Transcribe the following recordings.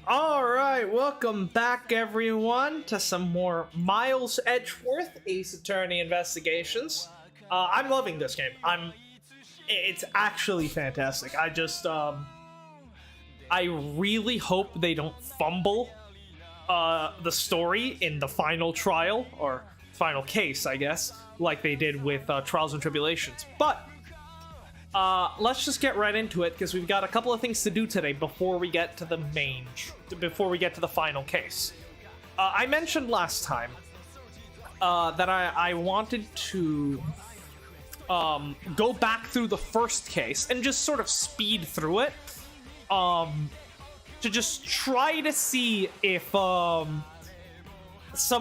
Alright, welcome back everyone to some more Miles Edgeworth Ace Attorney Investigations. I'm loving this game. It's actually fantastic. I really hope they don't fumble the story in the final trial, or final case, I guess, like they did with Trials and Tribulations. But let's just get right into it, because we've got a couple of things to do today before we get to the final case. I mentioned last time that I wanted to go back through the first case and just sort of speed through it, to just try to see if some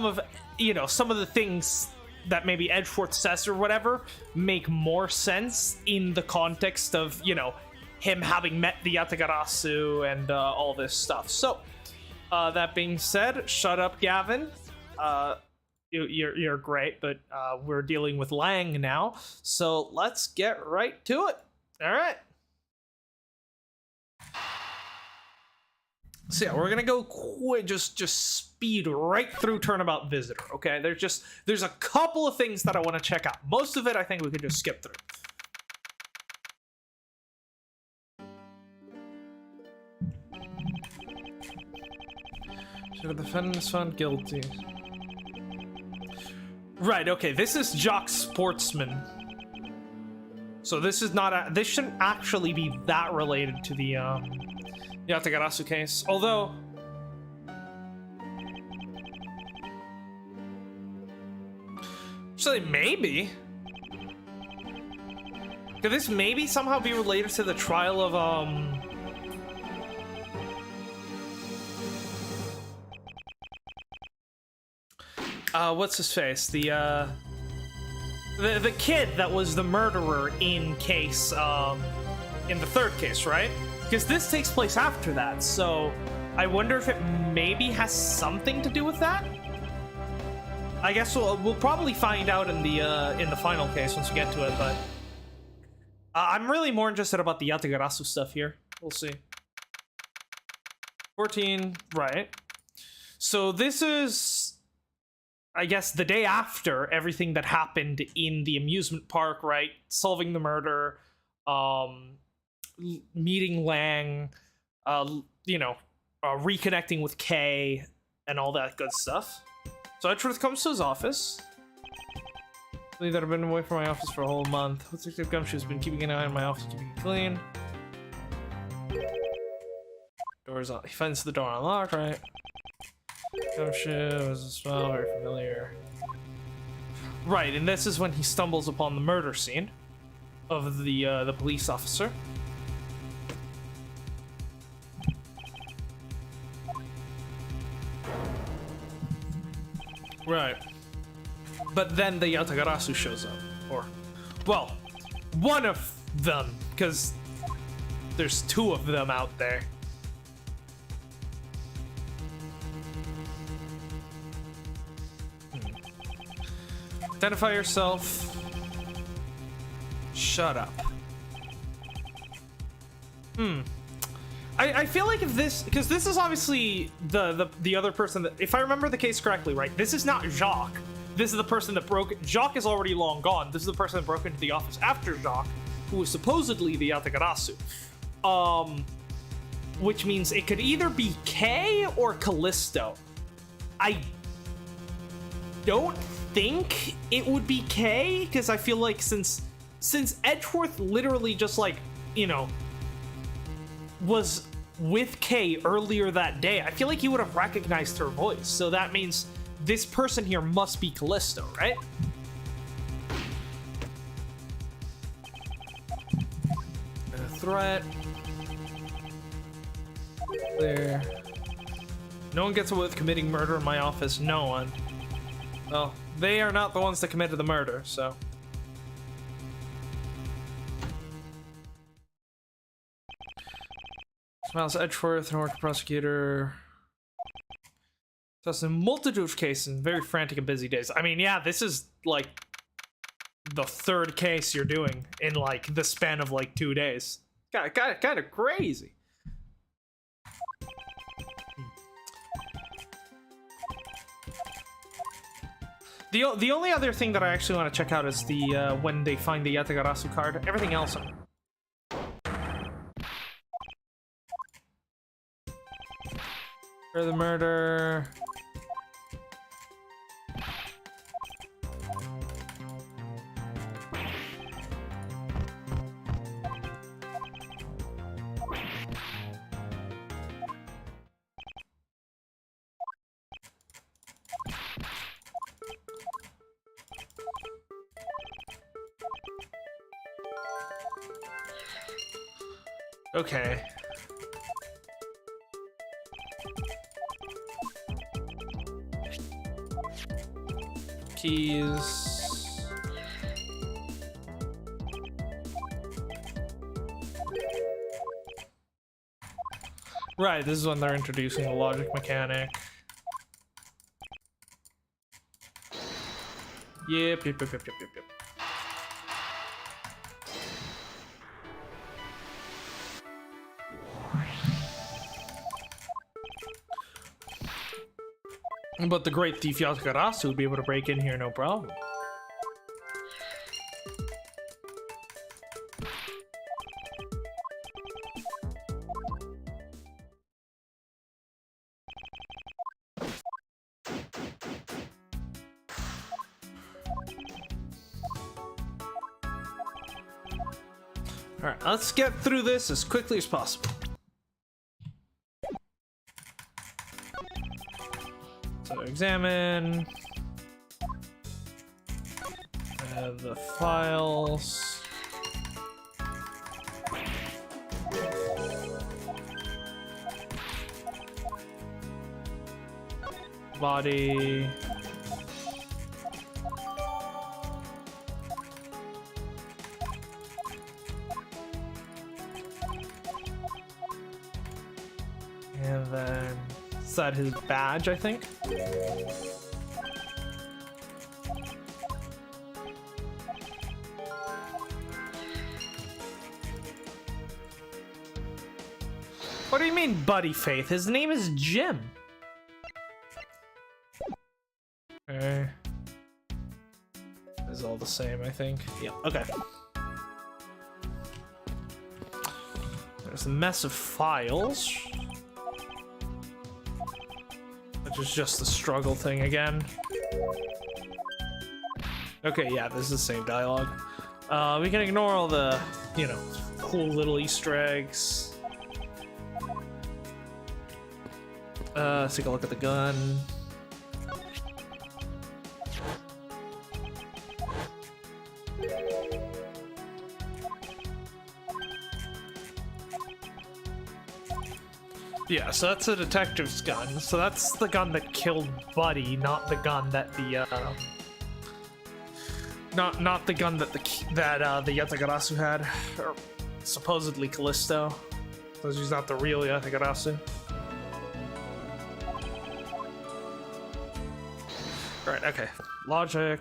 of the things that maybe Edgeworth says or whatever make more sense in the context of, him having met the Yatagarasu and all this stuff. So, that being said, shut up, Gavin. You're great, but we're dealing with Lang now, so let's get right to it. All right. So yeah, we're gonna go quick, just speed right through Turnabout Visitor. Okay, there's a couple of things that I want to check out. Most of it, I think we could just skip through. Should the defendant is found guilty? Right. Okay, this is Jock Sportsman. So this is not this shouldn't actually be that related to the Yatagarasu case, although actually maybe could this maybe somehow be related to the trial of what's his face, the kid that was the murderer in case in the third case, right? Because this takes place after that, so I wonder if it maybe has something to do with that. I guess we'll probably find out in the final case once we get to it. But I'm really more interested about the Yatagarasu stuff here. We'll see. 14, right? So this is, I guess, the day after everything that happened in the amusement park, right? Solving the murder, meeting Lang, reconnecting with Kay, and all that good stuff. So Edgeworth comes to his office. I believe that I've been away from my office for a whole month. What's the gumshoe's been keeping an eye on my office, keeping it clean. Door's on. He finds the door unlocked, right? Gumshoe was a smell, very familiar. Right, and this is when he stumbles upon the murder scene of the police officer. Right. But then the Yatagarasu shows up. Or, well, one of them, because there's two of them out there. Identify yourself. Shut up. I feel like if this, because this is obviously the other person that, if I remember the case correctly, right? This is not Jacques. This is the person that broke. Jacques is already long gone. This is the person that broke into the office after Jacques, who was supposedly the Yatagarasu. Which means it could either be Kay or Callisto. I don't think it would be Kay, because I feel like since Edgeworth literally just was with Kay earlier that day, I feel like he would have recognized her voice. So that means this person here must be Callisto, right? A threat. There. No one gets away with committing murder in my office. No one. Well, they are not the ones that committed the murder, so. Miles Edgeworth, North prosecutor. That's a multitude of cases, very frantic and busy days. I mean, yeah, this is like the third case you're doing in like the span of like 2 days. Kind of crazy. The only other thing that I actually want to check out is the when they find the Yatagarasu card. Everything else. For the murder. Okay. Keys. Right, this is when they're introducing a logic mechanic. Yep. But the great thief Yatagarasu would be able to break in here, no problem. Alright, let's get through this as quickly as possible. So examine the files. Body. And then is that his badge, I think? What do you mean, Buddy Faith? His name is Jim. Okay. It's all the same, I think. Yep, okay. There's a mess of files. Which is just the struggle thing again. Okay, yeah, this is the same dialogue. We can ignore all the, you know, cool little Easter eggs. Let's take a look at the gun. Yeah, so that's a detective's gun. So that's the gun that killed Buddy, not the gun that the not the gun that the Yatagarasu had, or supposedly Callisto, because he's not the real Yatagarasu. Right, okay. Logic.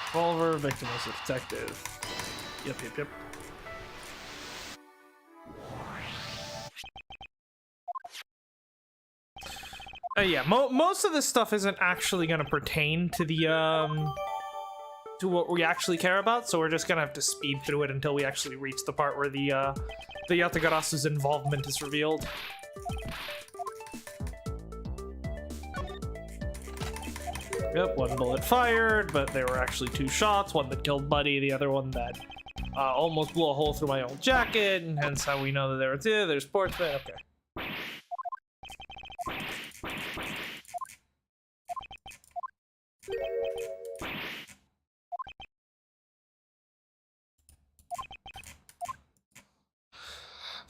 Revolver, victim is a detective. Yep. Yeah, most of this stuff isn't actually going to pertain to the, to what we actually care about, so we're just going to have to speed through it until we actually reach the part where the Yatagarasu's involvement is revealed. Yep, one bullet fired, but there were actually two shots, one that killed Buddy, the other one that almost blew a hole through my old jacket, and hence how we know that there were two. There's Portsmouth, okay.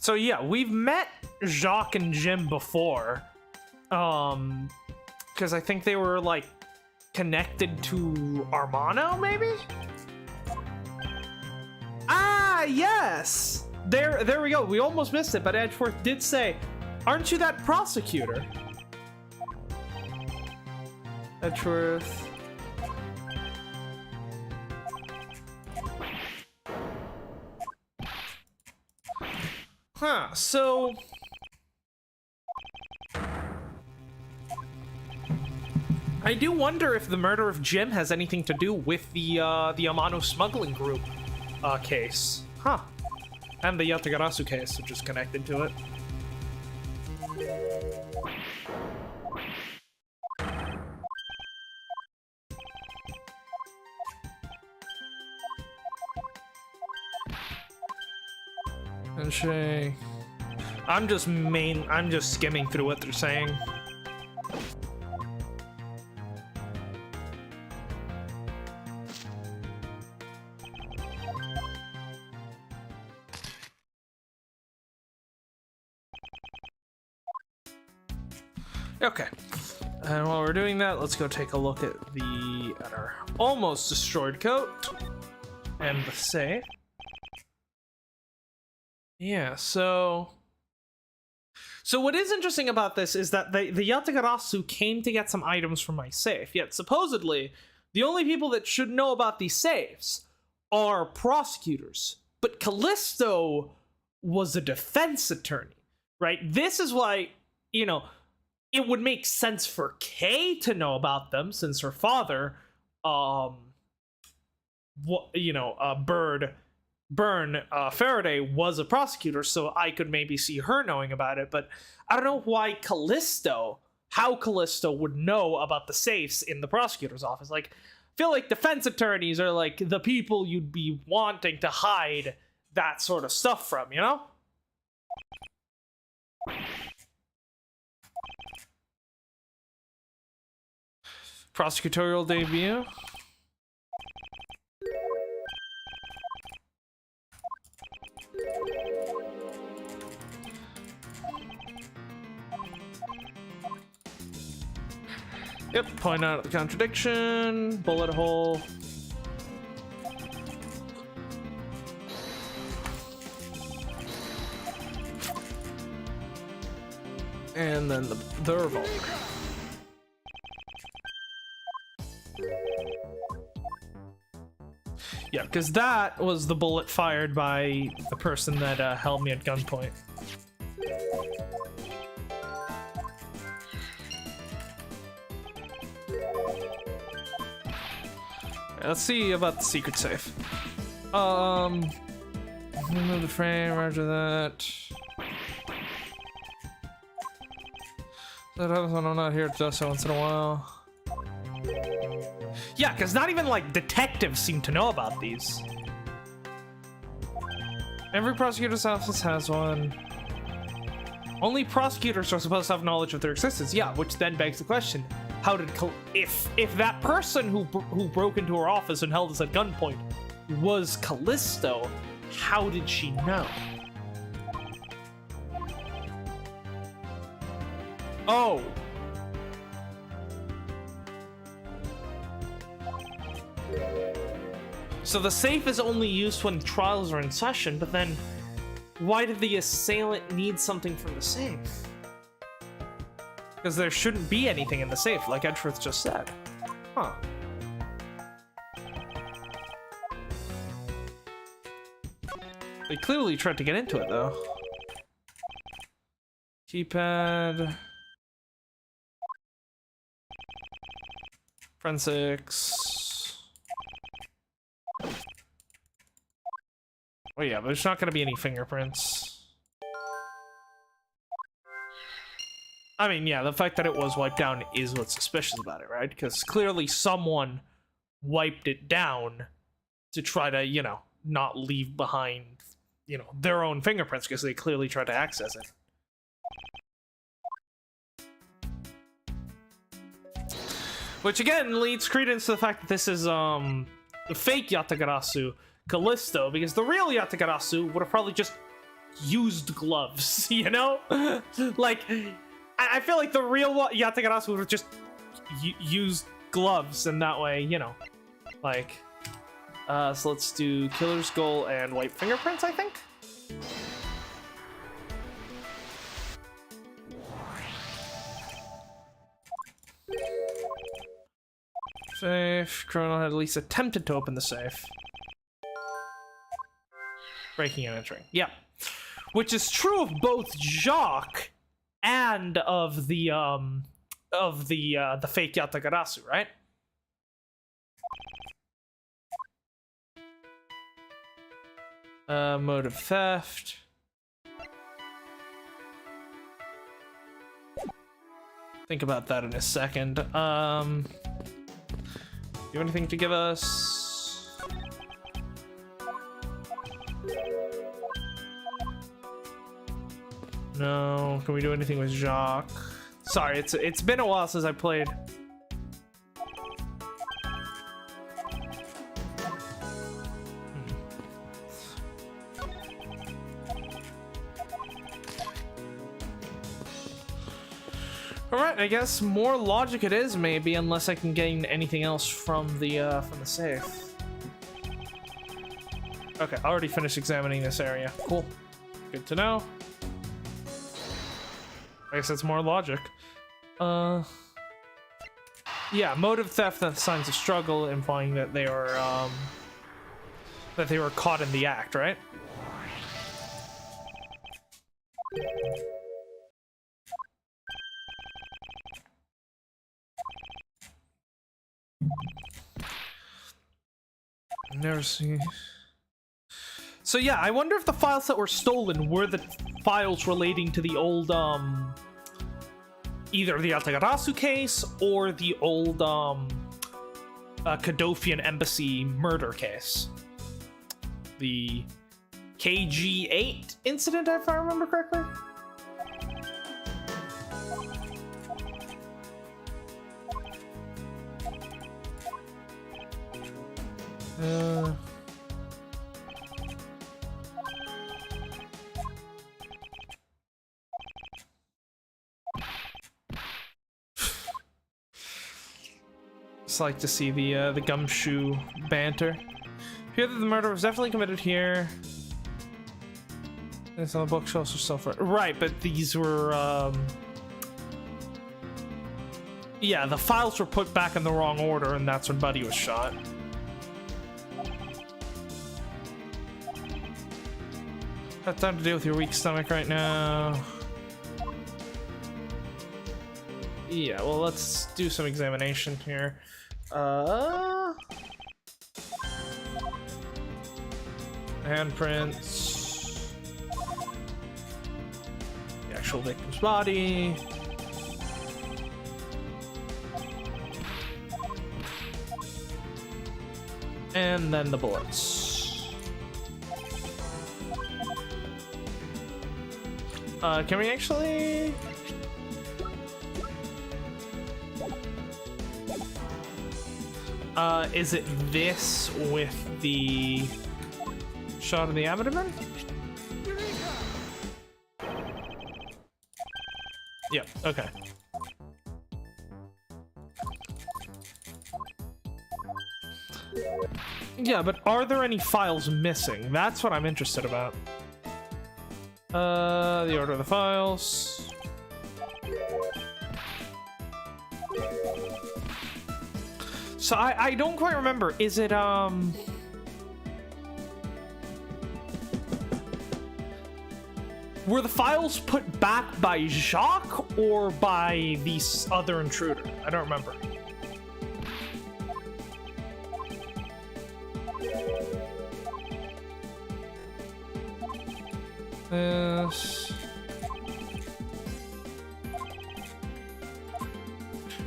So yeah, we've met Jacques and Jim before, because I think they were like connected to Armano, maybe? Ah, yes! There we go. We almost missed it, but Edgeworth did say, "Aren't you that prosecutor?" Edgeworth. Huh, so... I do wonder if the murder of Jim has anything to do with the Amano smuggling group case. Huh. And the Yatagarasu case, which is connected to it. And I'm just skimming through what they're saying. Okay, and while we're doing that, let's go take a look at our almost destroyed coat and the safe. Yeah, so what is interesting about this is that the Yatagarasu came to get some items from my safe, yet supposedly the only people that should know about these safes are prosecutors. But Callisto was a defense attorney, right? This is why, you know, it would make sense for Kay to know about them, since her father, Byrne Faraday was a prosecutor, so I could maybe see her knowing about it. But I don't know how Callisto would know about the safes in the prosecutor's office. Like, I feel like defense attorneys are like the people you'd be wanting to hide that sort of stuff from, you know? Prosecutorial debut. Yep, point out the contradiction, bullet hole. And then the revolver. Yeah, because that was the bullet fired by the person that held me at gunpoint. Let's see about the secret safe. Remove the frame, roger that. That happens when I'm not here just once in a while. Yeah, because not even, like, detectives seem to know about these. Every prosecutor's office has one. Only prosecutors are supposed to have knowledge of their existence. Yeah, which then begs the question, how did if that person who broke into her office and held us at gunpoint was Callisto, how did she know? Oh. So the safe is only used when trials are in session, but then why did the assailant need something from the safe? Because there shouldn't be anything in the safe, like Edgeworth just said. Huh. They clearly tried to get into it, though. Keypad. Forensics. Oh yeah, but there's not going to be any fingerprints. I mean, yeah, the fact that it was wiped down is what's suspicious about it, right? Because clearly someone wiped it down to try to, you know, not leave behind, you know, their own fingerprints, because they clearly tried to access it. Which again leads credence to the fact that this is the fake Yatagarasu Callisto, because the real Yatagarasu would have probably just used gloves, you know? Like, I feel like the real Yatagarasu would have just used gloves, and that way, you know, like, so let's do killer's goal and white fingerprints, I think? Safe. Criminal had at least attempted to open the safe. Breaking and entering. Yeah. Which is true of both Jacques and of the of the fake Yatagarasu, right? Mode of theft. Think about that in a second. Do you have anything to give us? No. Can we do anything with Jacques? Sorry, it's been a while since I played. Alright, I guess more logic it is, maybe, unless I can gain anything else from the safe. Okay, I already finished examining this area. Cool. Good to know. I guess that's more logic. Yeah, motive theft and signs of struggle, implying that they were caught in the act, right? Never seen. So yeah, I wonder if the files that were stolen were the files relating to the old either the Yatagarasu case or the old Kadofian embassy murder case. The KG8 incident, if I remember correctly. Just like to see the gumshoe banter. Hear that the murder was definitely committed here. It's on the bookshelves or so forth. Right, but these were yeah, the files were put back in the wrong order, and that's when Buddy was shot. Have time to deal with your weak stomach right now. Yeah, well, let's do some examination here. Handprints. The actual victim's body. And then the bullets. Can we actually... is it this with the shot in the abdomen? Yeah, okay. Yeah, but are there any files missing? That's what I'm interested about. The order of the files. So I don't quite remember. Is it were the files put back by Jacques or by the other intruder? I don't remember.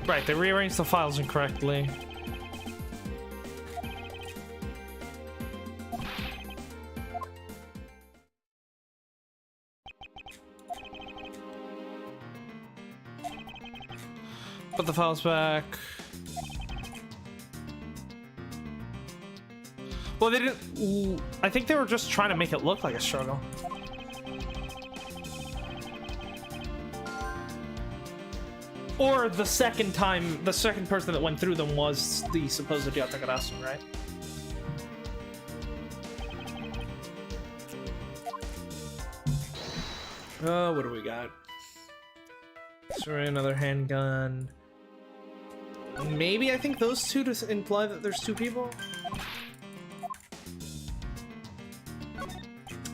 Right, they rearranged the files incorrectly. Put the files back. Well, they didn't... I think they were just trying to make it look like a struggle. Or the second time, the second person that went through them was the supposed Yatagarasu, right? What do we got? Sorry, another handgun. Maybe I think those two to imply that there's two people?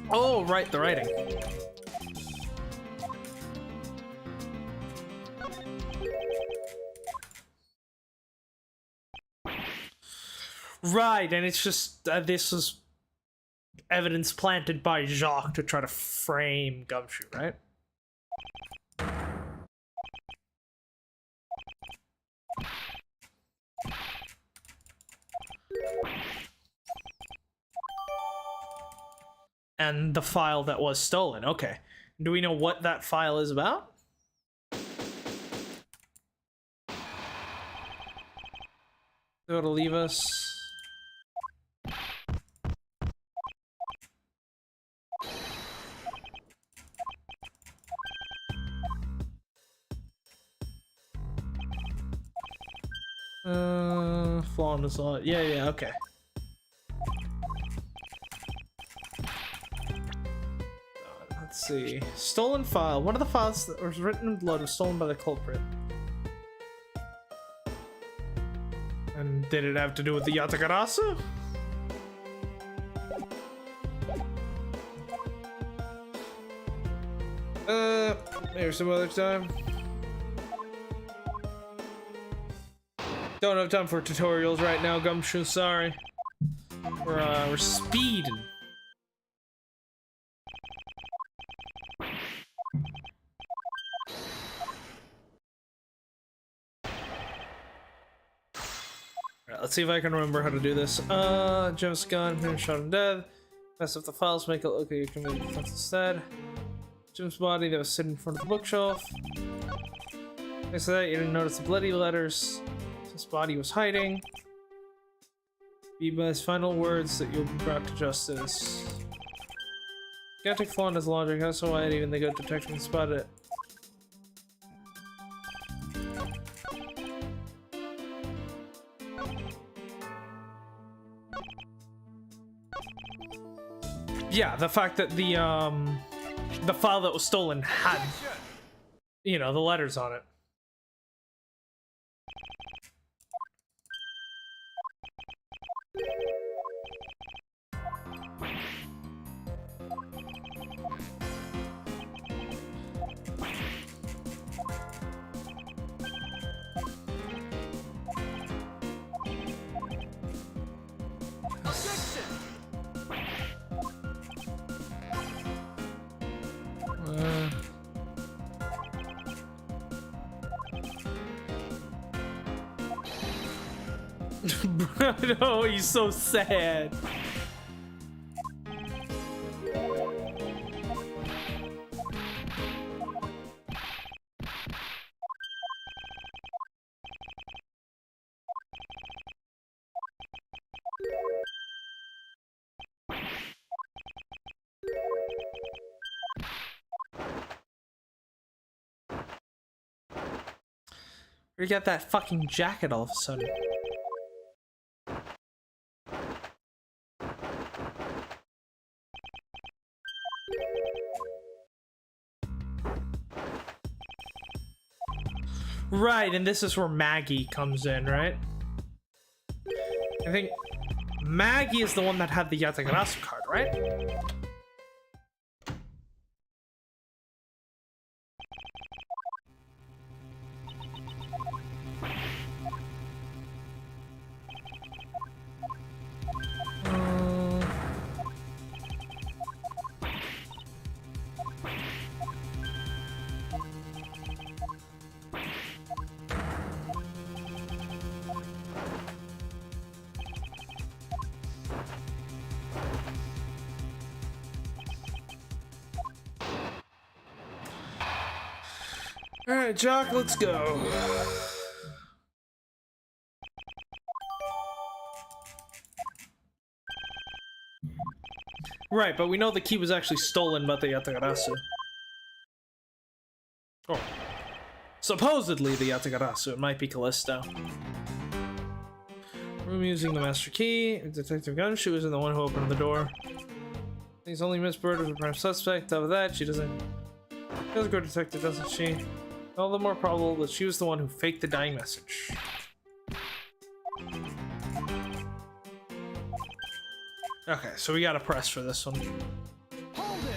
Oh, right, the writing. Right, and it's just this was evidence planted by Jacques to try to frame Gumshoe, right? And the file that was stolen. Okay. Do we know what that file is about? It'll leave us. Flaw in the slot. Yeah, okay. Let's see. Stolen file. One of the files that was written in blood was stolen by the culprit. And did it have to do with the Yatagarasu? Maybe some other time. Don't have time for tutorials right now, Gumshoe, sorry. We're speeding. Alright, let's see if I can remember how to do this. Jim's gun, him shot him dead. Mess up the files, make it look like you committed defense instead. Jim's body that was sitting in front of the bookshelf. Next to that, you didn't notice the bloody letters. His body was hiding. Be by his final words that you'll be brought to justice. Can't take flaw in his logic, that's why even the good detective can spot it. Yeah, the fact that the file that was stolen had, you know, the letters on it. No, he's so sad. Where you got that fucking jacket all of a sudden? Right, and this is where Maggie comes in, right? I think Maggie is the one that had the Yatagarasu card, right? Alright, Jock, let's go. Right, but we know the key was actually stolen by the Yatagarasu. Oh. Supposedly the Yatagarasu, it might be Callisto. Room using the master key. Detective Gumshoe isn't the one who opened the door. He's only Miss Bird as a prime suspect. Out of that, she does a good detective, doesn't she? All the more probable that she was the one who faked the dying message. Okay, so we gotta press for this one. Hold it!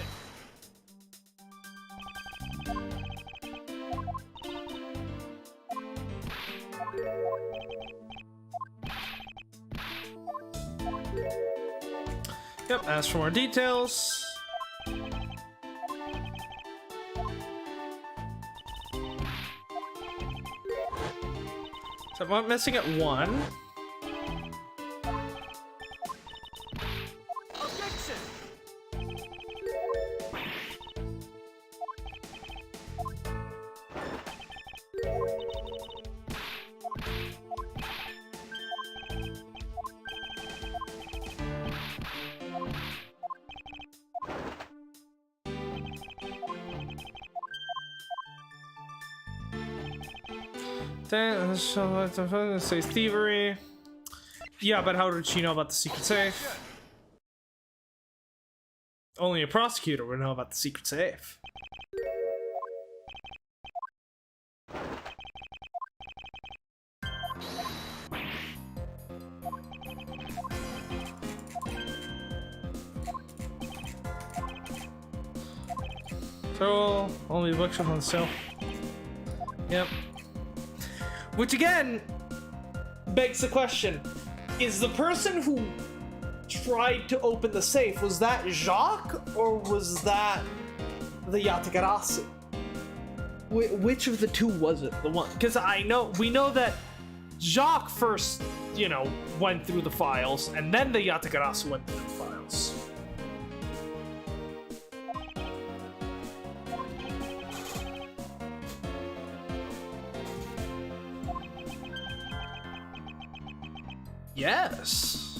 Yep, ask for more details. So I'm missing at 1. Say thievery. Yeah, but how did she know about the secret safe? Only a prosecutor would know about the secret safe. So, only bookshelf on sale. Yep. Which again begs the question, is the person who tried to open the safe, was that Jacques or was that the Yatagarasu? Which of the two was it? The one, because we know that Jacques first, you know, went through the files, and then the Yatagarasu went through the files. Yes.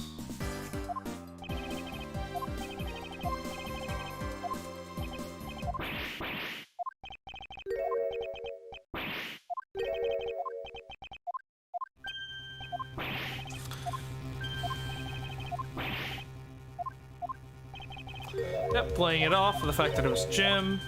Yep, playing it off for the fact that it was Jim.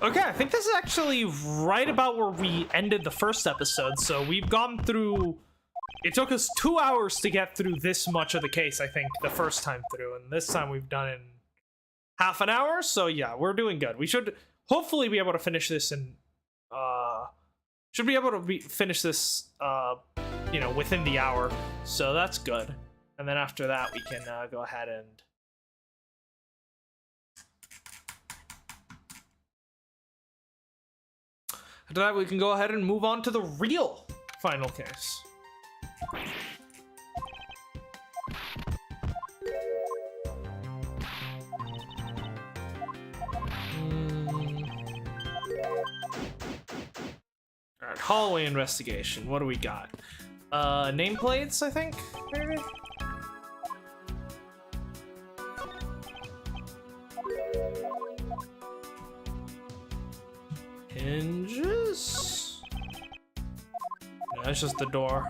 Okay, I think this is actually right about where we ended the first episode, so we've gone through... It took us 2 hours to get through this much of the case, I think, the first time through, and this time we've done it in half an hour, so yeah, we're doing good. We should hopefully be able to finish this in... should be able to finish this, you know, within the hour, so that's good. And then after that, we can go ahead and... After that, we can go ahead and move on to the real final case. Alright, hallway investigation. What do we got? Nameplates, I think, maybe? Hinges? No, it's just the door.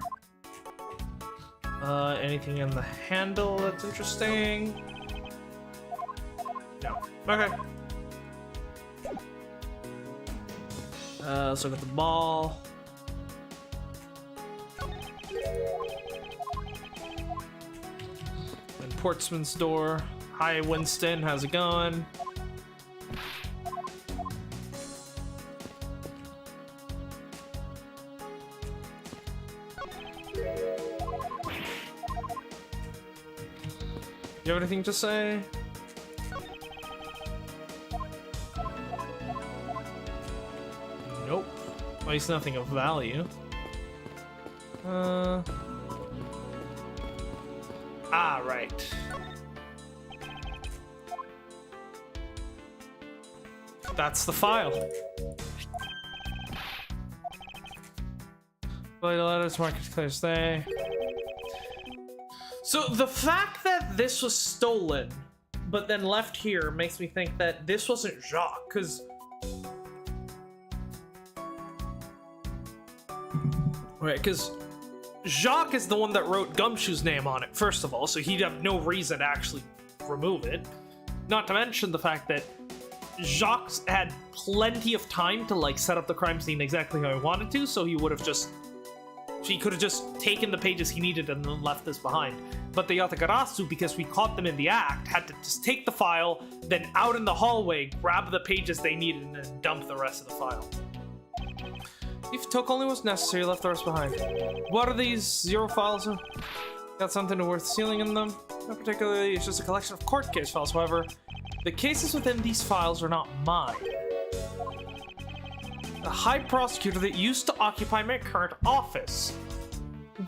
Anything in the handle that's interesting? No. Okay. Let's look at the ball. And Portsman's door. Hi, Winston. How's it going? You have anything to say? Nope. At least nothing of value. Right. That's the file. Letters, market clear stay. So the fact that this was stolen, but then left here, makes me think that this wasn't Jacques, because... Right, because Jacques is the one that wrote Gumshoe's name on it, first of all, so he'd have no reason to actually remove it. Not to mention the fact that Jacques had plenty of time to like set up the crime scene exactly how he wanted to, so he could have just taken the pages he needed and then left this behind. But the Yatagarasu, because we caught them in the act, had to just take the file, then out in the hallway, grab the pages they needed, and then dump the rest of the file. If took only what's necessary, left the rest behind. What are these 0 files? Got something worth sealing in them? Not particularly, it's just a collection of court case files. However, the cases within these files are not mine. The High Prosecutor that used to occupy my current office.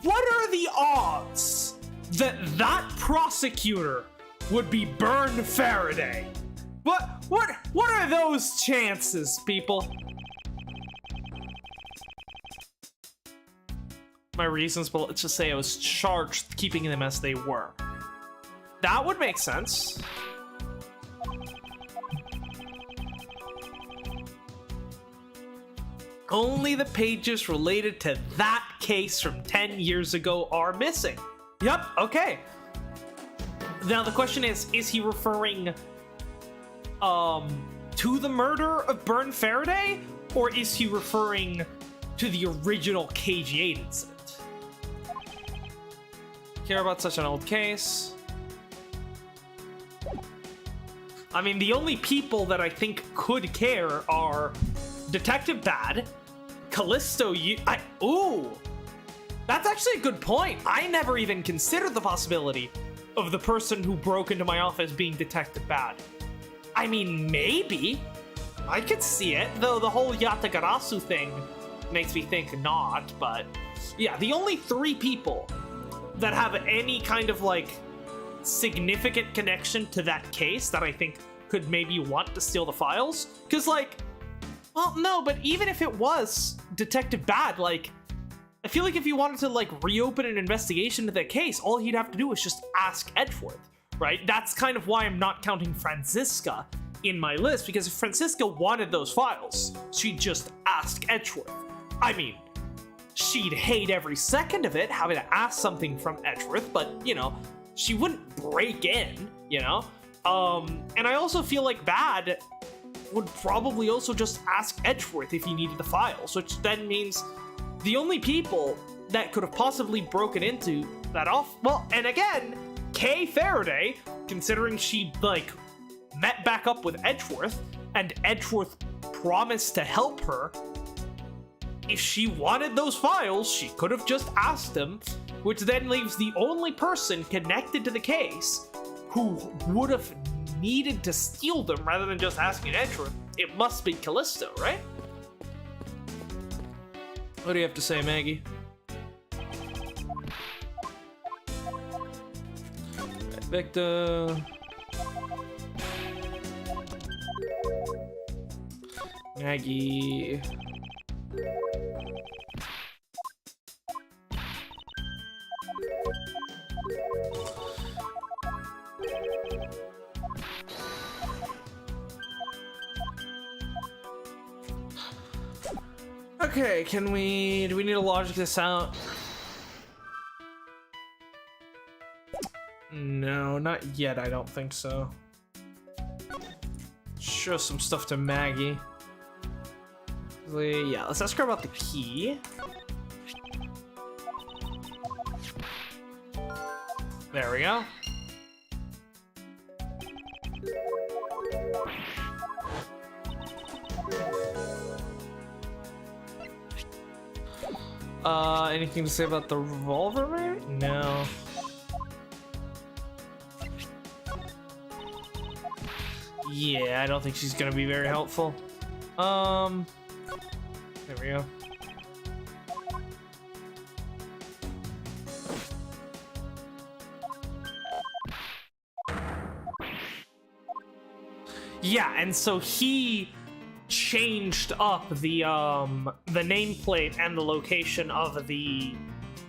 What are the odds that that prosecutor would be Byrne Faraday? What are those chances, people? My reasons, but let's just say I was charged keeping them as they were. That would make sense. Only the pages related to that case from 10 years ago are missing. Yep, okay. Now the question is he referring to the murder of Byrne Faraday, or is he referring to the original KG8 incident? Care about such an old case? I mean, the only people that I think could care are Detective Bad, Callisto. Ooh, that's actually a good point. I never even considered the possibility of the person who broke into my office being Detective Bad. I mean, maybe. I could see it, though the whole Yatagarasu thing makes me think not, but yeah, the only 3 people that have any kind of like significant connection to that case that I think could maybe want to steal the files, because like, well, no, but even if it was Detective Bad, like, I feel like if you wanted to like reopen an investigation into that case, all he'd have to do is just ask Edgeworth, right? That's kind of why I'm not counting Franziska in my list, because if Franziska wanted those files, she'd just ask Edgeworth. I mean, she'd hate every second of it, having to ask something from Edgeworth, but, you know, she wouldn't break in, you know? And I also feel like Bad would probably also just ask Edgeworth if he needed the files, which then means the only people that could have possibly broken into that well, and again, Kay Faraday, considering she, like, met back up with Edgeworth, and Edgeworth promised to help her, if she wanted those files, she could have just asked him, which then leaves the only person connected to the case who would have needed to steal them rather than just asking Edgeworth. It must be Callisto, right? What do you have to say, Maggie? Victor. Maggie. Okay, do we need to logic this out? No, not yet, I don't think so. Show some stuff to Maggie. Yeah, let's ask her about the key. There we go. Anything to say about the revolver, maybe? No. Yeah, I don't think she's gonna be very helpful. There we go. Yeah, and so he changed up the nameplate and the location of the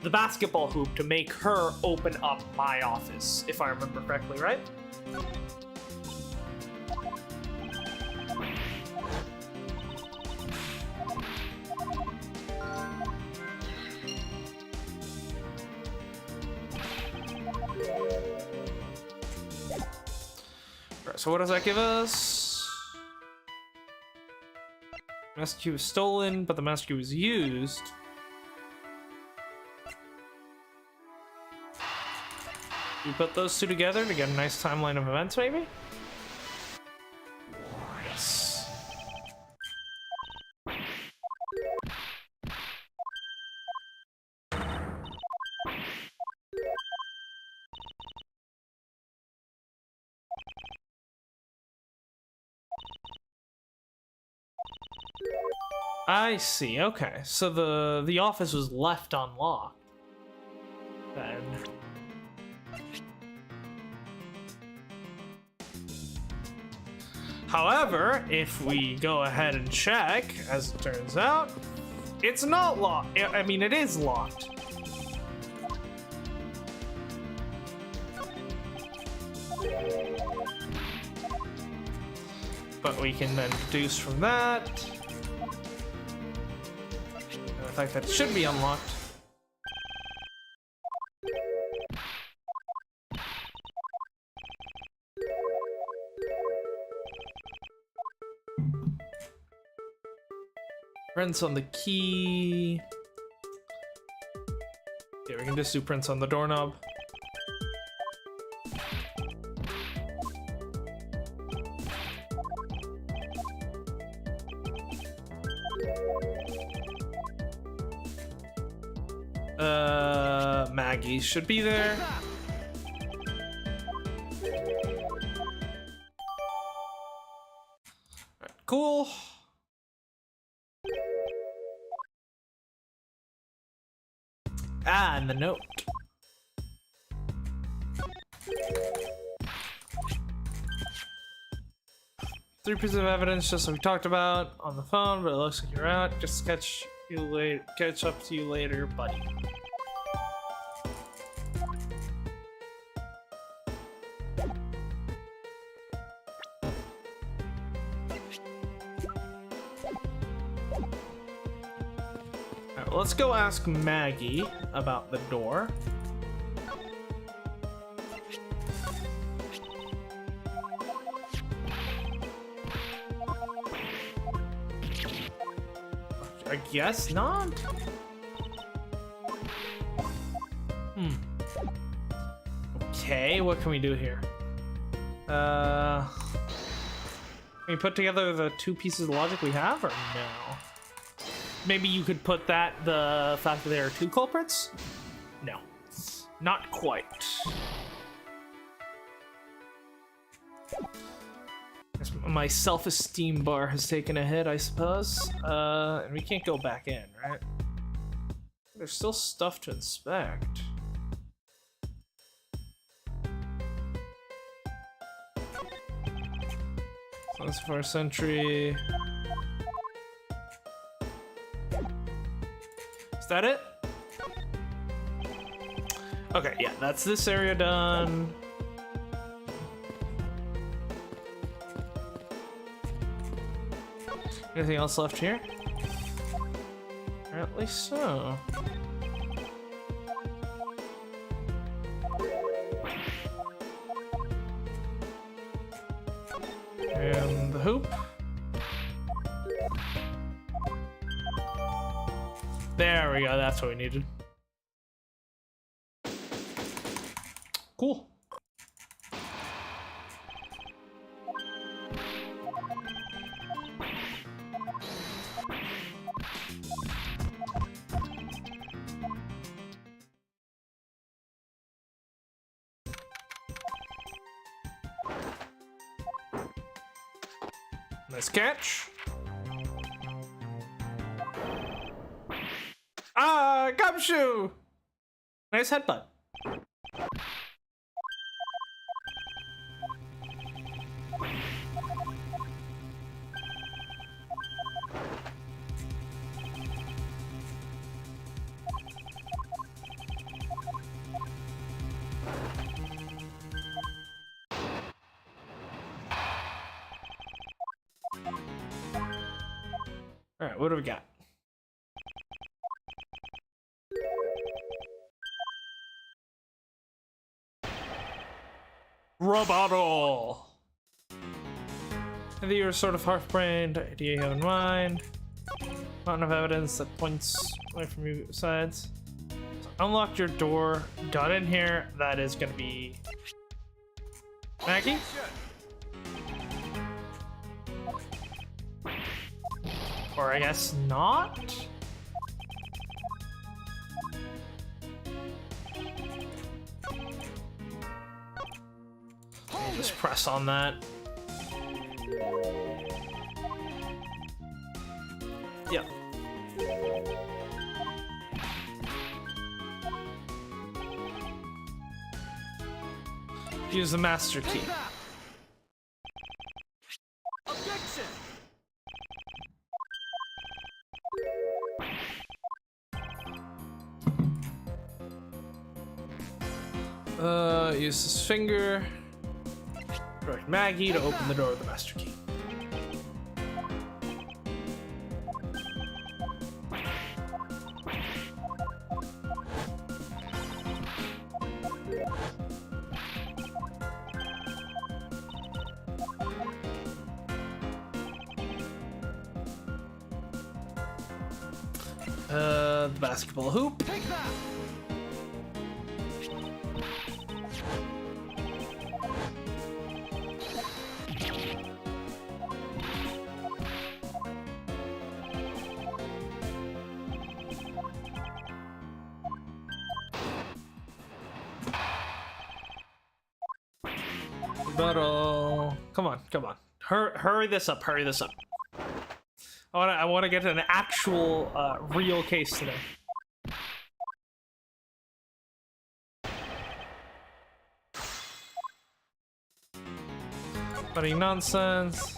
basketball hoop to make her open up my office, if I remember correctly, right? Alright, so what does that give us? Master key was stolen, but the master key was used. You put those two together to get a nice timeline of events, maybe? Yes. I see. Okay, so the office was left unlocked. Then. However, if we go ahead and check, as it turns out, it's not locked. I mean, it is locked. But we can then deduce from that the fact that it should be unlocked. Prints on the key. Yeah, we can just do prints on the doorknob. Maggie should be there. Alright, cool. Ah, and the note. Three pieces of evidence, just like we talked about on the phone, but it looks like you're out. Just catch up to you later, buddy. Alright, let's go ask Maggie about the door. I guess not. Okay, what can we do here? Can we put together the two pieces of logic we have, or no? Maybe you could put the fact that there are two culprits? No, not quite. My self-esteem bar has taken a hit, I suppose. And we can't go back in, right? There's still stuff to inspect. 21st century. Is that it? Okay, yeah, that's this area done. Anything else left here? Apparently so. And the hoop. There we go, that's what we needed. Cool. Nice catch. Ah, gumshoe! Nice headbutt. All right, what do we got? Rebuttal. I think you're sort of half-brained. Idea you have in mind. Not enough evidence that points away from you sides. So unlocked your door. Got in here. That is gonna be Maggie? Or I guess not? Just press on that. Yep. Use the master key. Objection. Use his finger. Direct Maggie to open the door with the master key. The basketball hoop. Take that. Rebuttal. Come on, come on. Hurry this up, hurry this up. I wanna get an actual, real case today. Funny nonsense.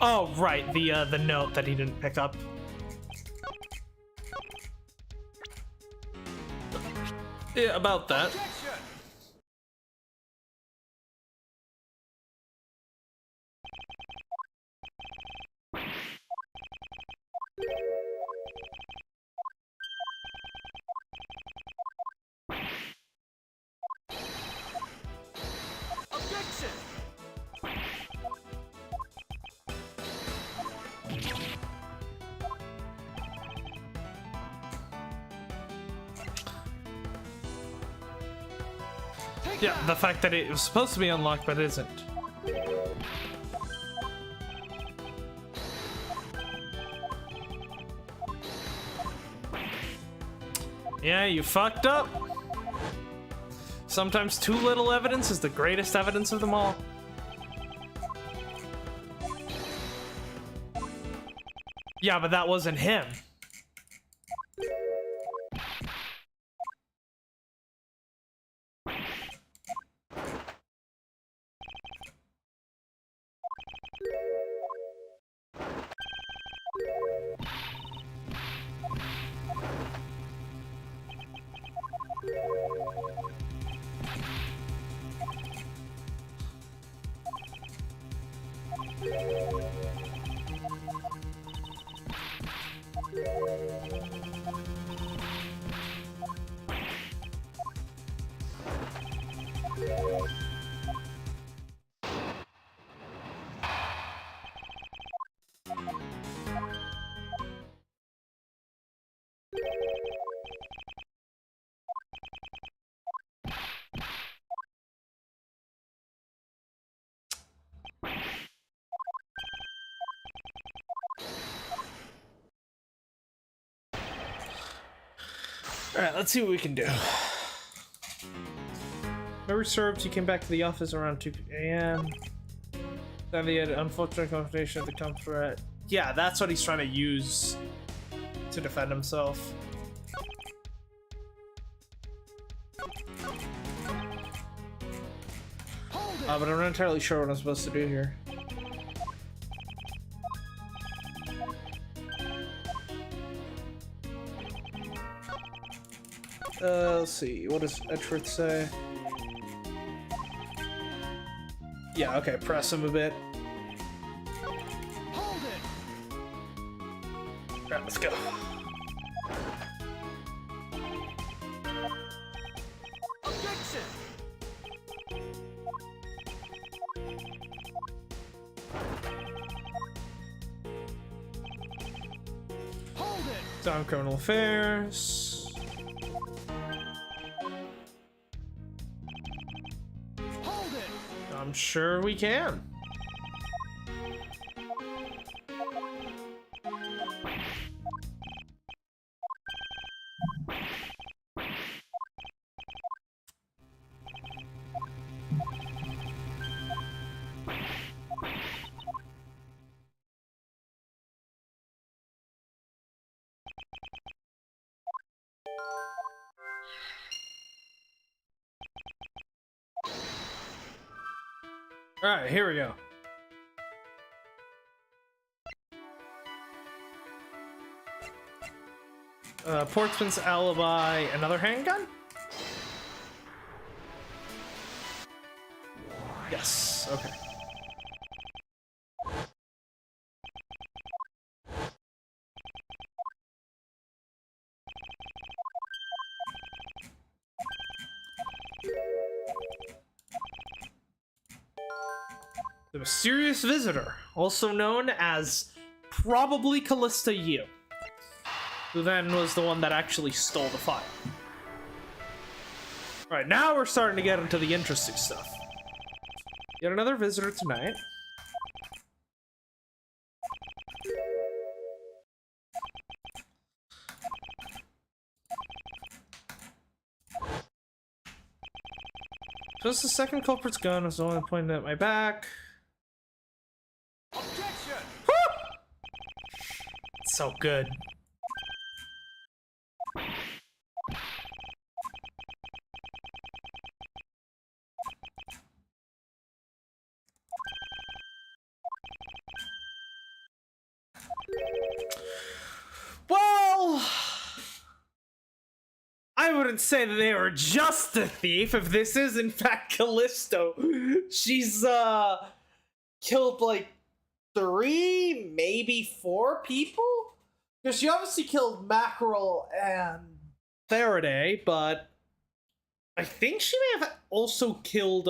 Oh, right, the note that he didn't pick up. Yeah, about that. Objection. Yeah, the fact that it was supposed to be unlocked but isn't. Yeah, you fucked up. Sometimes too little evidence is the greatest evidence of them all. Yeah, but that wasn't him. Alright, let's see what we can do. Memory serves, you came back to the office around 2 a.m. Then he had an unfortunate confrontation at the comfort. Yeah, that's what he's trying to use to defend himself. But I'm not entirely sure what I'm supposed to do here. Let's see, what does Edgeworth say? Yeah, okay, press him a bit. Hold it. Alright, let's go. Objection. Down criminal affairs. Hold it! I'm sure we can. All right, here we go. Portsman's alibi, another handgun? Yes, okay. The mysterious visitor, also known as probably Callista Yu, who then was the one that actually stole the file. Alright, now we're starting to get into the interesting stuff. Yet another visitor tonight. Just the second culprit's gun was the one that pointed at my back. Objection! It's so good. Well, I wouldn't say that they were just a thief if this is in fact Callisto. She's killed like 3, maybe 4 people? Because she obviously killed Mackerel and Faraday, but I think she may have also killed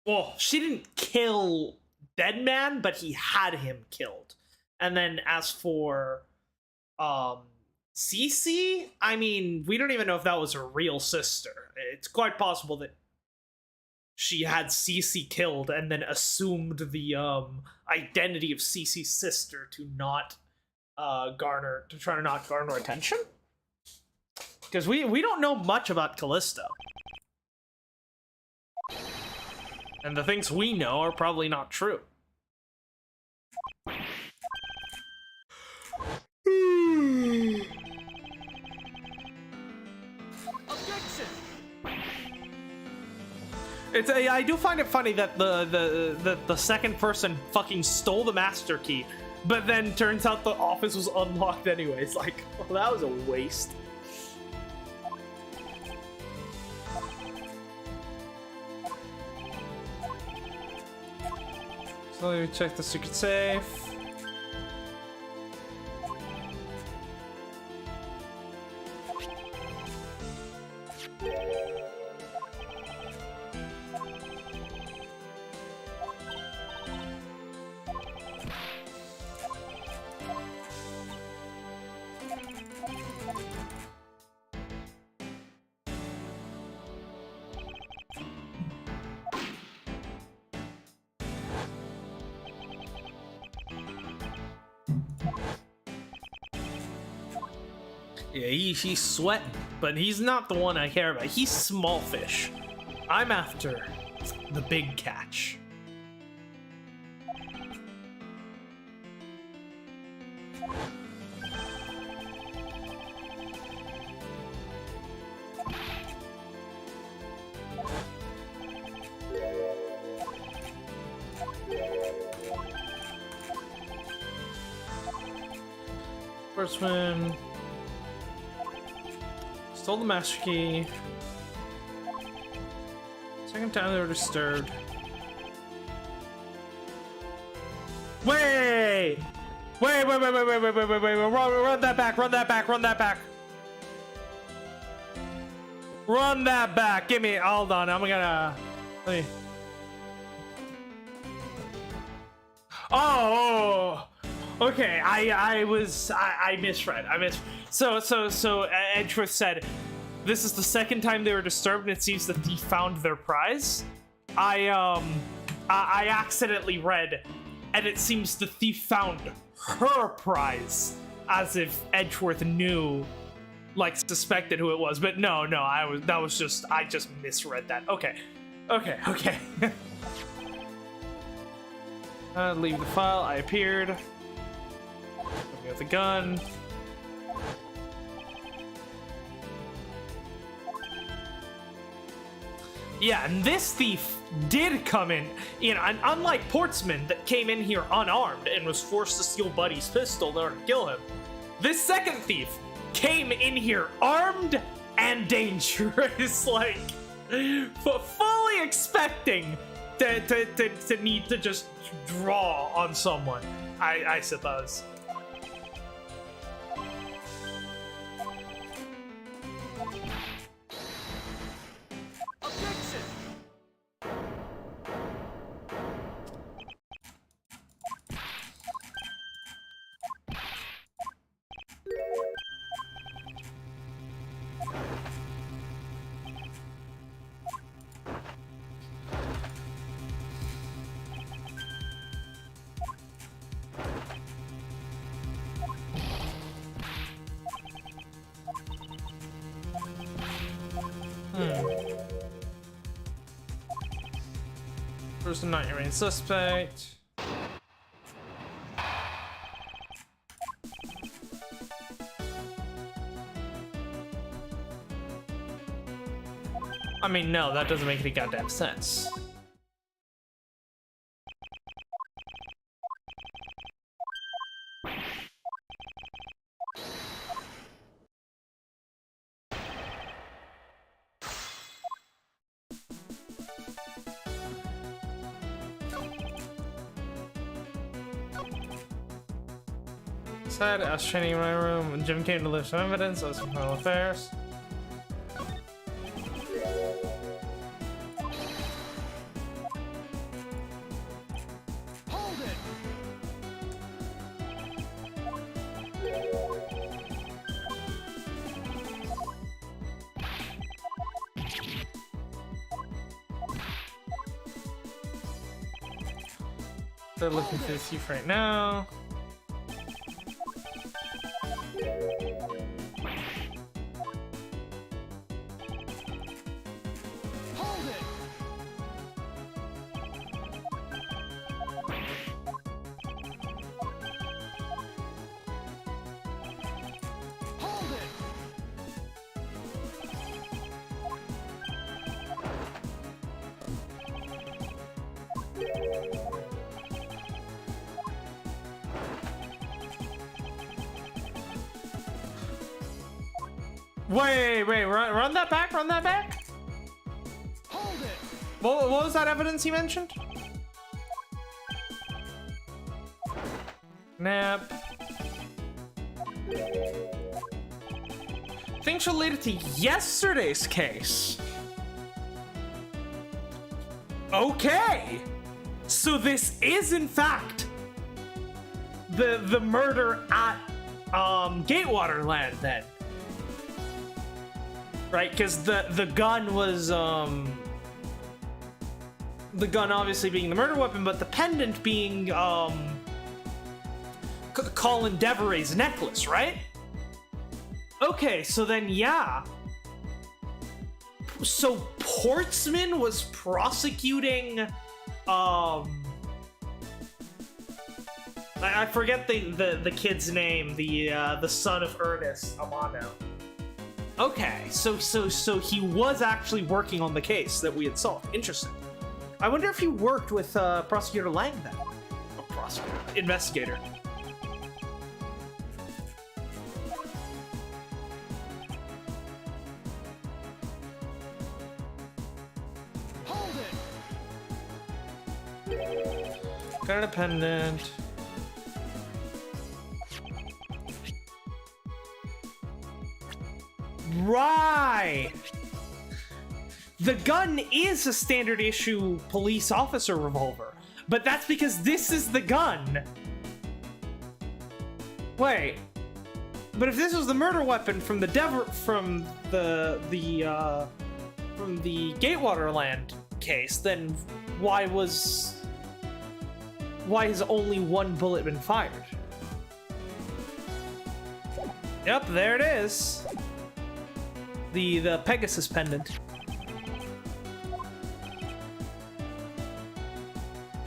well, she didn't kill Deadman, but he had him killed. And then as for Cece, I mean, we don't even know if that was her real sister. It's quite possible that she had Cece killed and then assumed the identity of Cece's sister to not try to not garner attention. Because we don't know much about Callisto. And the things we know are probably not true. Objection! I do find it funny that the second person fucking stole the master key, but then turns out the office was unlocked anyways. Like, well, that was a waste. So let me check the secret safe. Yeah, he's sweating, but he's not the one I care about. He's small fish. I'm after the big catch. First one. Stole the master key. Second time they were disturbed. Wait! Wait! Run that back! Run that back! Run that back! Run that back! Give me. Hold on. I'm gonna. Let me. Oh! Okay, I misread. So Edgeworth said, "This is the second time they were disturbed, and it seems the thief found their prize." I accidentally read, and it seems the thief found her prize, as if Edgeworth knew, like, suspected who it was. But no, I just misread that. Okay. Leave the file. I appeared. With the gun. Yeah, and this thief did come in, and unlike Portsman that came in here unarmed and was forced to steal Buddy's pistol in order to kill him, this second thief came in here armed and dangerous, like, fully expecting to need to just draw on someone, I suppose. Objection! Person not your main suspect. I mean, no, that doesn't make any goddamn sense. Said I was training in my room when Jim came to lift some evidence. I was from Criminal Affairs. Hold it! They're looking for the thief right now. Hold it! Hold it! Wait, run that back, run that back. Hold it! What was that evidence you mentioned? Nap. Things related to yesterday's case. Okay, so this is in fact the murder at Gatewater Land then, right? Because the gun was the gun obviously being the murder weapon, but the pendant being Colin Devereaux's necklace, right? Okay, so then yeah. So Portsman was prosecuting I forget the kid's name, the son of Ernest Amano. Okay, so he was actually working on the case that we had solved. Interesting. I wonder if he worked with Prosecutor Lang then. Oh, prosecutor, investigator. Hold it! Got a pendant. Right! The gun is a standard issue police officer revolver, but that's because this is the gun Wait. But if this was the murder weapon from the from the Gatewaterland case, then why has only one bullet been fired? Yep, there it is. The Pegasus pendant.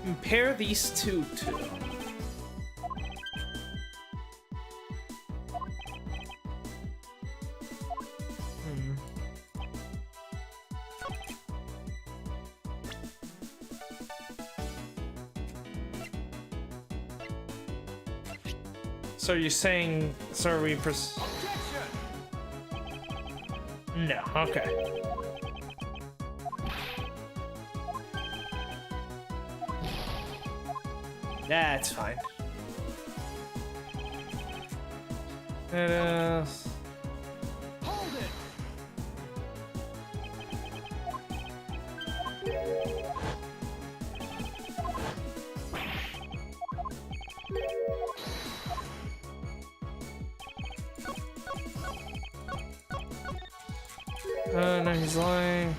Compare these two to. So you're saying, so are we no, okay. That's fine. Hold it. No, he's lying.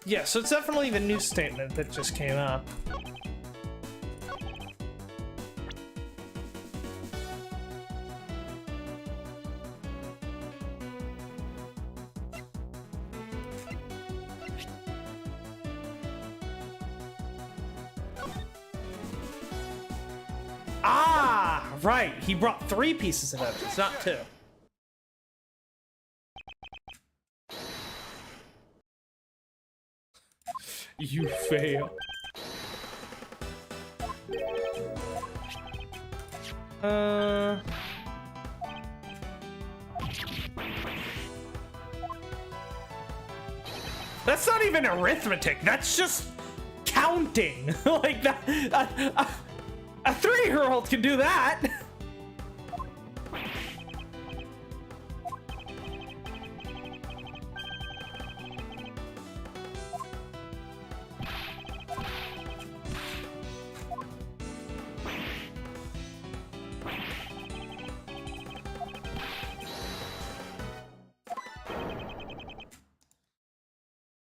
Yeah, so it's definitely the new statement that just came up. Ah, right. He brought 3 pieces of evidence, not 2. You fail. That's not even arithmetic. That's just counting. Like that. A 3-year-old can do that.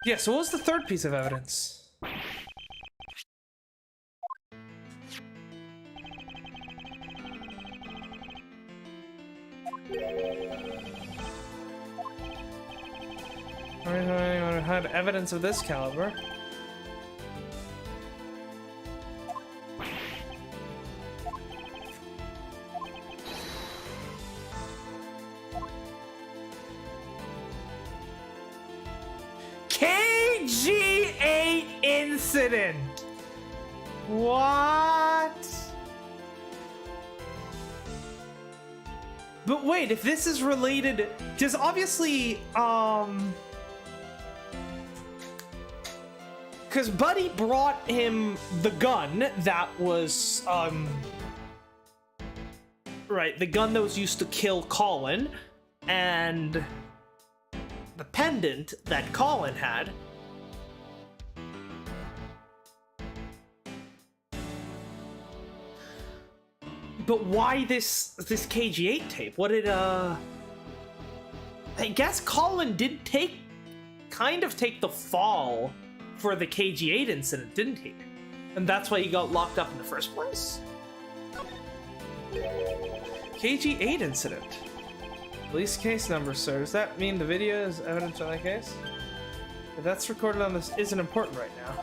Yeah, so what was the 3rd piece of evidence? I had evidence of this caliber. KG8 incident. What? But wait, if this is related, because obviously, because Buddy brought him the gun that was, right, the gun that was used to kill Colin, and the pendant that Colin had. But why this KG8 tape? What did I guess Colin did kind of take the fall for the KG8 incident, didn't he? And that's why he got locked up in the first place. KG8 incident. Police case number, sir. Does that mean the video is evidence of that case? If that's recorded on this isn't important right now.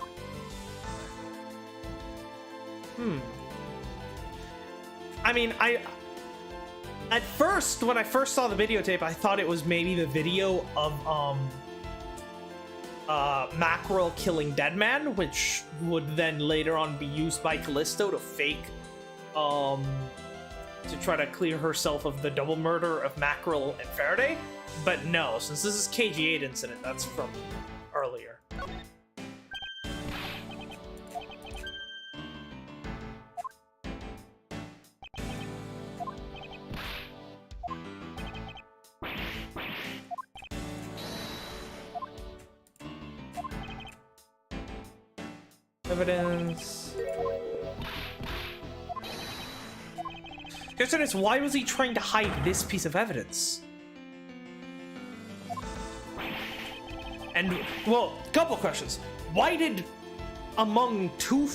I mean, at first, when I first saw the videotape, I thought it was maybe the video of, Mackerel killing Deadman, which would then later on be used by Callisto to fake, to try to clear herself of the double murder of Mackerel and Faraday. But no, since this is KG8 incident, that's from earlier. Evidence. Question is, why was he trying to hide this piece of evidence? And, well, couple questions. Why did, among two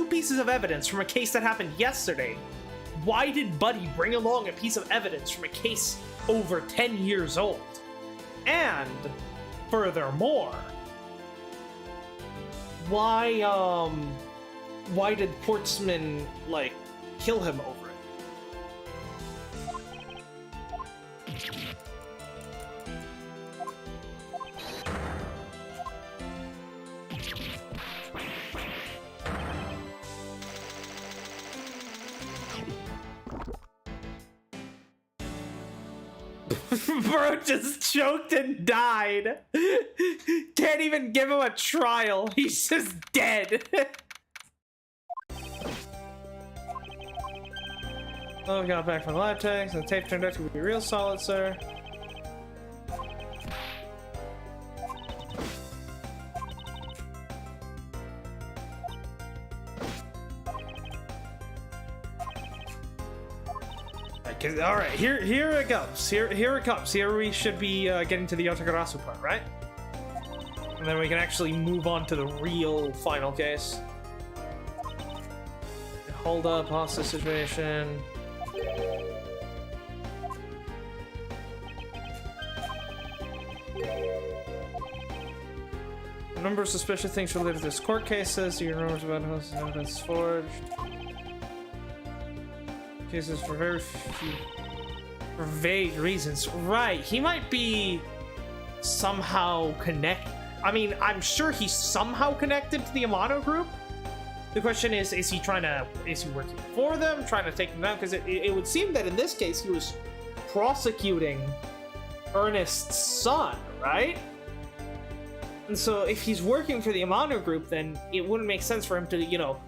pieces of evidence from a case that happened yesterday, why did Buddy bring along a piece of evidence from a case over 10 years old? And, furthermore, why did Portsman, like, kill him over it? Bro just choked and died. Can't even give him a trial. He's just dead. Oh, we got back from lab techs, and the tape turned out to be real solid, sir. All right, here it comes. Here it comes. Here we should be getting to the Yatagarasu part, right? And then we can actually move on to the real final case. Hold up, hostage situation. A number of suspicious things related to this court cases. Your rumors about hostage evidence forged. Cases for for vague reasons. Right, he might be somehow I mean, I'm sure he's somehow connected to the Amano group. The question is he working for them, trying to take them down? Because it would seem that in this case he was prosecuting Ernest's son, right? And so if he's working for the Amano group, then it wouldn't make sense for him to, you know,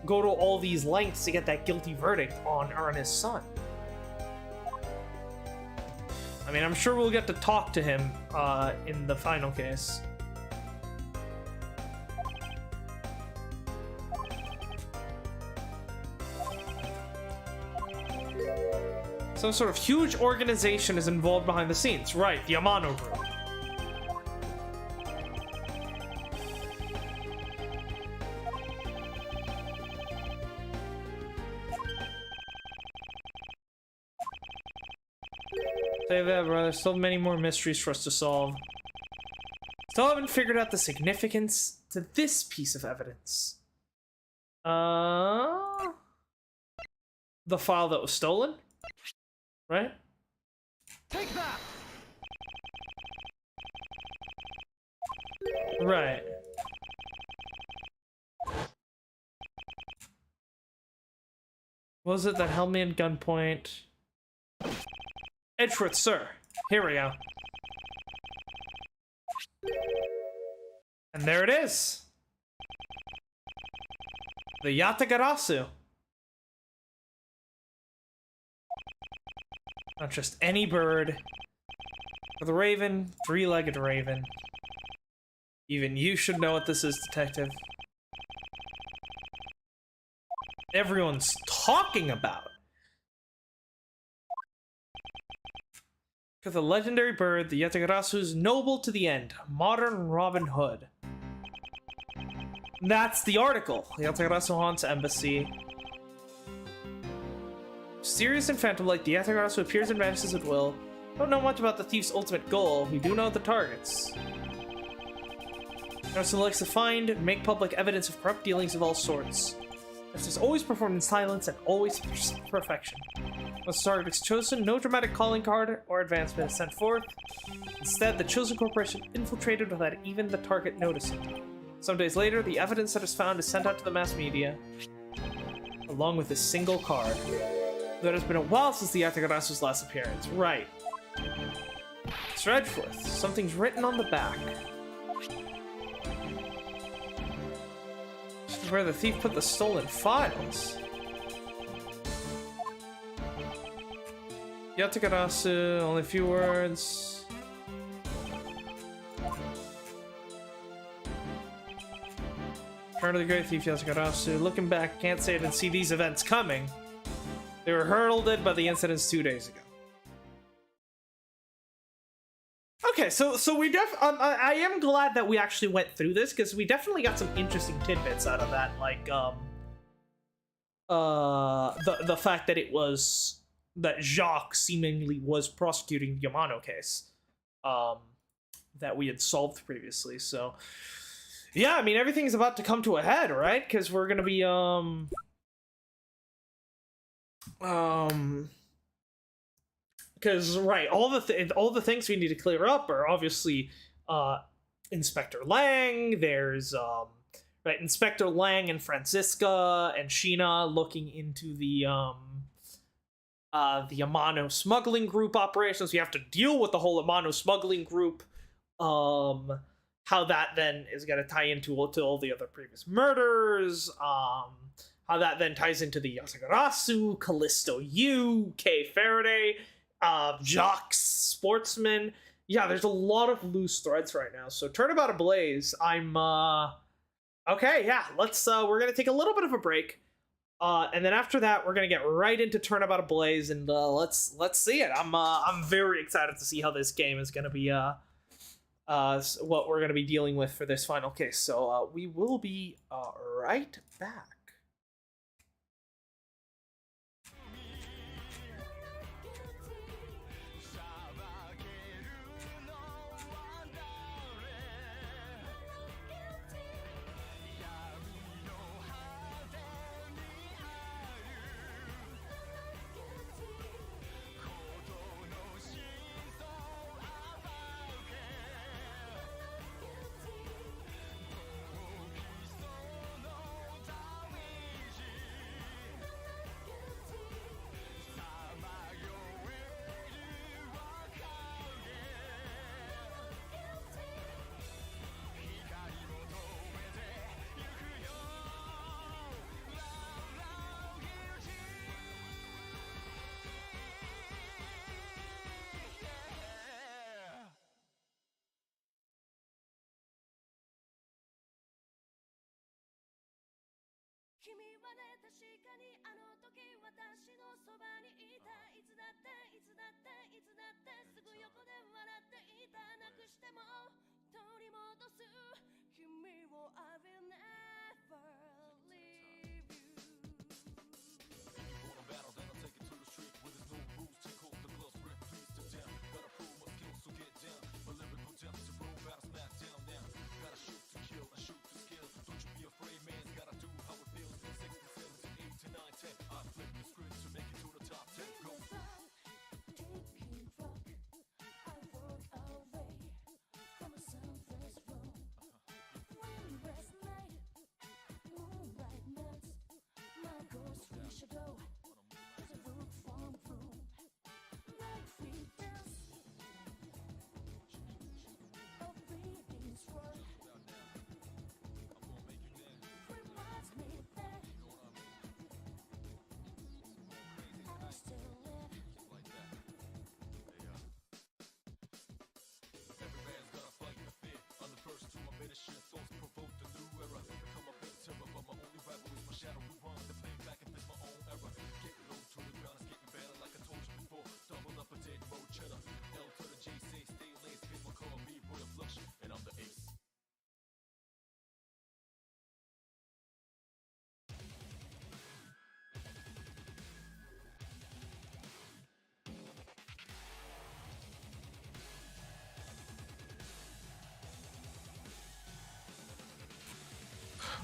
go to all these lengths to get that guilty verdict on Ernest's son. I mean, I'm sure we'll get to talk to him in the final case. Some sort of huge organization is involved behind the scenes. Right, the Amano group. Save that, brother. Still many more mysteries for us to solve. Still haven't figured out the significance to this piece of evidence. The file that was stolen? Right? Take that! Right. What was it that held me at gunpoint? Edgeworth, sir. Here we go. And there it is. The Yatagarasu. Not just any bird. Or the raven, three-legged raven. Even you should know what this is, detective. Everyone's talking about. For the legendary bird, the Yatagarasu is noble to the end. Modern Robin Hood. That's the article. The Yatagarasu haunts embassy. Mysterious and phantom-like, the Yatagarasu appears and vanishes at will. Don't know much about the thief's ultimate goal. We do know the targets. Yatagarasu likes to find and make public evidence of corrupt dealings of all sorts. This is always performed in silence and always perfection. Once the target is chosen, no dramatic calling card or advancement is sent forth. Instead, the chosen corporation infiltrated without even the target noticing. Some days later, the evidence that is found is sent out to the mass media, along with a single card. Though it has been a while since the Yatagarasu's last appearance. Right. Mr. Edgeworth, something's written on the back. This is where the thief put the stolen files. Yatagarasu, only a few words. Return of the great thief Yatagarasu. Looking back, can't say I didn't see these events coming. They were heralded by the incidents 2 days ago. Okay, so we I am glad that we actually went through this, because we definitely got some interesting tidbits out of that, like the fact that it was that Jacques seemingly was prosecuting the Yamano case that we had solved previously. So yeah, I mean, everything's about to come to a head, right? Because we're gonna be because right, all the things we need to clear up are obviously Inspector Lang. There's right, Inspector Lang and Francisca and Sheena looking into the Amano smuggling group operations. We have to deal with the whole Amano smuggling group. How that then is going to tie into all the other previous murders. How that then ties into the Yasagarasu, Callisto U, Kay Faraday, Jacques Sportsman. Yeah, there's a lot of loose threads right now. So Turnabout Ablaze, I'm okay, yeah, let's we're gonna take a little bit of a break. And then after that, we're gonna get right into Turnabout Ablaze, and let's see it. I'm very excited to see how this game is gonna be what we're gonna be dealing with for this final case. So we will be right back.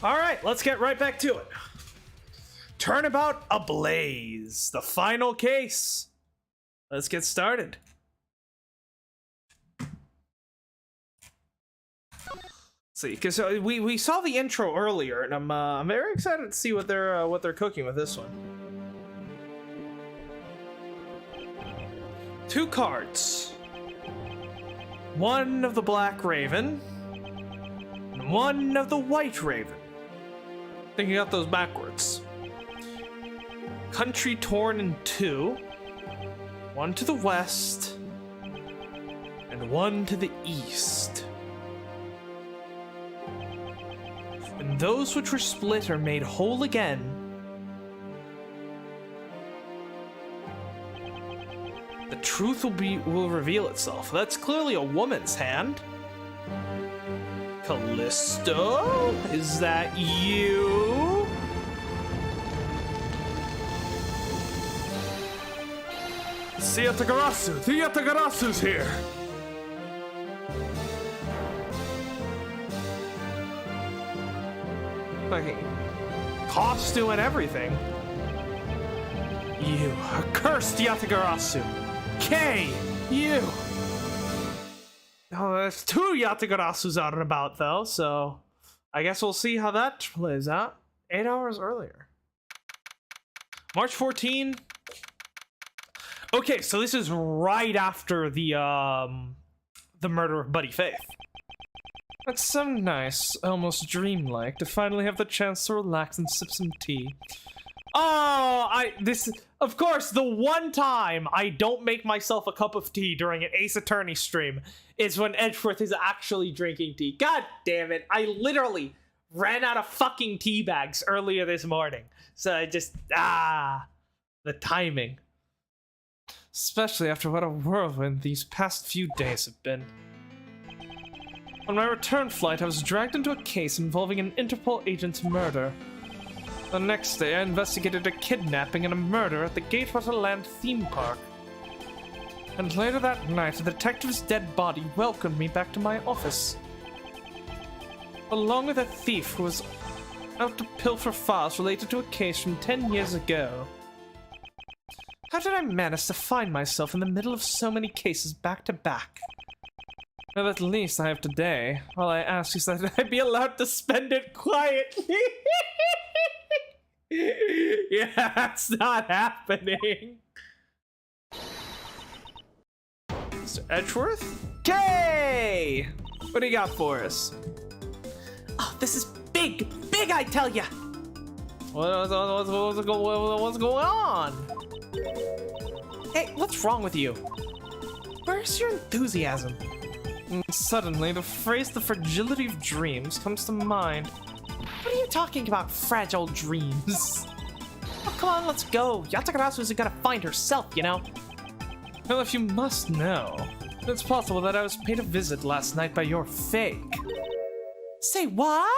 All right, let's get right back to it. Turnabout Ablaze, the final case. Let's get started. Let's see, because we saw the intro earlier, and I'm very excited to see what they're cooking with this one. 2 cards. One of the Black Raven, and one of the White Raven. I think you got those backwards. Country torn in 2. One to the west, and one to the east. And those which were split are made whole again, The truth will reveal itself. That's clearly a woman's hand. Callisto? Is that you? The Yatagarasu's here! Fucking costume and everything. You accursed Yatagarasu! K! You! Oh, there's two Yatagarasu's out and about, though, so I guess we'll see how that plays out. 8 hours earlier. March 14. Okay, so this is right after the murder of Buddy Faith. That's so nice, almost dreamlike, to finally have the chance to relax and sip some tea. Oh, of course, the one time I don't make myself a cup of tea during an Ace Attorney stream is when Edgeworth is actually drinking tea. God damn it, I literally ran out of fucking tea bags earlier this morning. So I just, the timing. Especially after what a whirlwind these past few days have been. On my return flight, I was dragged into a case involving an Interpol agent's murder. The next day, I investigated a kidnapping and a murder at the Gatewaterland theme park. And later that night, a detective's dead body welcomed me back to my office. Along with a thief who was out to pilfer files related to a case from 10 years ago. How did I manage to find myself in the middle of so many cases back to back? Well, at least I have today. All I ask is that I be allowed to spend it quietly. Yeah, that's not happening. Mr. Edgeworth? Kay! What do you got for us? Oh, this is big, I tell ya! What's going on? Hey, what's wrong with you? Where's your enthusiasm? Suddenly, the phrase "the fragility of dreams" comes to mind. What are you talking about, fragile dreams? Oh, come on, let's go. Yatagarasu isn't gonna find herself, you know? Well, if you must know, it's possible that I was paid a visit last night by your fake. Say what?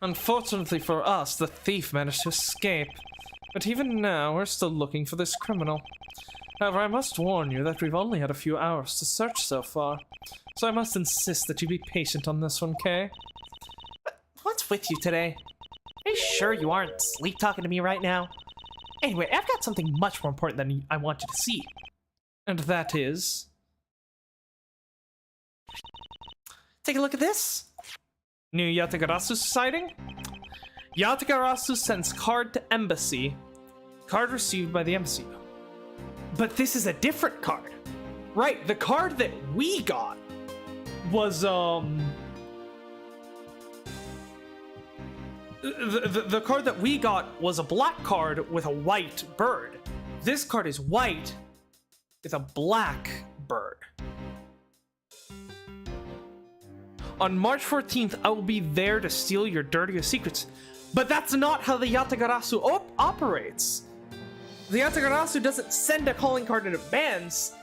Unfortunately for us, the thief managed to escape. But even now, we're still looking for this criminal. However, I must warn you that we've only had a few hours to search so far. So I must insist that you be patient on this one, Kay. What's with you today? Are you sure you aren't sleep-talking to me right now? Anyway, I've got something much more important than I want you to see. And that is? Take a look at this. New Yatagarasu sighting? Yatagarasu sends card to embassy. Card received by the embassy. But this is a different card. Right, the card that we got was, The card that we got was a black card with a white bird. This card is white with a black bird. On March 14th, I will be there to steal your dirtiest secrets. But that's not how the Yatagarasu operates. The Yatagarasu doesn't send a calling card in advance.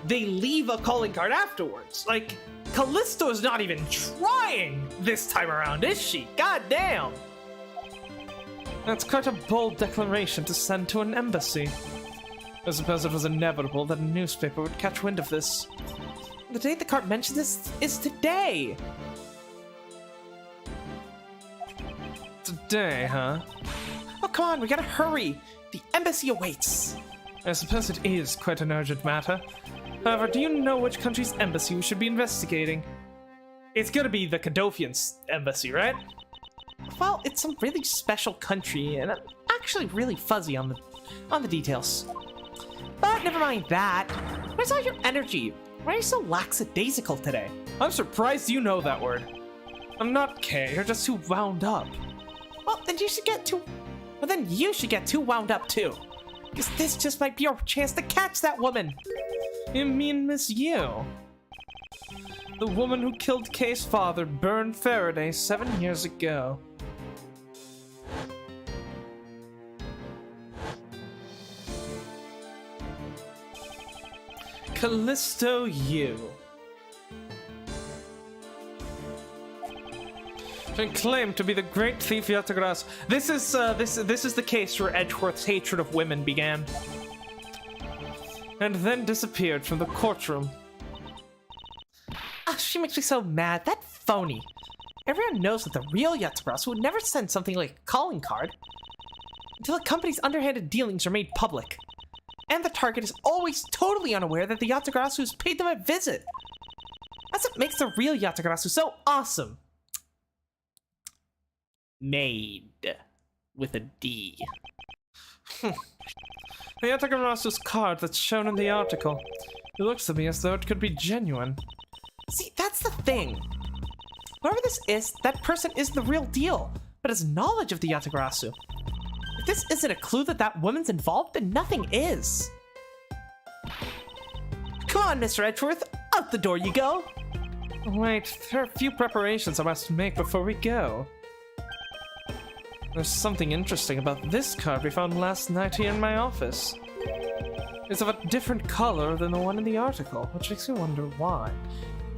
They leave a calling card afterwards. Like, Callisto is not even trying this time around, is she? God damn. That's quite a bold declaration to send to an embassy. I suppose it was inevitable that a newspaper would catch wind of this. The date the card mentioned this is today. Today, huh? Oh, come on, we gotta hurry. The embassy awaits. I suppose it is quite an urgent matter. However, do you know which country's embassy we should be investigating? It's gonna be the Kadofian's embassy, right? Well, it's some really special country, and I'm actually really fuzzy on the details. But never mind that. Where's all your energy? Why are you so lackadaisical today? I'm surprised you know that word. I'm not Kay, you're just too wound up. Well, then you should get too wound up too. Because this just might be your chance to catch that woman. You mean Miss Yu? The woman who killed Kay's father, Byrne Faraday, 7 years ago. Callisto U. And claimed to be the great thief Yatagarasu. This is the case where Edgeworth's hatred of women began, and then disappeared from the courtroom. Ah, she makes me so mad. That phony. Everyone knows that the real Yatagarasu would never send something like a calling card until the company's underhanded dealings are made public. And the target is always totally unaware that the Yatagarasu has paid them a visit. That's what makes the real Yatagarasu so awesome. Made with a D. The Yatagarasu's card that's shown in the article. It looks to me as though it could be genuine. See, that's the thing. Whoever this is, that person is the real deal, but has knowledge of the Yatagarasu. If this isn't a clue that that woman's involved, then nothing is. Come on, Mr. Edgeworth, out the door you go. Wait, there are a few preparations I must make before we go. There's something interesting about this card we found last night here in my office. It's of a different color than the one in the article, which makes me wonder why.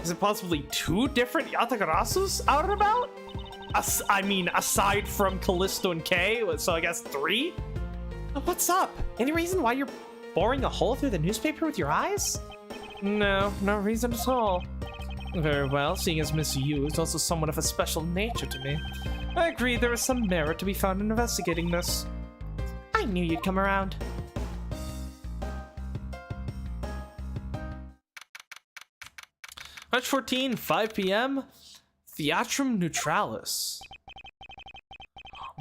Is it possibly two different Yatagarasus out and about? I mean, aside from Callisto and Kay, so I guess 3? What's up? Any reason why you're boring a hole through the newspaper with your eyes? No, no reason at all. Very well, seeing as Miss Yu is also somewhat of a special nature to me. I agree there is some merit to be found in investigating this. I knew you'd come around. March 14, 5 p.m. Theatrum Neutralis.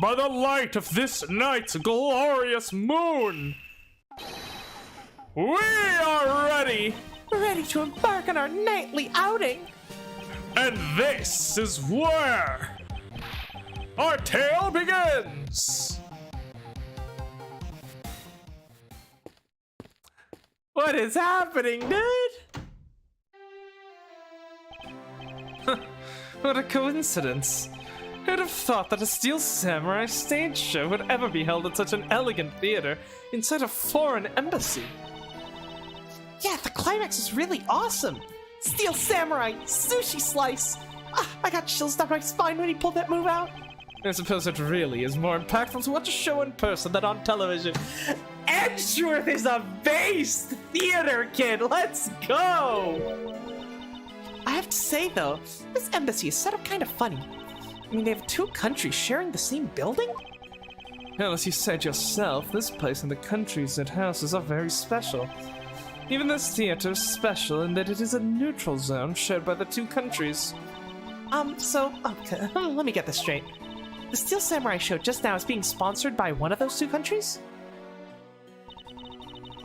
By the light of this night's glorious moon, we are ready, Ready to embark on our nightly outing. and this is where our tale begins. What is happening, dude? What a coincidence. Who'd have thought that a Steel Samurai stage show would ever be held at such an elegant theater inside a foreign embassy? Yeah, the climax is really awesome. Steel Samurai, sushi slice. Ah, I got chills down my spine when he pulled that move out. I suppose it really is more impactful to watch a show in person than on television. Edgeworth is a based theater kid. Let's go! I have to say though, this embassy is set up kind of funny. I mean, they have 2 countries sharing the same building? Well, as you said yourself, this place and the countries it houses are very special. Even this theater is special in that it is a neutral zone shared by the 2 countries. Okay, let me get this straight. The Steel Samurai show just now is being sponsored by one of those 2 countries?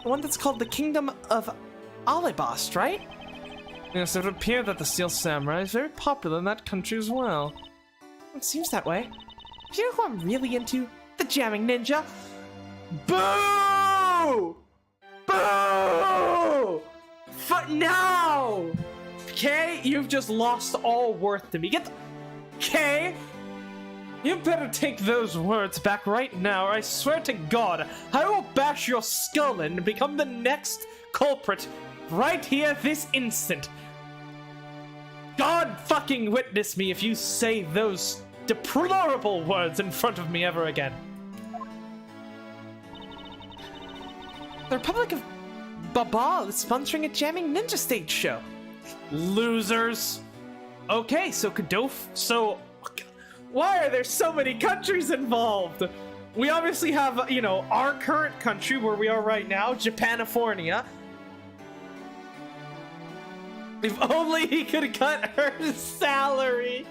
The one that's called the Kingdom of Alibast, right? Yes, it would appear that the Steel Samurai is very popular in that country as well. It seems that way. Do you know who I'm really into? The Jamming Ninja. Boo! Boo! No! Kay, you've just lost all worth to me. Kay, you better take those words back right now, or I swear to God, I will bash your skull in and become the next culprit right here this instant. God fucking witness me if you say those deplorable words in front of me ever again. The Republic of Babal is sponsoring a Jamming Ninja stage show. Losers. Okay, so why are there so many countries involved? We obviously have, you know, our current country where we are right now, Japanifornia. If only he could cut her salary.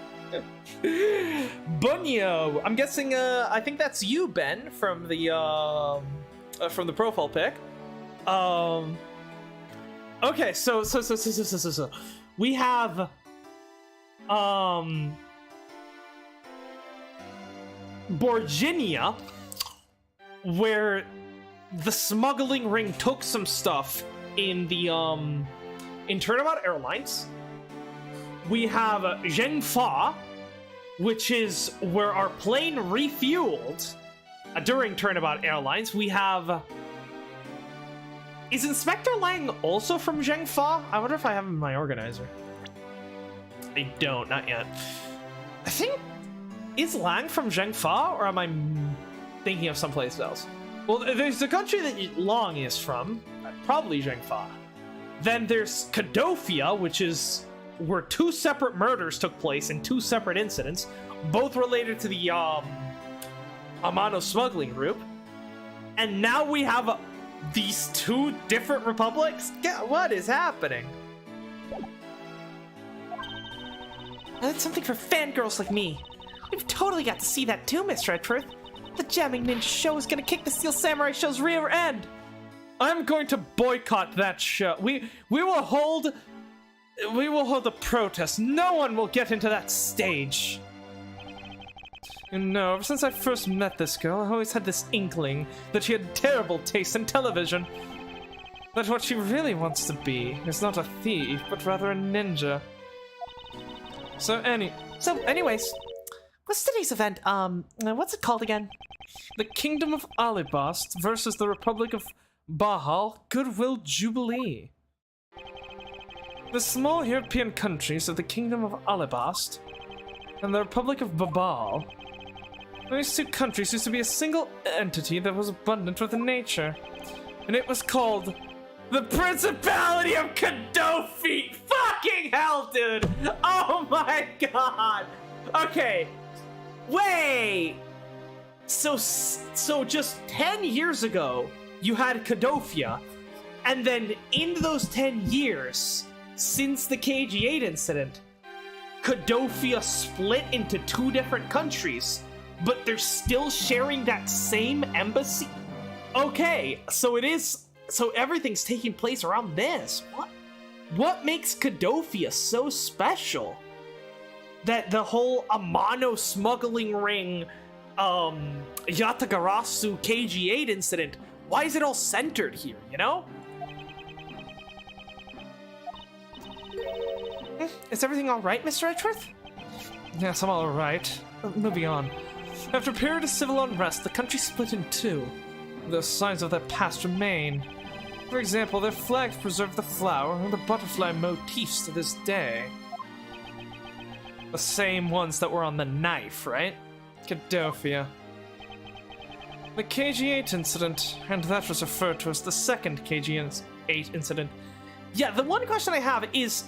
Bunyo. I'm guessing, I think that's you, Ben, from the profile pic. Okay, so we have Borginia, where the smuggling ring took some stuff in the in Turnabout Airlines. We have Zhengfa, which is where our plane refueled during Turnabout Airlines. We have Is Inspector Lang also from Zhengfa? I wonder if I have him in my organizer. I don't, not yet. I think... Is Lang from Zhengfa, or am I thinking of someplace else? Well, there's the country that Lang is from, probably Zhengfa. Then there's Kadofia, which is where 2 separate murders took place in 2 separate incidents, both related to the Amano smuggling group. And now we have these 2 different republics? What is happening? That's something for fangirls like me. We've totally got to see that too, Mr. Edgeworth. The Jamming Ninja show is gonna kick the Steel Samurai show's rear end. I'm going to boycott that show. We will hold a protest. No one will get into that stage. You know, ever since I first met this girl, I always had this inkling that she had terrible taste in television. That what she really wants to be is not a thief, but rather a ninja. So anyways, what's today's event? What's it called again? The Kingdom of Alibast versus the Republic of Bahal Goodwill Jubilee. The small European countries of the Kingdom of Alibast and the Republic of Babal. These 2 countries used to be a single entity that was abundant with nature, and it was called the Principality of Kadofi! Fucking hell, dude! Oh my god! Okay, wait! So just 10 years ago, you had Kadofia, and then in those 10 years, since the KG-8 incident, Kadofia split into 2 different countries, but they're still sharing that same embassy? Okay, so everything's taking place around this. What makes Kadofia so special? That the whole Amano smuggling ring, Yatagarasu KG-8 incident, why is it all centered here, you know? Is everything alright, Mr. Edgeworth? Yes, I'm alright. Moving on. After a period of civil unrest, the country split in 2. The signs of that past remain. For example, their flags preserve the flower and the butterfly motifs to this day. The same ones that were on the knife, right? Kadofia. The KG-8 incident, and that was referred to as the second KG-8 incident. Yeah, the one question I have is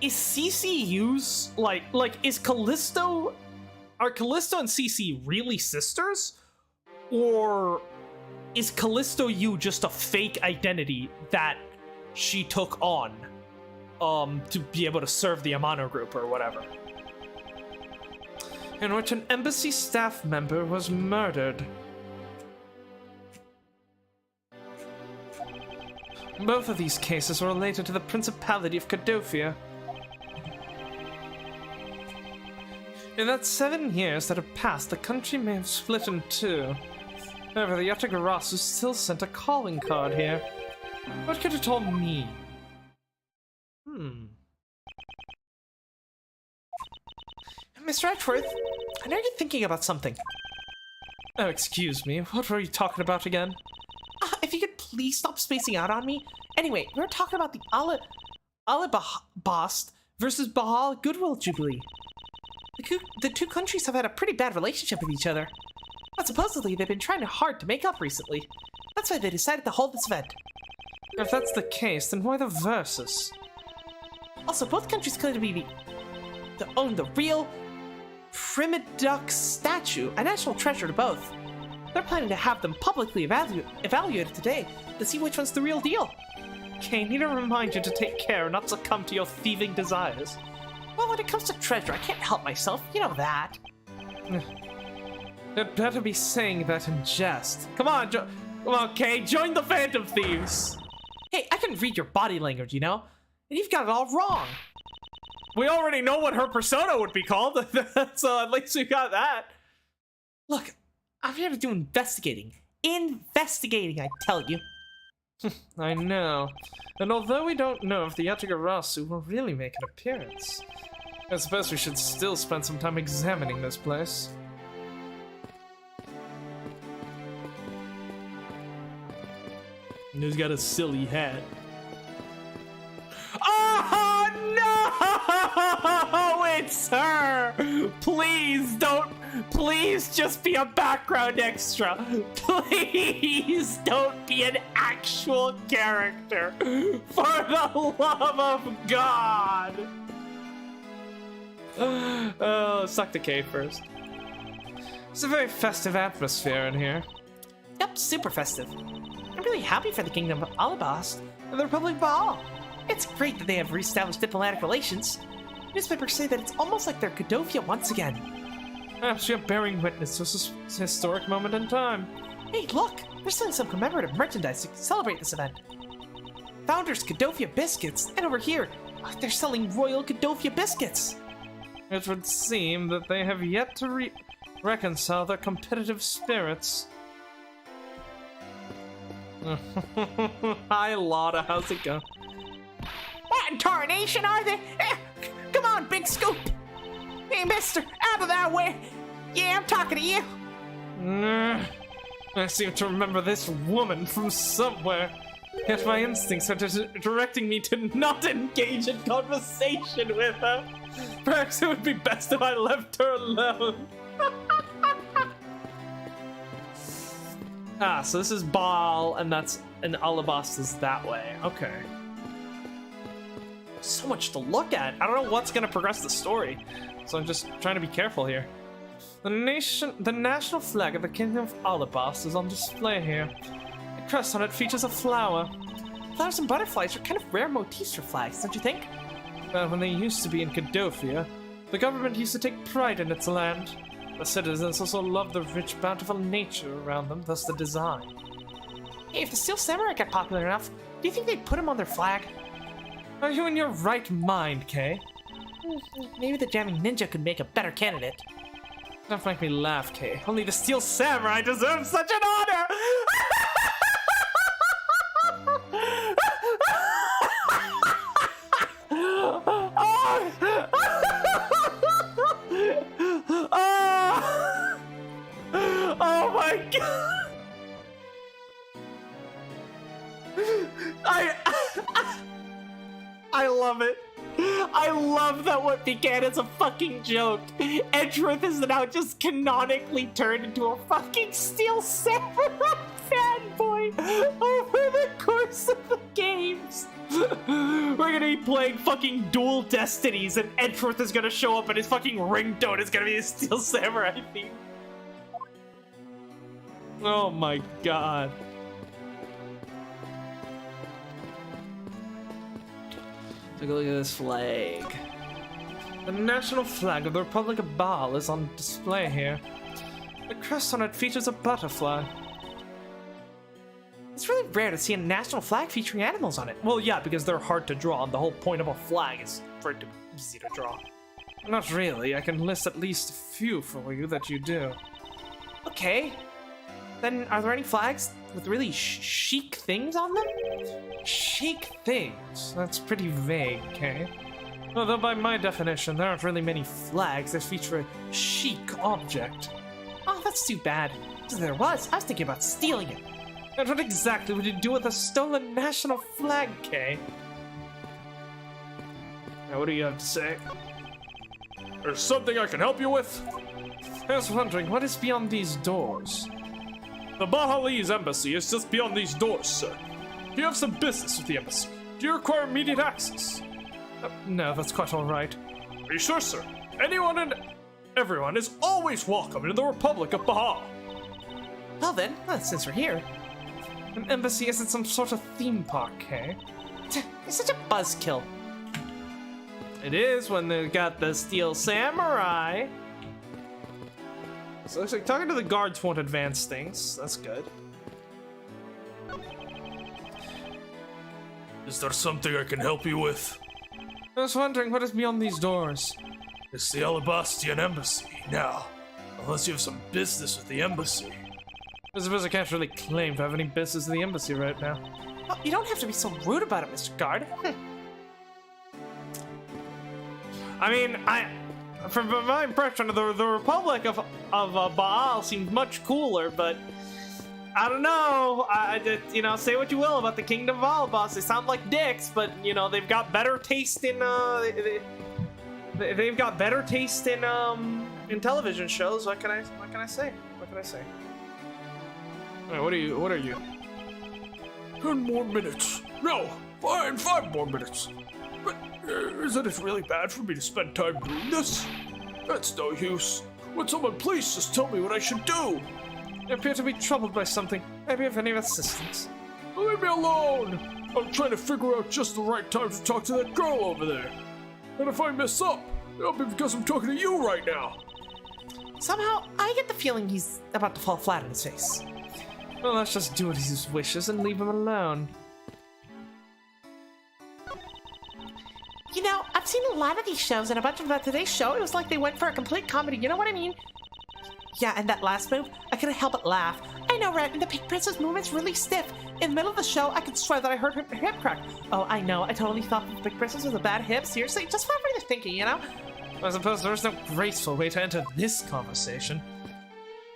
CCU's, is Callisto... Are Callisto and CC really sisters? Or is Callisto U just a fake identity that she took on to be able to serve the Amano group or whatever? In which an embassy staff member was murdered. Both of these cases were related to the Principality of Kadofia. In that 7 years that have passed, the country may have split in 2. However, the Yatagarasu still sent a calling card here. What could it all mean? Mr. Edgeworth, I know you're thinking about something. Oh, excuse me. What were you talking about again? If you could please stop spacing out on me. Anyway, we were talking about the Alibast versus Bahal Goodwill Jubilee. The 2 countries have had a pretty bad relationship with each other. But supposedly they've been trying hard to make up recently. That's why they decided to hold this event. If that's the case, then why the versus? Also, both countries claim to own the real Primadux statue, a national treasure to both. They're planning to have them publicly evaluated today to see which one's the real deal. Okay, need to remind you to take care and not succumb to your thieving desires. Well, when it comes to treasure, I can't help myself. You know that. You'd better be saying that in jest. Come on, Kay, join the Phantom Thieves! Hey, I can read your body language, you know? And you've got it all wrong. We already know what her persona would be called, so at least we got that. Look, I'm here to do investigating. Investigating, I tell you. I know. And although we don't know if the Yatagarasu will really make an appearance, I suppose we should still spend some time examining this place. And he's got a silly hat. Oh no! It's her! Please don't. Please just be a background extra. Please don't be an actual character. For the love of God! Oh, suck the K first. It's a very festive atmosphere in here. Yep, super festive. I'm really happy for the Kingdom of Alabast and the Republic of Baal. It's great that they have reestablished diplomatic relations. Newspapers say that it's almost like they're Godofia once again. Perhaps you're bearing witness to this historic moment in time. Hey, look! They're selling some commemorative merchandise to celebrate this event. Founders Godofia biscuits, and over here, they're selling Royal Godofia biscuits. It would seem that they have yet to reconcile their competitive spirits. Hi, Lotta. How's it going? What in tarnation are they? Come on, Big Scoop! Hey, mister, out of that way! Yeah, I'm talking to you! I seem to remember this woman from somewhere. Yet my instincts are directing me to not engage in conversation with her. Perhaps it would be best if I left her alone. Ah, so this is Baal, and Alabast is that way. Okay. So much to look at. I don't know what's gonna progress the story, so I'm just trying to be careful here. The national flag of the Kingdom of Alabast is on display here. The crest on it features a flower. Flowers and butterflies are kind of rare motifs for flags, don't you think? Well, when they used to be in Godofia, the government used to take pride in its land. The citizens also love the rich, bountiful nature around them, thus the design. Hey, if the Steel Samurai got popular enough, do you think they'd put him on their flag? Are you in your right mind, Kay? Maybe the Jamming Ninja could make a better candidate. Don't make me laugh, Kay. Only the Steel Samurai deserves such an honor! Oh my god! I love it. I love that what began as a fucking joke, Edgeworth is now just canonically turned into a fucking Steel Samurai fanboy over the course of the games. We're gonna be playing fucking dual destinies and Edgeworth is gonna show up and his fucking ringtone is gonna be a Steel Samurai theme. Oh my god. Take a look at this flag. The national flag of the Republic of Baal is on display here. The crest on it features a butterfly. It's really rare to see a national flag featuring animals on it. Well, yeah, because they're hard to draw, and the whole point of a flag is for it to be easy to draw. Not really. I can list at least a few for you that you do. Okay. Then are there any flags with really chic things on them? Chic things? That's pretty vague, okay? Although by my definition, there aren't really many flags that feature a chic object. Oh, that's too bad. If there was, I was thinking about stealing it. And what exactly would you do with a stolen national flag, Kay? Now, what do you have to say? There's something I can help you with? I was wondering, what is beyond these doors? The Bahalese embassy is just beyond these doors, sir. Do you have some business with the embassy? Do you require immediate access? No, that's quite all right. Are you sure, sir? Anyone and everyone is always welcome in the Republic of Baal. Well then, since we're here. An embassy isn't some sort of theme park, Kay? It's such a buzzkill. It is when they've got the Steel Samurai. So looks like talking to the guards won't advance things. That's good. Is there something I can help you with? I was wondering, what is beyond these doors? It's the Alabastian embassy. Now, unless you have some business with the embassy. I suppose I can't really claim to have any business in the embassy right now. Well, you don't have to be so rude about it, Mr. Guard. I mean, from my impression of the Republic of Baal seemed much cooler, but I don't know. You know, say what you will about the Kingdom of Alabas. They sound like dicks, but you know they've got better taste in they've got better taste in television shows. What can I say? What can I say? Hey, what are you? 10 more minutes. No, fine, 5 more minutes. But isn't it really bad for me to spend time doing this? That's no use. Would someone please just tell me what I should do? You appear to be troubled by something. Maybe of any assistance. Leave me alone! I'm trying to figure out just the right time to talk to that girl over there. And if I mess up, it'll be because I'm talking to you right now. Somehow, I get the feeling he's about to fall flat on his face. Well, let's just do what he wishes and leave him alone. You know, I've seen a lot of these shows, and a bunch of them today's show, it was like they went for a complete comedy, you know what I mean? Yeah, and that last move, I couldn't help but laugh. I know, right? And the Pink Princess movement's really stiff. In the middle of the show, I could swear that I heard her hip crack. Oh, I know. I totally thought that the Pink Princess was a bad hip. Seriously, just what were you thinking, you know? I suppose there's no graceful way to enter this conversation.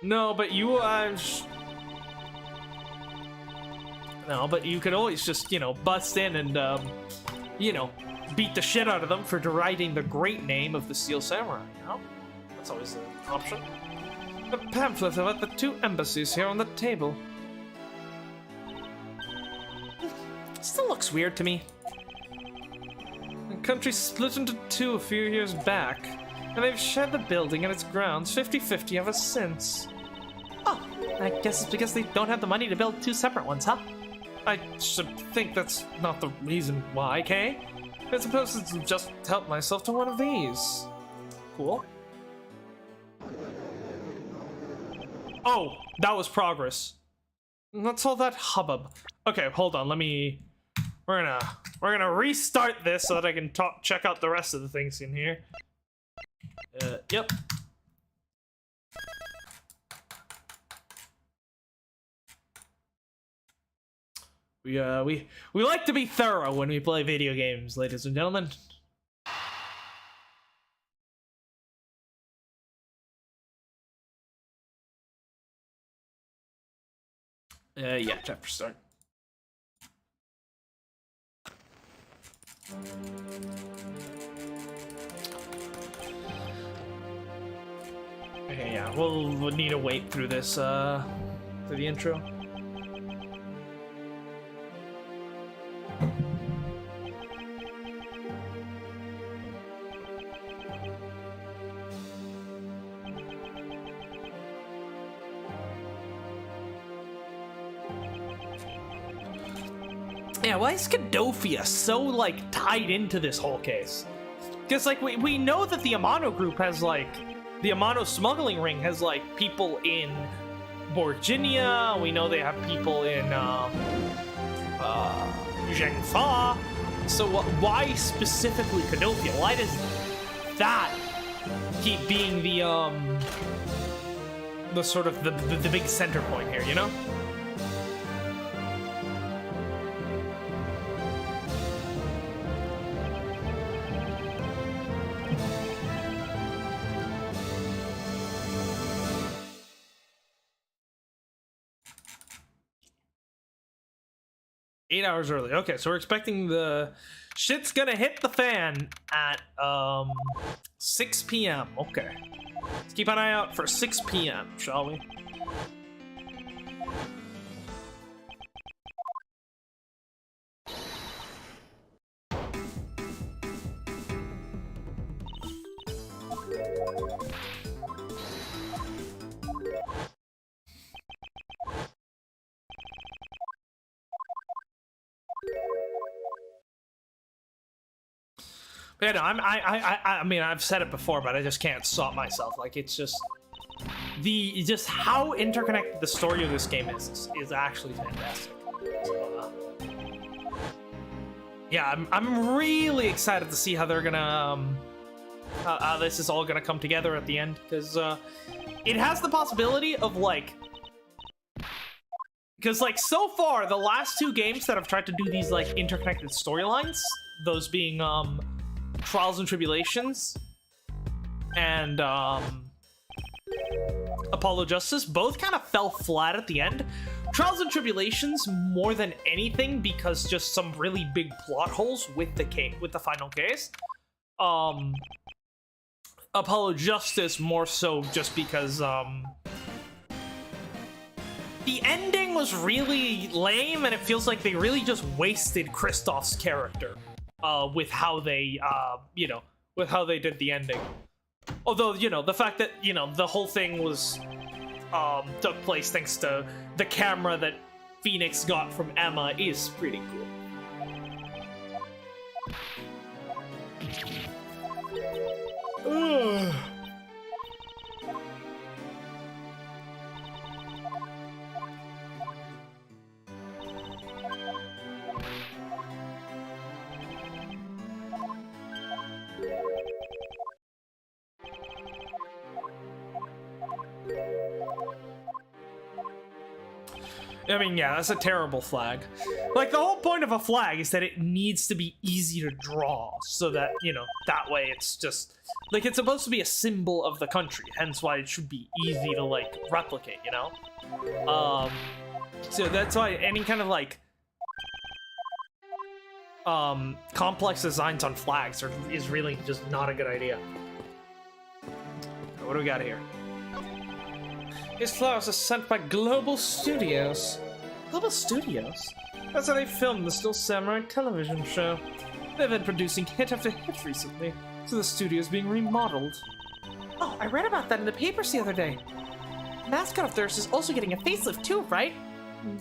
No, but you could always just, you know, bust in and, you know, beat the shit out of them for deriding the great name of the Steel Samurai, you know? That's always an option. A pamphlet about the 2 embassies here on the table. Still looks weird to me. The country split into 2 a few years back, and they've shared the building and its grounds 50-50 ever since. Oh, I guess it's because they don't have the money to build 2 separate ones, huh? I should think that's not the reason why, Kay. I suppose it's just help myself to one of these. Cool. Oh, that was progress. What's all that hubbub? Okay, hold on. We're gonna restart this so that I can check out the rest of the things in here. Yep. We like to be thorough when we play video games, ladies and gentlemen. Yeah, chapter start. Okay, yeah, we'll need to wait through this, through the intro. Yeah, why is Cadofia so, like, tied into this whole case? Because, like, we know that the Amano group has, like, the Amano smuggling ring has, like, people in Virginia. We know they have people in, Zhengfa. So why specifically Cadofia? Why does that keep being the sort of the big center point here, you know? 8 hours early. Okay, so we're expecting the shit's gonna hit the fan at 6 p.m. Okay. Let's keep an eye out for 6 p.m., shall we? But yeah, no, I mean, I've said it before, but I just can't stop myself. Like, it's just how interconnected the story of this game is actually fantastic. So, yeah, I'm really excited to see how they're gonna how this is all gonna come together at the end, because it has the possibility of like. Because, like, so far, the last 2 games that have tried to do these, like, interconnected storylines, those being, Trials and Tribulations and, Apollo Justice, both kind of fell flat at the end. Trials and Tribulations more than anything because just some really big plot holes with the final case. Apollo Justice more so just because the ending was really lame, and it feels like they really just wasted Kristoff's character with how they with how they did the ending. Although, the fact that, the whole thing was took place thanks to the camera that Phoenix got from Emma is pretty cool. Ugh. I mean, yeah, that's a terrible flag. Like, the whole point of a flag is that it needs to be easy to draw, so that, that way it's just... Like, it's supposed to be a symbol of the country, hence why it should be easy to, like, replicate, So that's why any kind of, like, complex designs on flags is really just not a good idea. What do we got here? His flowers are sent by Global Studios. Global Studios? That's how they filmed the Still Samurai television show. They've been producing hit after hit recently, so the studio's being remodeled. Oh, I read about that in the papers the other day. The mascot of theirs is also getting a facelift too, right?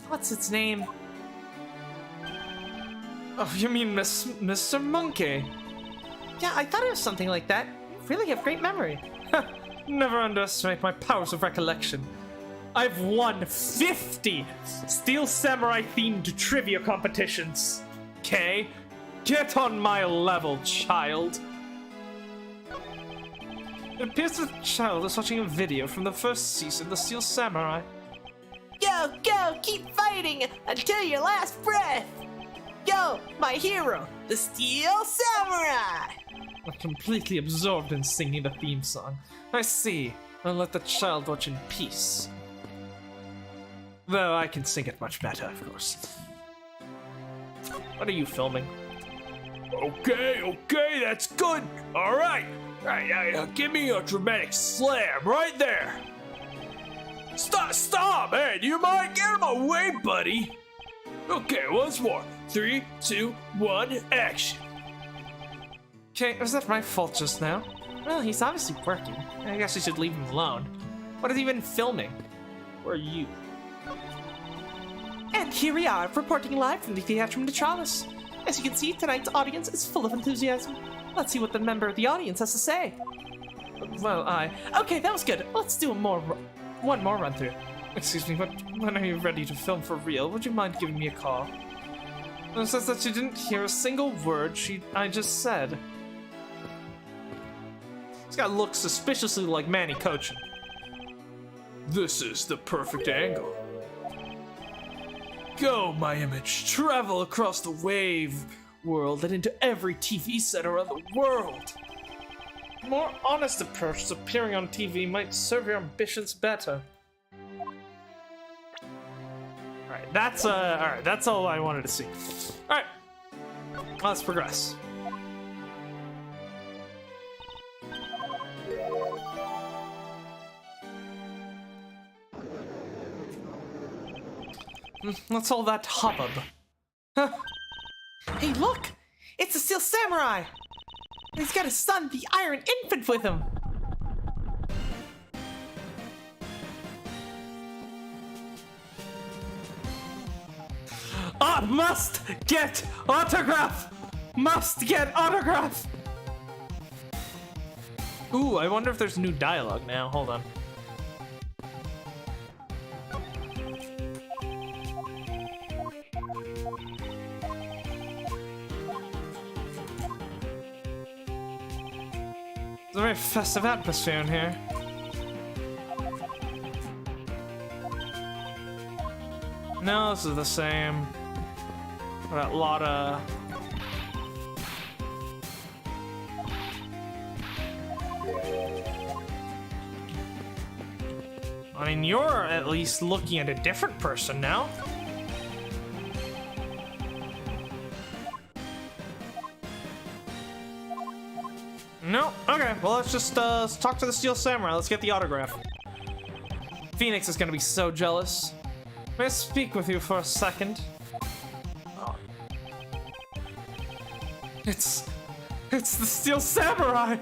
What's its name? Oh, you mean Mr. Monkey? Yeah, I thought it was something like that. You really have great memory. Never underestimate my powers of recollection. I've won 50 Steel Samurai themed trivia competitions. Okay? Get on my level, child. It appears the child is watching a video from the first season of the Steel Samurai. Go, go, keep fighting until your last breath. Go, my hero, the Steel Samurai. I'm completely absorbed in singing the theme song. I see. I'll let the child watch in peace. Though I can sing it much better, of course. What are you filming? Okay, that's good. All right, give me a dramatic slam right there. Stop, hey, do you mind? Get out of my way, buddy. Okay, once more. 3, 2, 1, action. Okay, was that my fault just now? Well, he's obviously working. I guess I should leave him alone. What is he even filming? Where are you? And here we are, reporting live from the Theatrum Neutralis. As you can see, tonight's audience is full of enthusiasm. Let's see what the member of the audience has to say. Well, Okay, that was good. Let's do one more run through. Excuse me, but when are you ready to film for real? Would you mind giving me a call? It says that you didn't hear a single word I just said. This guy looks suspiciously like Manny coaching. This is the perfect angle. Go, my image. Travel across the wave world and into every TV set around the world. A more honest approach to appearing on TV might serve your ambitions better. Alright, that's all I wanted to see. Alright. Let's progress. What's all that hubbub? Huh. Hey, look! It's the Steel Samurai! He's got his son, the Iron Infant, with him! Must get autograph! Must get autograph! Ooh, I wonder if there's new dialogue now. Hold on. There's a very festive atmosphere in here. No, this is the same. Got a lot of... I mean, you're at least looking at a different person now. No? Okay, well, let's just talk to the Steel Samurai. Let's get the autograph. Phoenix is gonna be so jealous. May I speak with you for a second? Oh. It's the Steel Samurai!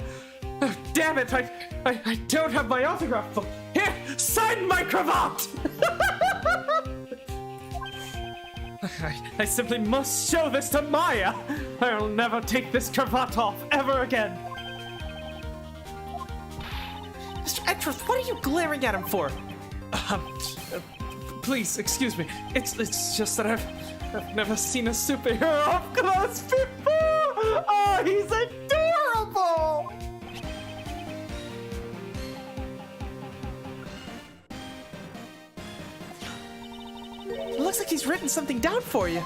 Oh, damn it, I don't have my autograph book. Here, sign my cravat! I simply must show this to Maya! I'll never take this cravat off ever again. Mr. Edgeworth, what are you glaring at him for? Please, excuse me. It's just that I've never seen a superhero up close before! Oh, he's adorable! It looks like he's written something down for you.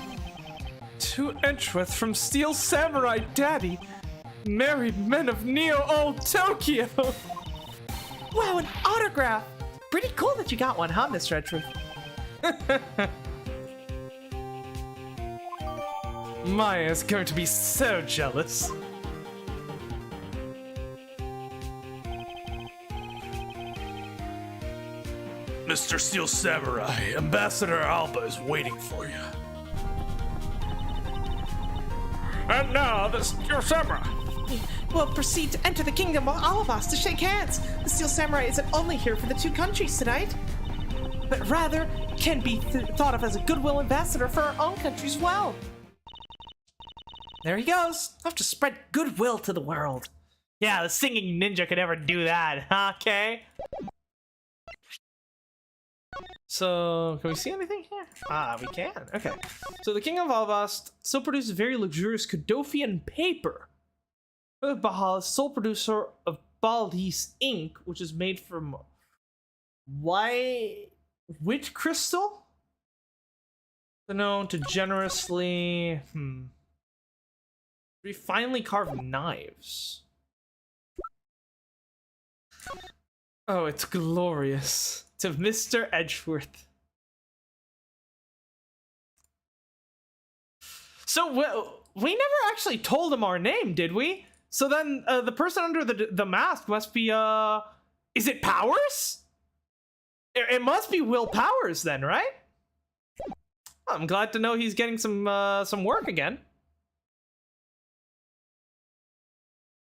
To Edgeworth from Steel Samurai Daddy, married men of Neo-Old Tokyo. Wow, an autograph! Pretty cool that you got one, huh, Mr. Edgeworth? Maya's going to be so jealous. Mr. Steel Samurai, Ambassador Alba is waiting for you. And now, the Steel Samurai. We'll proceed to enter the kingdom of all of us to shake hands. The Steel Samurai isn't only here for the two countries tonight, but rather can be thought of as a goodwill ambassador for our own country as well. There he goes. I have to spread goodwill to the world. Yeah, the singing ninja could never do that, huh, okay? So, can we see anything here? Ah, we can. Okay. So, the King of Alvast still produces very luxurious Kodofian paper. Bahal is sole producer of Baldis ink, which is made from witch crystal? Known to generously finely carved knives. Oh, it's glorious. To Mr. Edgeworth. So we never actually told him our name, did we? So then the person under the mask must be is it Powers? It must be Will Powers then, right? I'm glad to know he's getting some work again.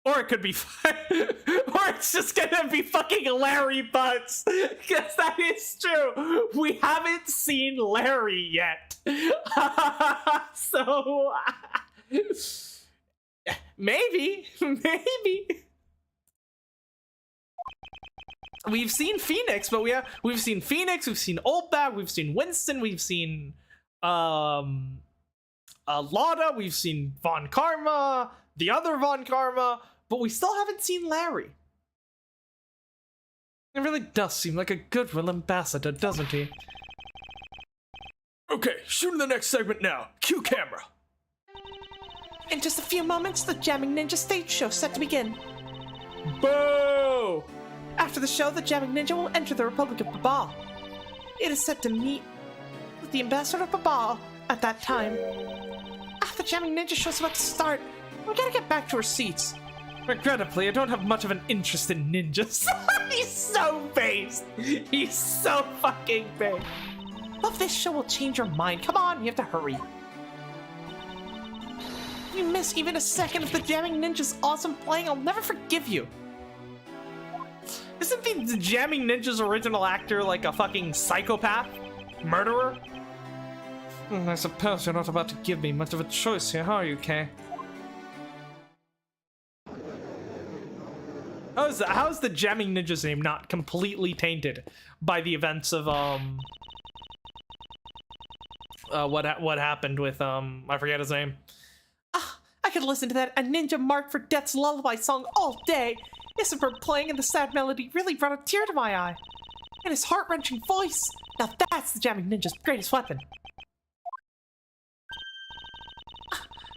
Or it could be, or it's just gonna be fucking Larry Butts, because that is true. We haven't seen Larry yet, so maybe. We've seen Phoenix, but we've seen Phoenix, we've seen Oldbag, we've seen Winston, we've seen Lada, we've seen Von Karma, the other Von Karma. But we still haven't seen Larry. It really does seem like a goodwill ambassador, doesn't he? Okay, shoot in the next segment now. Cue camera. In just a few moments, the Jamming Ninja stage show set to begin. Boo! After the show, the Jamming Ninja will enter the Republic of Babal. It is set to meet with the ambassador of Babal at that time. After the Jamming Ninja show's about to start, we gotta get back to our seats. Regrettably, I don't have much of an interest in ninjas. He's so based. He's so fucking based. Love this show will change your mind. Come on, you have to hurry. If you miss even a second of the Jamming Ninja's awesome playing, I'll never forgive you. Isn't the Jamming Ninja's original actor like a fucking psychopath? Murderer? I suppose you're not about to give me much of a choice here, are you, Kay? How's the Jamming Ninja's name not completely tainted by the events of what happened with I forget his name. I could listen to that A Ninja Marked for Death's Lullaby song all day. Isambard playing and the sad melody really brought a tear to my eye. And his heart-wrenching voice. Now that's the Jamming Ninja's greatest weapon.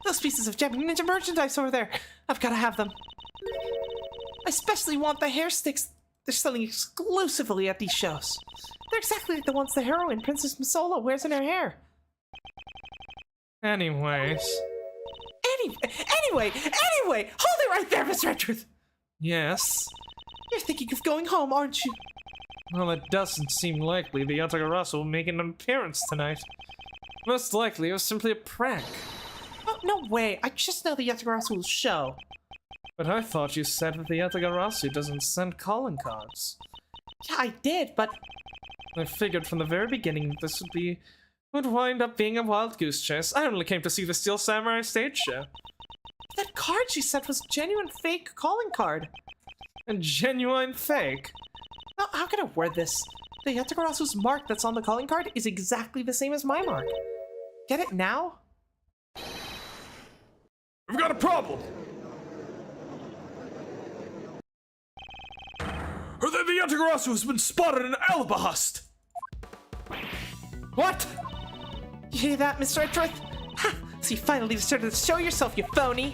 Those pieces of Jamming Ninja merchandise over there. I've got to have them. I especially want the hair sticks They're selling exclusively at these shows. They're exactly like the ones the heroine, Princess Masola, wears in her hair. Anyways. Anyway, hold it right there, Mr. Edgeworth. Yes? You're thinking of going home, aren't you? Well, it doesn't seem likely the Yatagarasu will make an appearance tonight. Most likely it was simply a prank. Oh, no way. I just know the Yatagarasu will show. But I thought you said that the Yatagarasu doesn't send calling cards. Yeah, I did, but... I figured from the very beginning that would wind up being a wild goose chase. I only came to see the Steel Samurai stage show. That card she sent was genuine fake calling card. A genuine fake? Now, how can I word this? The Yatagarasu's mark that's on the calling card is exactly the same as my mark. Get it now? We've got a problem. The Yatagarasu has been spotted in Alabahast. What? You hear that, Mr. Edgeworth? Ha! So you finally decided to show yourself, you phony!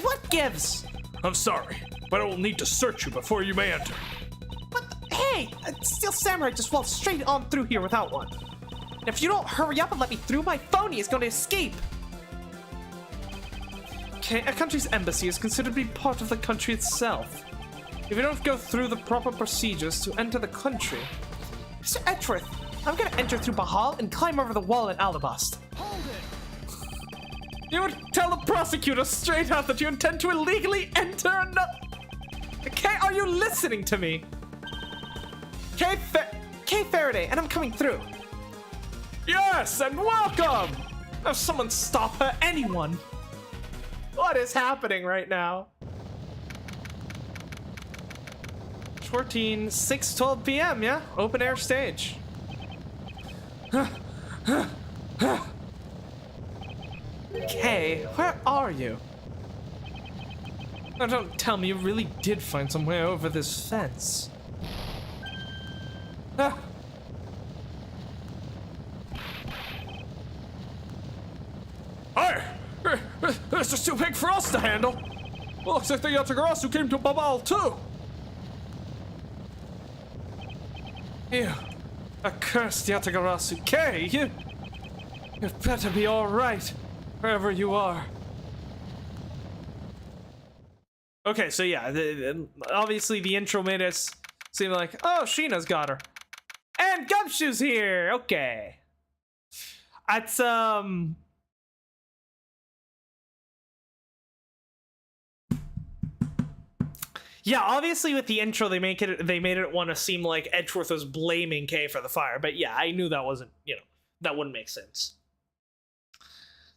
What gives? I'm sorry, but I will need to search you before you may enter. What? Hey! Steel Samurai just waltzed straight on through here without one. And if you don't hurry up and let me through, my phony is going to escape! Okay, a country's embassy is considered to be part of the country itself. If you don't go through the proper procedures to enter the country... Mr. Edgeworth, I'm gonna enter through Bahal and climb over the wall at Alabast. Hold it! You would tell the prosecutor straight out that you intend to illegally enter another... Okay, are you listening to me? Kay Faraday, and I'm coming through. Yes, and welcome! Have someone stop her, anyone! What is happening right now? 6:12 p.m., yeah? Open air stage. Kay, where are you? Now don't tell me you really did find some way over this fence. Hey! This is too big for us to handle. Well, looks like the Yatagarasu came to Babal too. You accursed Yatagarasu. Kay, you better be alright, wherever you are. Okay, so yeah, obviously the intro made us seem like, oh, Sheena's got her. And Gumshoe's here! Okay. That's, yeah, obviously with the intro they made it want to seem like Edgeworth was blaming Kay for the fire, but yeah, I knew that wasn't, that wouldn't make sense.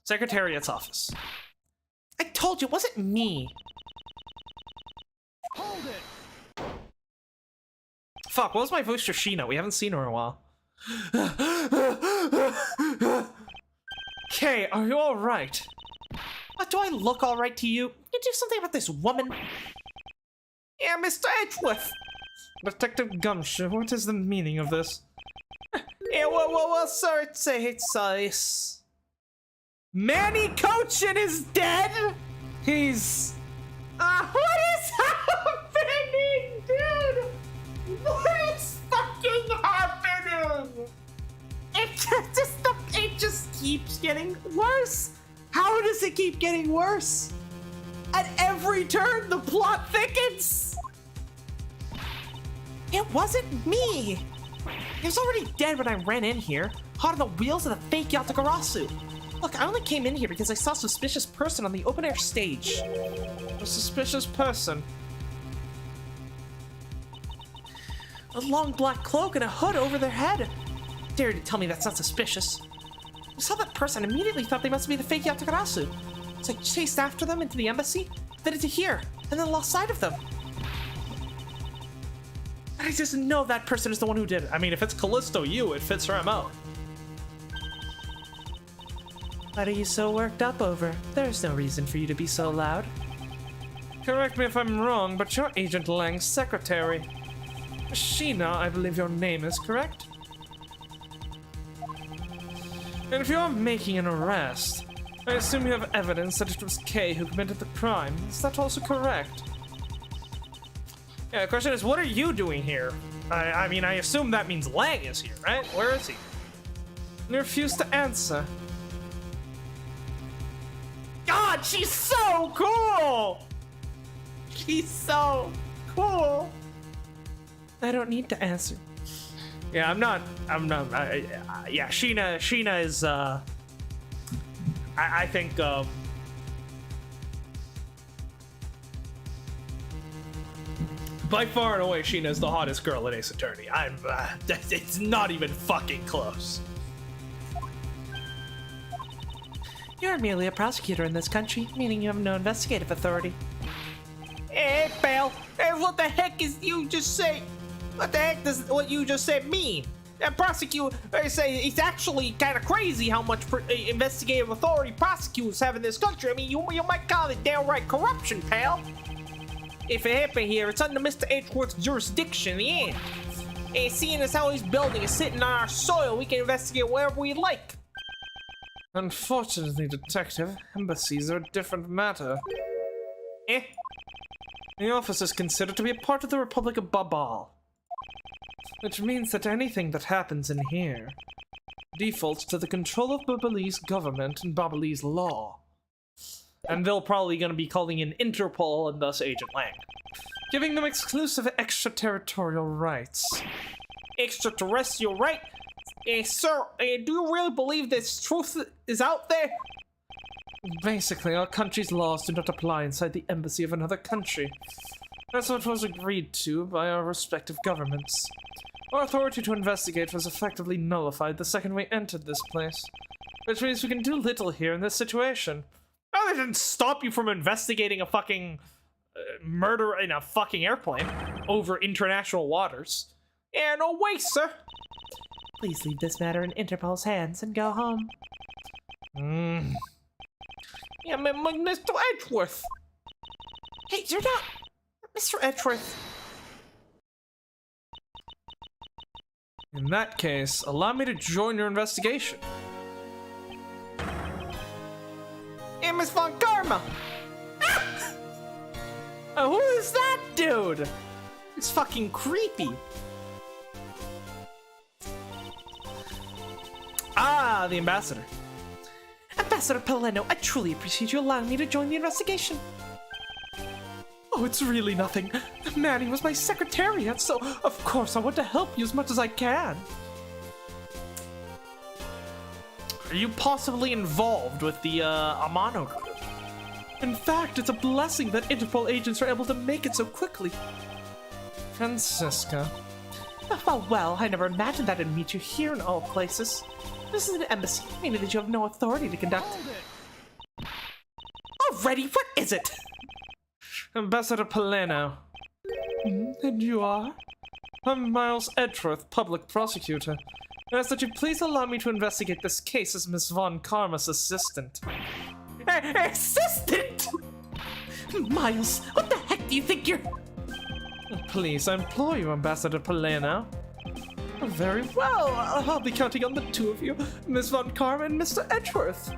Secretariat's office. I told you, it wasn't me. Hold it! Fuck, what was my voice for Sheena? We haven't seen her in a while. Kay, are you alright? What, do I look alright to you? You do something about this woman? Yeah, Mr. Edgeworth. Detective Gumshoe, what is the meaning of this? Yeah, well, sir, it's Manny Cochin is dead! He's... What is happening, dude? What is fucking happening? It just keeps getting worse. How does it keep getting worse? At every turn, the plot thickens. It wasn't me. He was already dead when I ran in here, hot on the wheels of the fake Yatagarasu. Look, I only came in here because I saw a suspicious person on the open-air stage. A suspicious person? A long black cloak and a hood over their head. Dare to tell me that's not suspicious. I saw that person and immediately thought they must be the fake Yatagarasu. So I chased after them into the embassy, then into here, and then lost sight of them. I just know that person is the one who did it. I mean, if it's Callisto Yu, it fits her MO. What are you so worked up over? There's no reason for you to be so loud. Correct me if I'm wrong, but you're Agent Lang's secretary. Sheena, I believe your name is, correct? And if you're making an arrest, I assume you have evidence that it was Kay who committed the crime. Is that also correct? Yeah, the question is, what are you doing here? I mean, I assume that means Lang is here, right? Where is he? You refuse to answer. God, she's so cool! She's so cool. I don't need to answer. Yeah, I'm not. Yeah, Sheena is. I think. By far and away, Sheena is the hottest girl in Ace Attorney. It's not even fucking close. You're merely a prosecutor in this country, meaning you have no investigative authority. Hey, pal. Hey, what the heck is you just say? What the heck does what you just said mean? That prosecutor, I say, it's actually kind of crazy how much investigative authority prosecutors have in this country. I mean, you might call it downright corruption, pal. If it happened here, it's under Mr. Edgeworth's jurisdiction, yeah. And seeing as how his building is sitting on our soil, we can investigate wherever we like. Unfortunately, Detective, embassies are a different matter. The office is considered to be a part of the Republic of Babal, which means that anything that happens in here defaults to the control of Babalese government and Babalese law. And they're probably going to be calling in Interpol and thus Agent Lang, giving them exclusive extraterritorial rights. Extraterrestrial right? Sir, do you really believe this truth is out there? Basically, our country's laws do not apply inside the embassy of another country. That's what was agreed to by our respective governments. Our authority to investigate was effectively nullified the second we entered this place, which means we can do little here in this situation. Oh, that didn't stop you from investigating a fucking murder in a fucking airplane over international waters. Yeah, no way, sir. Please leave this matter in Interpol's hands and go home. Yeah, Mr. Edgeworth. Hey, you're not Mr. Edgeworth. In that case, allow me to join your investigation. Hey, Miss Von Karma. Who is that dude? It's fucking creepy. Ah, the ambassador. Ambassador Paleno, I truly appreciate you allowing me to join the investigation. Oh, it's really nothing. Manny was my secretariat, so of course I want to help you as much as I can. Are you possibly involved with the Amano group? In fact, it's a blessing that Interpol agents are able to make it so quickly. Francisca. Well, I never imagined that I'd meet you here in all places. This is an embassy, meaning that you have no authority to conduct. Already, what is it? Ambassador Paleno. And you are? I'm Miles Edgeworth, public prosecutor. I ask that you please allow me to investigate this case as Miss Von Karma's assistant. Assistant? Miles, what the heck do you think you're... Please, I implore you, Ambassador Paleno. Very well, I'll be counting on the two of you, Miss Von Karma and Mr. Edgeworth.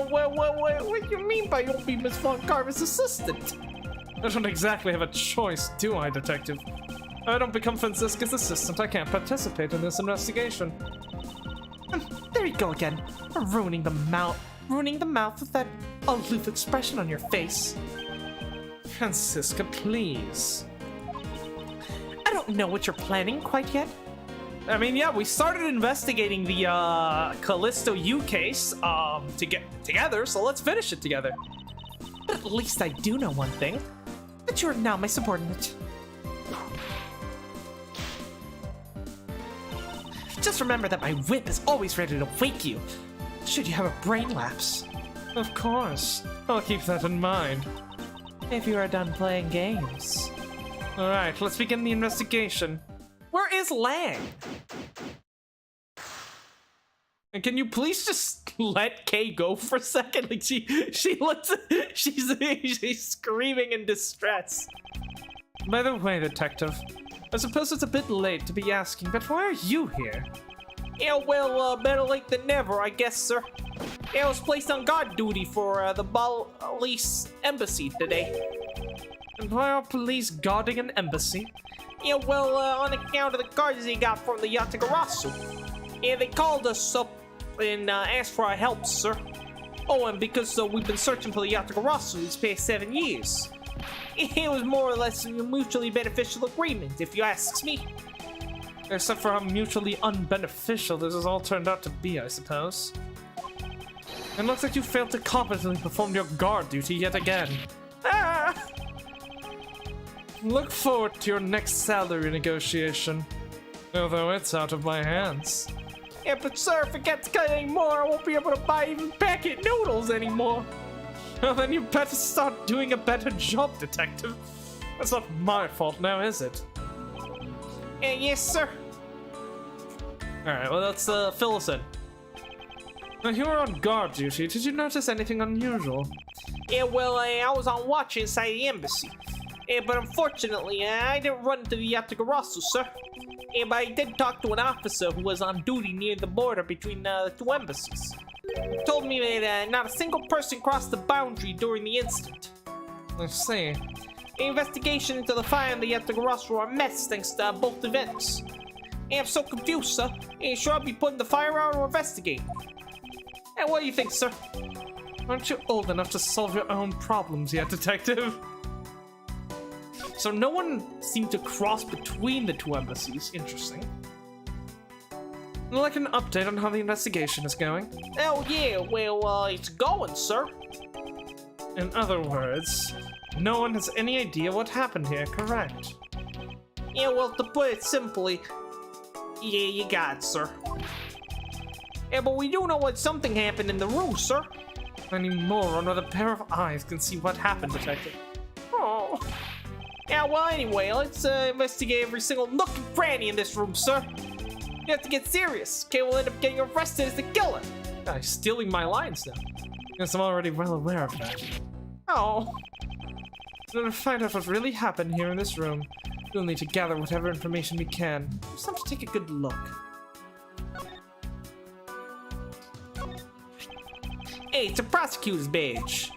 What do you mean by you'll be Miss Von Karma's assistant? I don't exactly have a choice, do I, Detective? If I don't become Francisca's assistant, I can't participate in this investigation. There you go again, ruining the mouth with that aloof expression on your face. Francisca, please. I don't know what you're planning quite yet. I mean, yeah, we started investigating the Callisto U case together, so let's finish it together. But at least I do know one thing, that you are now my subordinate. Just remember that my whip is always ready to wake you, should you have a brain lapse. Of course, I'll keep that in mind. If you are done playing games. Alright, let's begin the investigation. Where is Lang? And can you please just let Kay go for a second? Like she looks, she's screaming in distress. By the way, Detective, I suppose it's a bit late to be asking, but why are you here? Yeah, well, better late than never, I guess, sir. Yeah, I was placed on guard duty for the Balis embassy today. And why are police guarding an embassy? Yeah, well, on account of the cards they got from the Yatagarasu. Yeah, they called us up and asked for our help, sir. Oh, and because we've been searching for the Yatagarasu these past 7 years. It was more or less a mutually beneficial agreement, if you ask me. Except for how mutually unbeneficial this has all turned out to be, I suppose. It looks like you failed to competently perform your guard duty yet again. Ah! Look forward to your next salary negotiation. Although it's out of my hands. Yeah, but sir, if it gets cut anymore, I won't be able to buy even packet noodles anymore. Well, then you better start doing a better job, detective. That's not my fault now, is it? Yes, sir. Alright, well, let's fill us in. Now, you were on guard duty. Did you notice anything unusual? Yeah, well, I was on watch inside the embassy. But unfortunately, I didn't run into the Yatagarasu, sir. But I did talk to an officer who was on duty near the border between the two embassies. He told me that not a single person crossed the boundary during the incident. I see. The investigation into the fire and the Yatagarasu are a mess thanks to both events. I'm so confused, sir. Should I be putting the fire out or investigating? And what do you think, sir? Aren't you old enough to solve your own problems yet, detective? So no one seemed to cross between the two embassies. Interesting. I'd like an update on how the investigation is going. Oh yeah, well, it's going, sir. In other words, no one has any idea what happened here, correct? Yeah, well, to put it simply, yeah, you got it, sir. Yeah, but we do know what something happened in the room, sir. I need more on whether a pair of eyes can see what happened, detective. Oh. Yeah, well, anyway, let's investigate every single nook and cranny in this room, sir. You have to get serious. Okay, we'll end up getting arrested as the killer. Guy's stealing my lines now. Guess I'm already well aware of that. Oh. In order to find out what really happened here in this room, we'll need to gather whatever information we can. Just have to take a good look. Hey, it's a prosecutor's badge.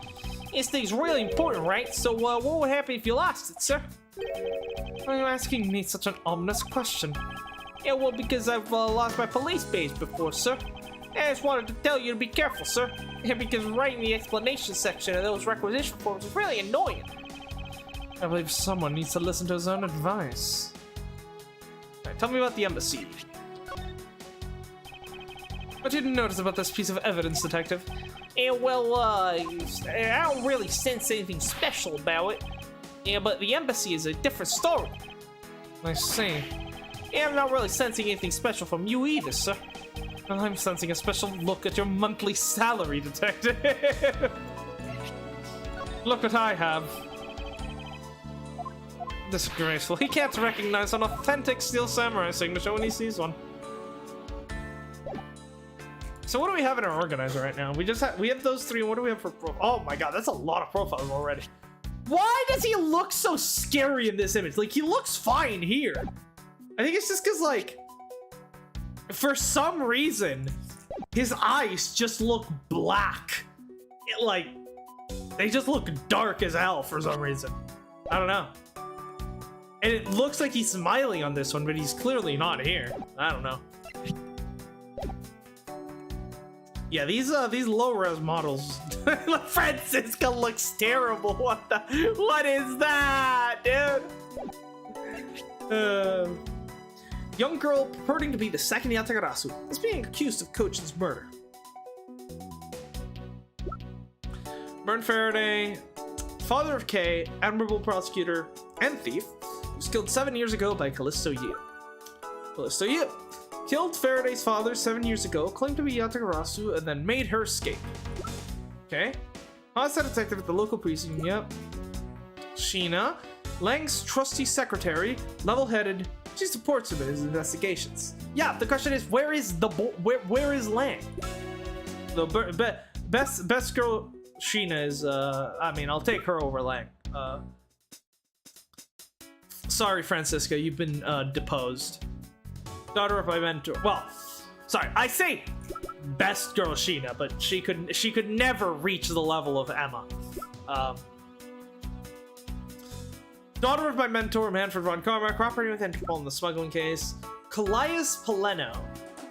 This thing's really important, right? So, what would happen if you lost it, sir? Why are you asking me such an ominous question? Yeah, well, because I've lost my police badge before, sir. I just wanted to tell you to be careful, sir. Yeah, because writing the explanation section of those requisition forms is really annoying. I believe someone needs to listen to his own advice. Right, tell me about the embassy. What did you notice about this piece of evidence, detective? Yeah, well, I don't really sense anything special about it. Yeah, but the embassy is a different story. I see. Yeah, I'm not really sensing anything special from you either, sir. Well, I'm sensing a special look at your monthly salary, detective. Look what I have. Disgraceful. He can't recognize an authentic Steel Samurai signature when he sees one. So what do we have in our organizer right now? We have those three. What do we have for oh my god, that's a lot of profiles already. Why does he look so scary in this image? Like, he looks fine here. I think it's just because, like, for some reason, his eyes just look black. Like, they just look dark as hell for some reason. I don't know. And it looks like he's smiling on this one, but he's clearly not here. I don't know. Yeah, these low-res models. Francisca looks terrible. What is that, dude? Young girl purporting to be the second Yatagarasu is being accused of Kochin's murder. Bern Faraday, father of Kay, admirable prosecutor, and thief, was killed 7 years ago by Callisto Yu. Callisto Yu killed Faraday's father 7 years ago, claimed to be Yatagarasu, and then made her escape. Okay. Homicide detective at the local precinct, yep. Sheena, Lang's trusty secretary, level-headed, she supports him in his investigations. Yeah, the question is, where is where is Lang? The best girl Sheena is, I mean, I'll take her over Lang. Sorry, Francisca, you've been deposed. Daughter of my mentor. Well, sorry, I say best girl Sheena, but she could never reach the level of Emma. Daughter of my mentor, Manfred von Carmack, cooperating with Interpol in the smuggling case. Callias Paleno,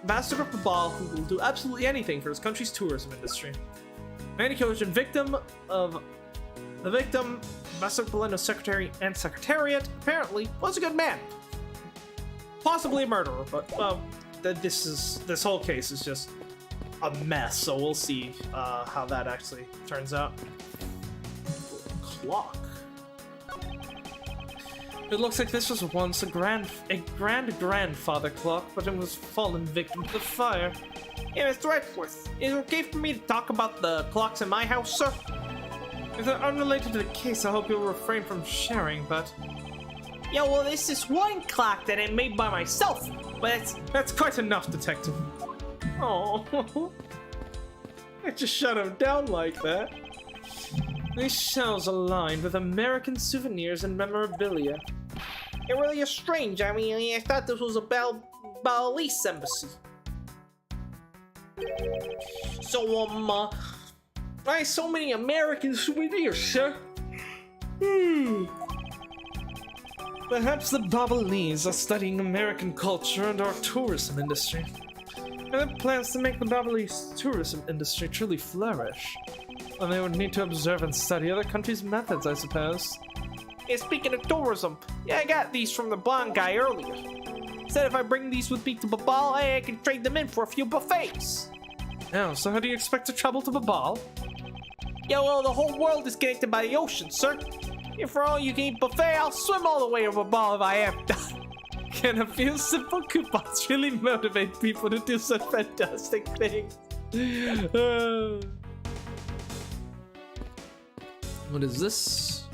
ambassador of Babal, who will do absolutely anything for his country's tourism industry. Manicologian victim of the victim, Ambassador Paleno's secretary and secretariat, apparently was a good man. Possibly a murderer, but this whole case is just a mess, so we'll see how that actually turns out. Clock. It looks like this was once a grand-grandfather clock, but it was fallen victim to the fire. Yeah, Mr. Edgeworth, is it okay for me to talk about the clocks in my house, sir? If they're unrelated to the case, I hope you'll refrain from sharing, but... Yeah, well, there's this one clock that I made by myself, but that's quite enough, Detective. Oh, I just shut him down like that. These shelves are lined with American souvenirs and memorabilia. It really is strange. I mean, I thought this was a Balinese embassy. So, why so many American souvenirs, sir? Perhaps the Balinese are studying American culture and our tourism industry. And have plans to make the Balinese tourism industry truly flourish. And they would need to observe and study other countries' methods, I suppose. Yeah, speaking of tourism, yeah, I got these from the blonde guy earlier. Said if I bring these with me to Babal, I can trade them in for a few buffets. Oh, so how do you expect to travel to Babal? Yeah, well, the whole world is connected by the ocean, sir. If for all you can eat buffet, I'll swim all the way to Babal if I have to. Can a few simple coupons really motivate people to do such fantastic things? What is this?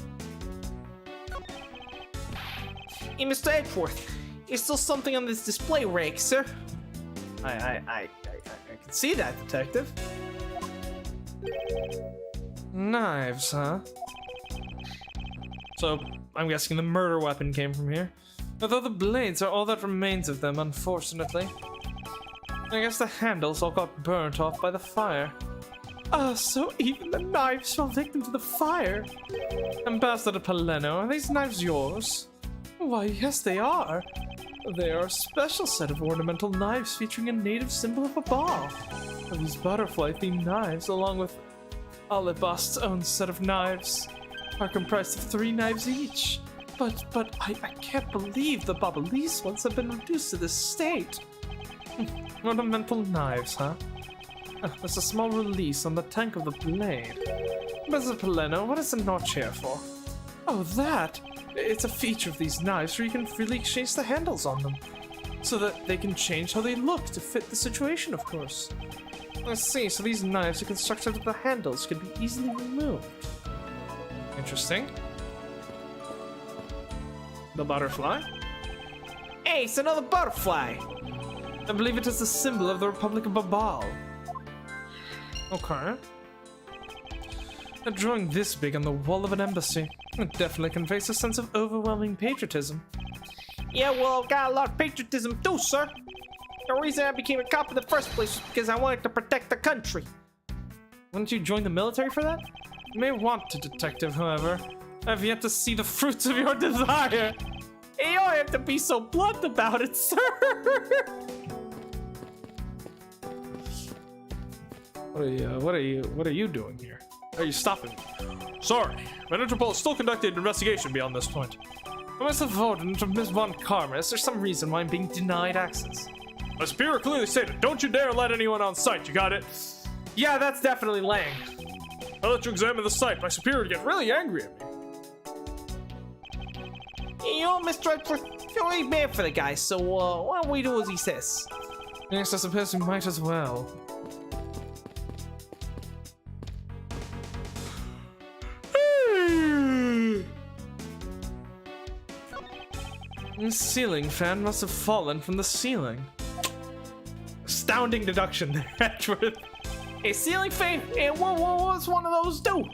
Hey, Mr. Edgeworth, is still something on this display rake, sir? I can see that, Detective. Knives, huh? So, I'm guessing the murder weapon came from here. Although the blades are all that remains of them, unfortunately. I guess the handles all got burnt off by the fire. Ah, so even the knives fell victim to the fire. Ambassador Paleno, are these knives yours? Why, yes, they are. They are a special set of ornamental knives featuring a native symbol of Babal. These butterfly-themed knives, along with Alibast's own set of knives, are comprised of 3 knives each. But I can't believe the Balinese ones have been reduced to this state. Ornamental knives, huh? There's a small release on the tank of the blade. Mr. Paleno, what is the notch here for? Oh, that! It's a feature of these knives where you can freely exchange the handles on them. So that they can change how they look to fit the situation, of course. I see, so these knives are constructed that the handles can be easily removed. Interesting. The butterfly? Hey, it's another butterfly! I believe it is the symbol of the Republic of Babal. Okay. A drawing this big on the wall of an embassy. It definitely conveys a sense of overwhelming patriotism. Yeah, well, I've got a lot of patriotism too, sir. The reason I became a cop in the first place was because I wanted to protect the country. Wouldn't you join the military for that? You may want to, Detective, however. I've yet to see the fruits of your desire. You don't have to be so blunt about it, sir. What are you doing here? Are you stopping me? Sorry, but Interpol is still conducting an investigation beyond this point. I'm a subordinate of Miss Von Karma. Is there some reason why I'm being denied access? My superior clearly stated, don't you dare let anyone on site, you got it? Yeah, that's definitely Lang. I'll let you examine the site. My superior would get really angry at me. You know, Mr. Edgeworth, I feel really bad for the guy, so why don't we do as he says? Yes, I suppose we might as well. The ceiling fan must have fallen from the ceiling. Astounding deduction there, Edgeworth. A ceiling fan? And what does one of those do?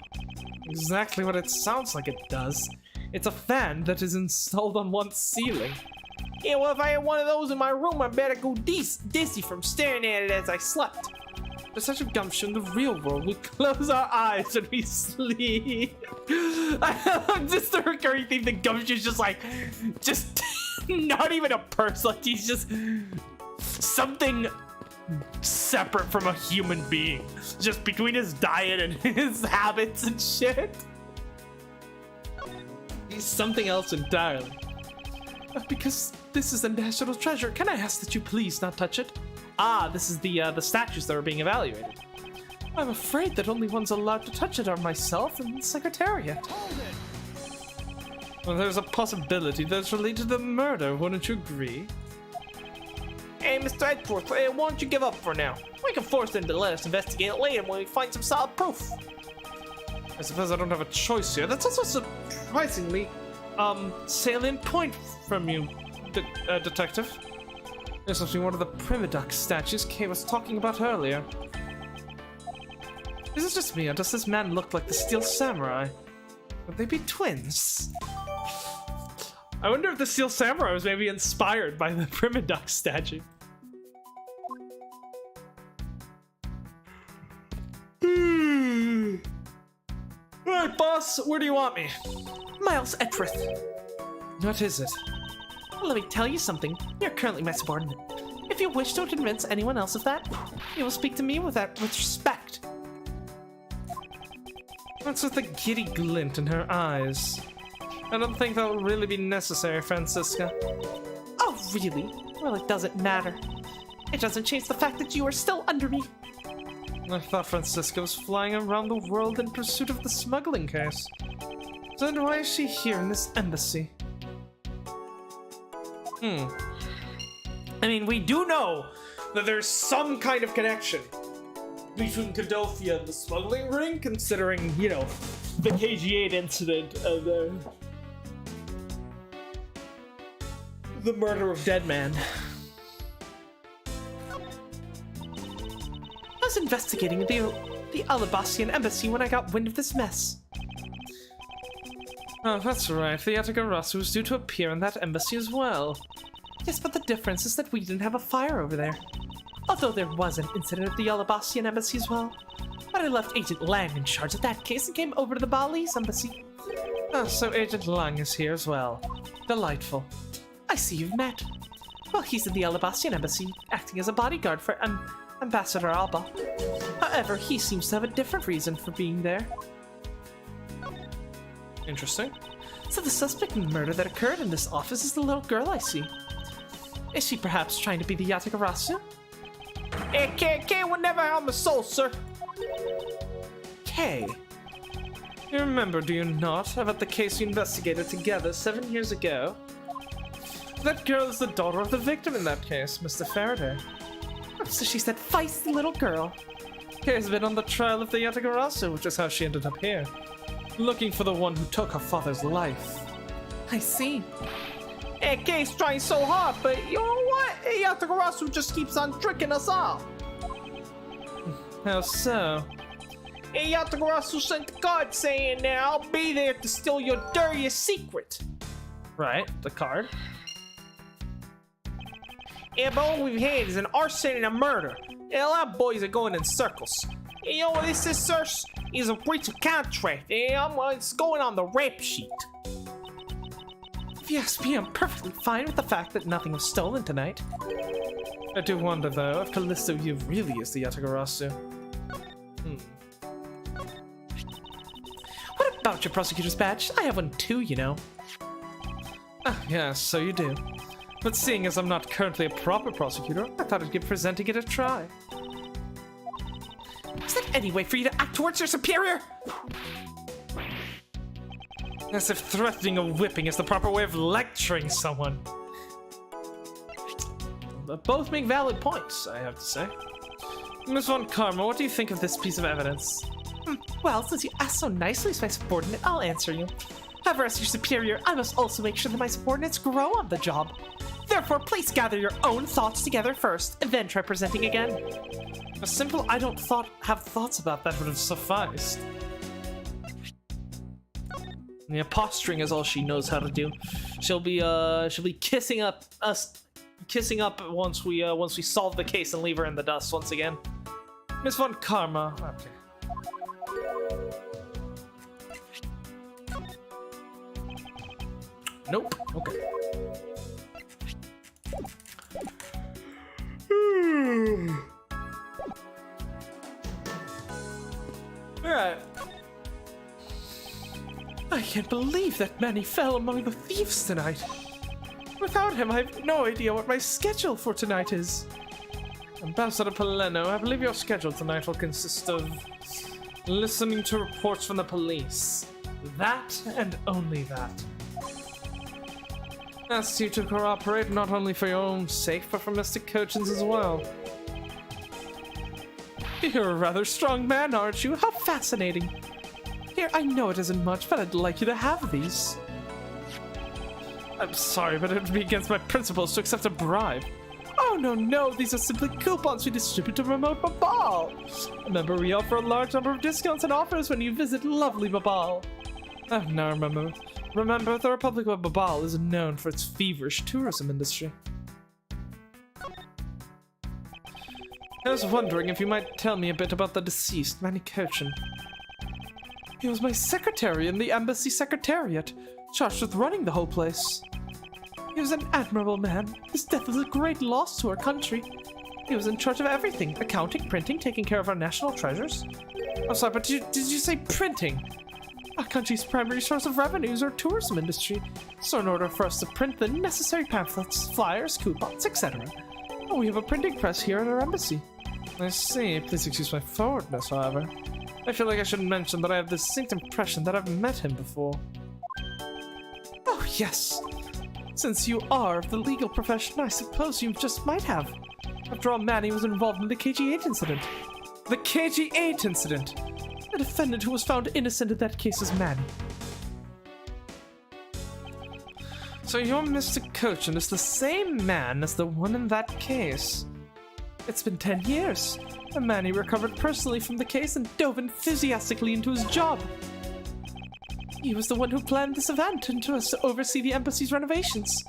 Exactly what it sounds like it does. It's a fan that is installed on one's ceiling. Yeah, well, if I had one of those in my room, I better go dizzy from staring at it as I slept. For such a gumption, the real world, we close our eyes when we sleep. Just the recurring theme, the gumption's just like, just not even a person. Like he's just something separate from a human being, just between his diet and his habits and shit. He's something else entirely. Because this is a national treasure, can I ask that you please not touch it? Ah, this is the statues that are being evaluated. I'm afraid that only ones allowed to touch it are myself and the Secretariat. Well, there's a possibility that's related to the murder, wouldn't you agree? Hey, Mr. Edgeworth, why don't you give up for now? We can force them to let us investigate it later when we find some solid proof. I suppose I don't have a choice here. That's also surprisingly, salient point from you, Detective. This must be one of the Primiduck statues Kay was talking about earlier. Is it just me, or does this man look like the Steel Samurai? Would they be twins? I wonder if the Steel Samurai was maybe inspired by the Primiduck statue. Alright, boss, where do you want me? Miles Edgeworth. What is it? Let me tell you something. You're currently my subordinate. If you wish to convince anyone else of that, you will speak to me with respect. What's with the giddy glint in her eyes? I don't think that will really be necessary, Francisca. Oh, really? Well, it doesn't matter. It doesn't change the fact that you are still under me. I thought Francisca was flying around the world in pursuit of the smuggling case. Then why is she here in this embassy? I mean, we do know that there's some kind of connection between Cadofia and the smuggling ring, considering, you know, the KG8 incident of the murder of Deadman. I was investigating the Alabastian embassy when I got wind of this mess. Oh, that's right. The Yatagarasu was due to appear in that embassy as well. Yes, but the difference is that we didn't have a fire over there. Although there was an incident at the Alabastian embassy as well. But I left Agent Lang in charge of that case and came over to the Bali's embassy. Oh, so Agent Lang is here as well. Delightful. I see you've met. Well, he's in the Alabastian embassy, acting as a bodyguard for Ambassador Alba. However, he seems to have a different reason for being there. Interesting. So the suspect in the murder that occurred in this office is the little girl I see. Is she perhaps trying to be the Yatagarasu? Kay would never harm a soul, sir. Kay? You remember, do you not, about the case you investigated together 7 years ago? That girl is the daughter of the victim in that case, Mr. Faraday. So she's that feisty little girl. Kay has been on the trial of the Yatagarasu, which is how she ended up here. Looking for the one who took her father's life. I see. Kay's trying so hard, but you know what? Yatagarasu just keeps on tricking us all. How so? Yatagarasu sent the card saying, I'll be there to steal your dirtiest secret. Right, the card. Yeah, but all we've had is an arson and a murder. And a lot of boys are going in circles. You know what this is, sirs? It's a breach of contract. It's going on the rap sheet. If you ask me, I'm perfectly fine with the fact that nothing was stolen tonight. I do wonder, though, if Callisto Yu really is the Yatagarasu. What about your prosecutor's badge? I have one too, you know. Ah, yes, so you do. But seeing as I'm not currently a proper prosecutor, I thought I'd give presenting it a try. Is that any way for you to act towards your superior? As if threatening a whipping is the proper way of lecturing someone. But both make valid points, I have to say. Miss Von Karma, what do you think of this piece of evidence? Well, since you asked so nicely as my subordinate, I'll answer you. However, as your superior, I must also make sure that my subordinates grow on the job. Therefore, please gather your own thoughts together first, and then try presenting again. A simple "I don't have thoughts about that" would have sufficed. Yeah, posturing is all she knows how to do. She'll be kissing up once we solve the case and leave her in the dust once again. Miss Von Karma. Okay. Nope. Okay. Alright. I can't believe that Manny fell among the thieves tonight. Without him, I have no idea what my schedule for tonight is. Ambassador Paleno, I believe your schedule tonight will consist of listening to reports from the police. That and only that. Ask you to cooperate not only for your own sake, but for Mr. Cochin's as well. You're a rather strong man, aren't you? How fascinating. Here, I know it isn't much, but I'd like you to have these. I'm sorry, but it would be against my principles to accept a bribe. Oh, no, these are simply coupons we distribute to promote Babal. Remember, we offer a large number of discounts and offers when you visit lovely Babal. Oh, no, remember, the Republic of Babal is known for its feverish tourism industry. I was wondering if you might tell me a bit about the deceased, Manny Cochin. He was my secretary in the embassy secretariat, charged with running the whole place. He was an admirable man. His death was a great loss to our country. He was in charge of everything: accounting, printing, taking care of our national treasures. I'm sorry, but did you say printing? Our country's primary source of revenue is our tourism industry, so in order for us to print the necessary pamphlets, flyers, coupons, etc., we have a printing press here at our embassy. I see. Please excuse my forwardness, however. I feel like I should mention that I have the distinct impression that I've met him before. Oh, yes. Since you are of the legal profession, I suppose you just might have. After all, Manny was involved in the KG-8 incident. The KG-8 incident? The defendant who was found innocent in that case is Manny. So your Mr. Cochin is the same man as the one in that case? It's been 10 years, and Manny recovered personally from the case and dove enthusiastically into his job. He was the one who planned this event and to oversee the embassy's renovations.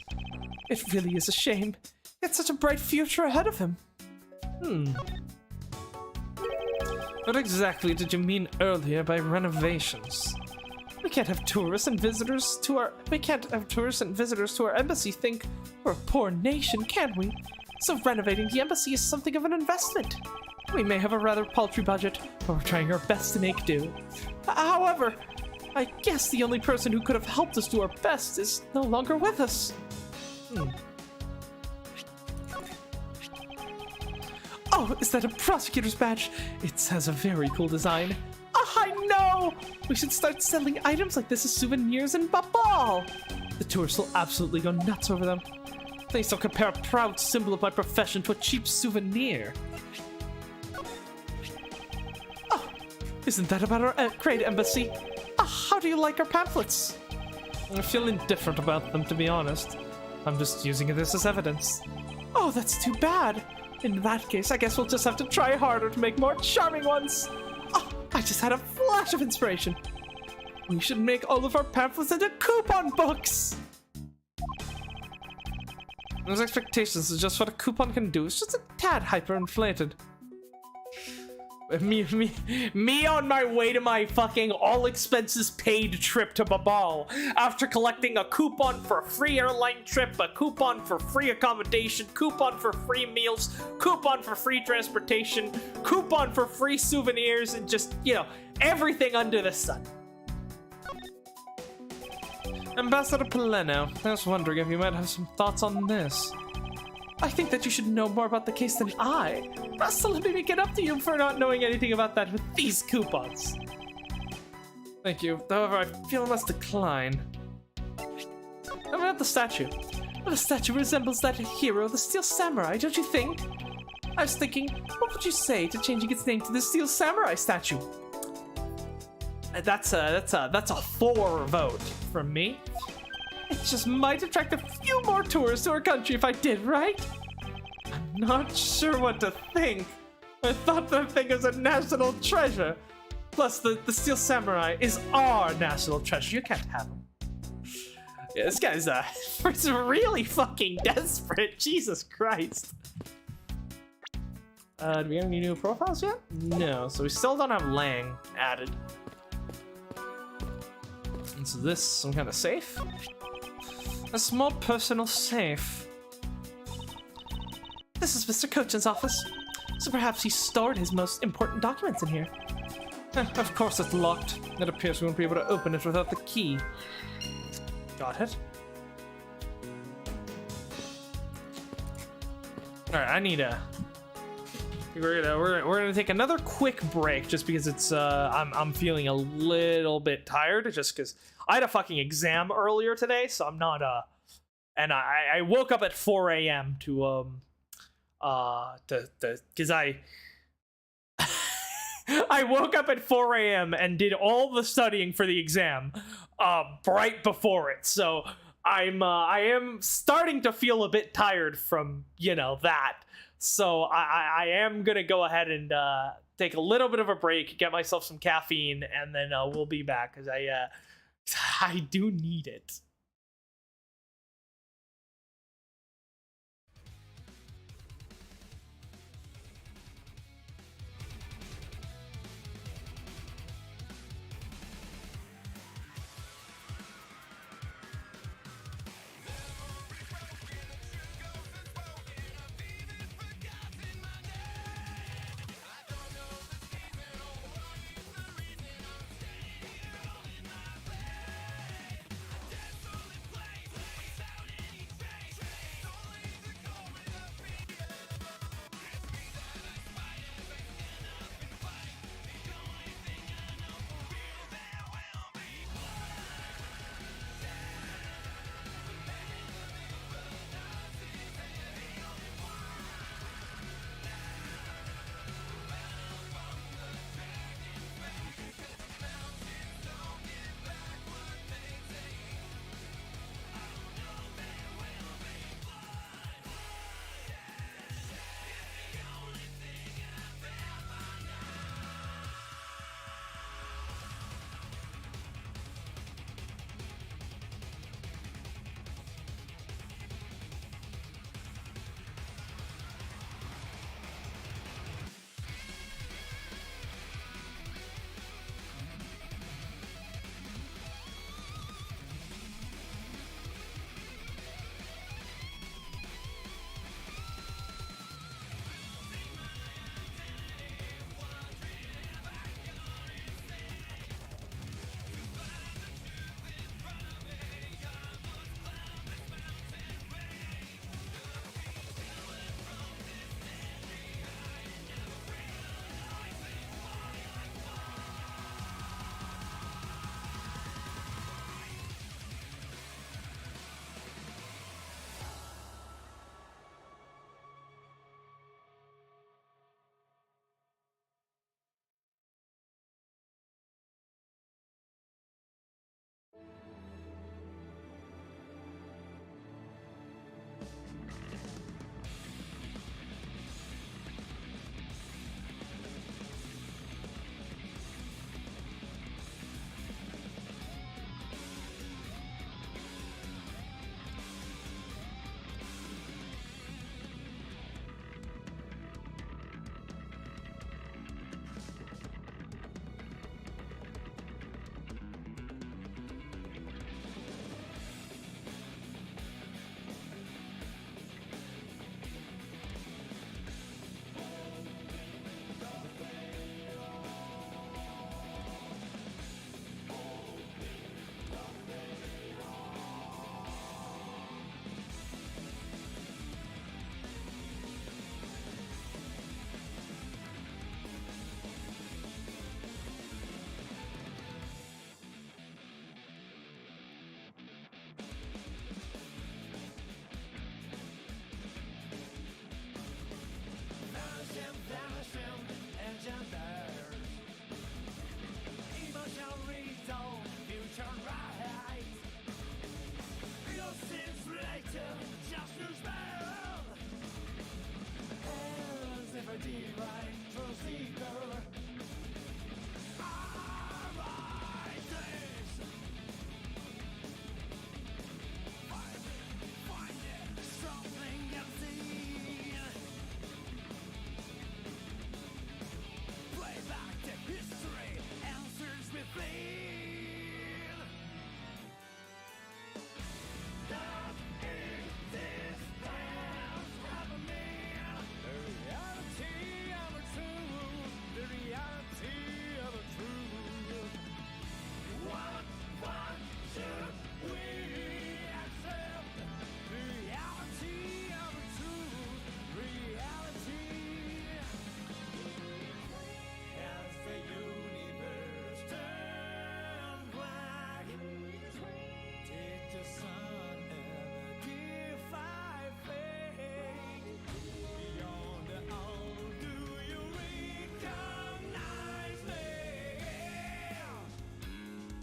It really is a shame. He had such a bright future ahead of him. What exactly did you mean earlier by renovations? We can't have tourists and visitors to our embassy think we're a poor nation, can we? So renovating the embassy is something of an investment. We may have a rather paltry budget, but we're trying our best to make do. However, I guess the only person who could have helped us do our best is no longer with us. Oh, is that a prosecutor's badge? It has a very cool design. I know! We should start selling items like this as souvenirs in Babal. The tourists will absolutely go nuts over them. Please don't compare a proud symbol of my profession to a cheap souvenir. Oh, isn't that about our great embassy? How do you like our pamphlets? I feel indifferent about them, to be honest. I'm just using this as evidence. Oh, that's too bad. In that case, I guess we'll just have to try harder to make more charming ones. Oh, I just had a flash of inspiration. We should make all of our pamphlets into coupon books. Those expectations is just what a coupon can do. It's just a tad hyperinflated. Me on my way to my fucking all-expenses-paid trip to Babal, after collecting a coupon for a free airline trip, a coupon for free accommodation, coupon for free meals, coupon for free transportation, coupon for free souvenirs, and just, everything under the sun. Ambassador Paleno, I was wondering if you might have some thoughts on this. I think that you should know more about the case than I. So let me make it up to you for not knowing anything about that with these coupons. Thank you. However, I feel I must decline. How about the statue? The statue resembles that hero, the Steel Samurai, don't you think? I was thinking, what would you say to changing its name to the Steel Samurai statue? That's a 4 vote from me. It just might attract a few more tourists to our country if I did, right? I'm not sure what to think. I thought that thing was a national treasure. Plus, the Steel Samurai is our national treasure. You can't have him. Yeah, this guy's really fucking desperate. Jesus Christ. Do we have any new profiles yet? No, so we still don't have Lang added. And so this, some kind of safe? A small personal safe. This is Mr. Cochin's office, so perhaps he stored his most important documents in here. Of course it's locked. It appears we won't be able to open it without the key. Got it. Alright, I need a... We're gonna take another quick break just because it's I'm feeling a little bit tired just because I had a fucking exam earlier today, so I'm not and I woke up at 4 a.m. to because I woke up at 4 a.m. and did all the studying for the exam right before it, so I am starting to feel a bit tired from that. So I am gonna go ahead and take a little bit of a break, get myself some caffeine, and then we'll be back because I do need it.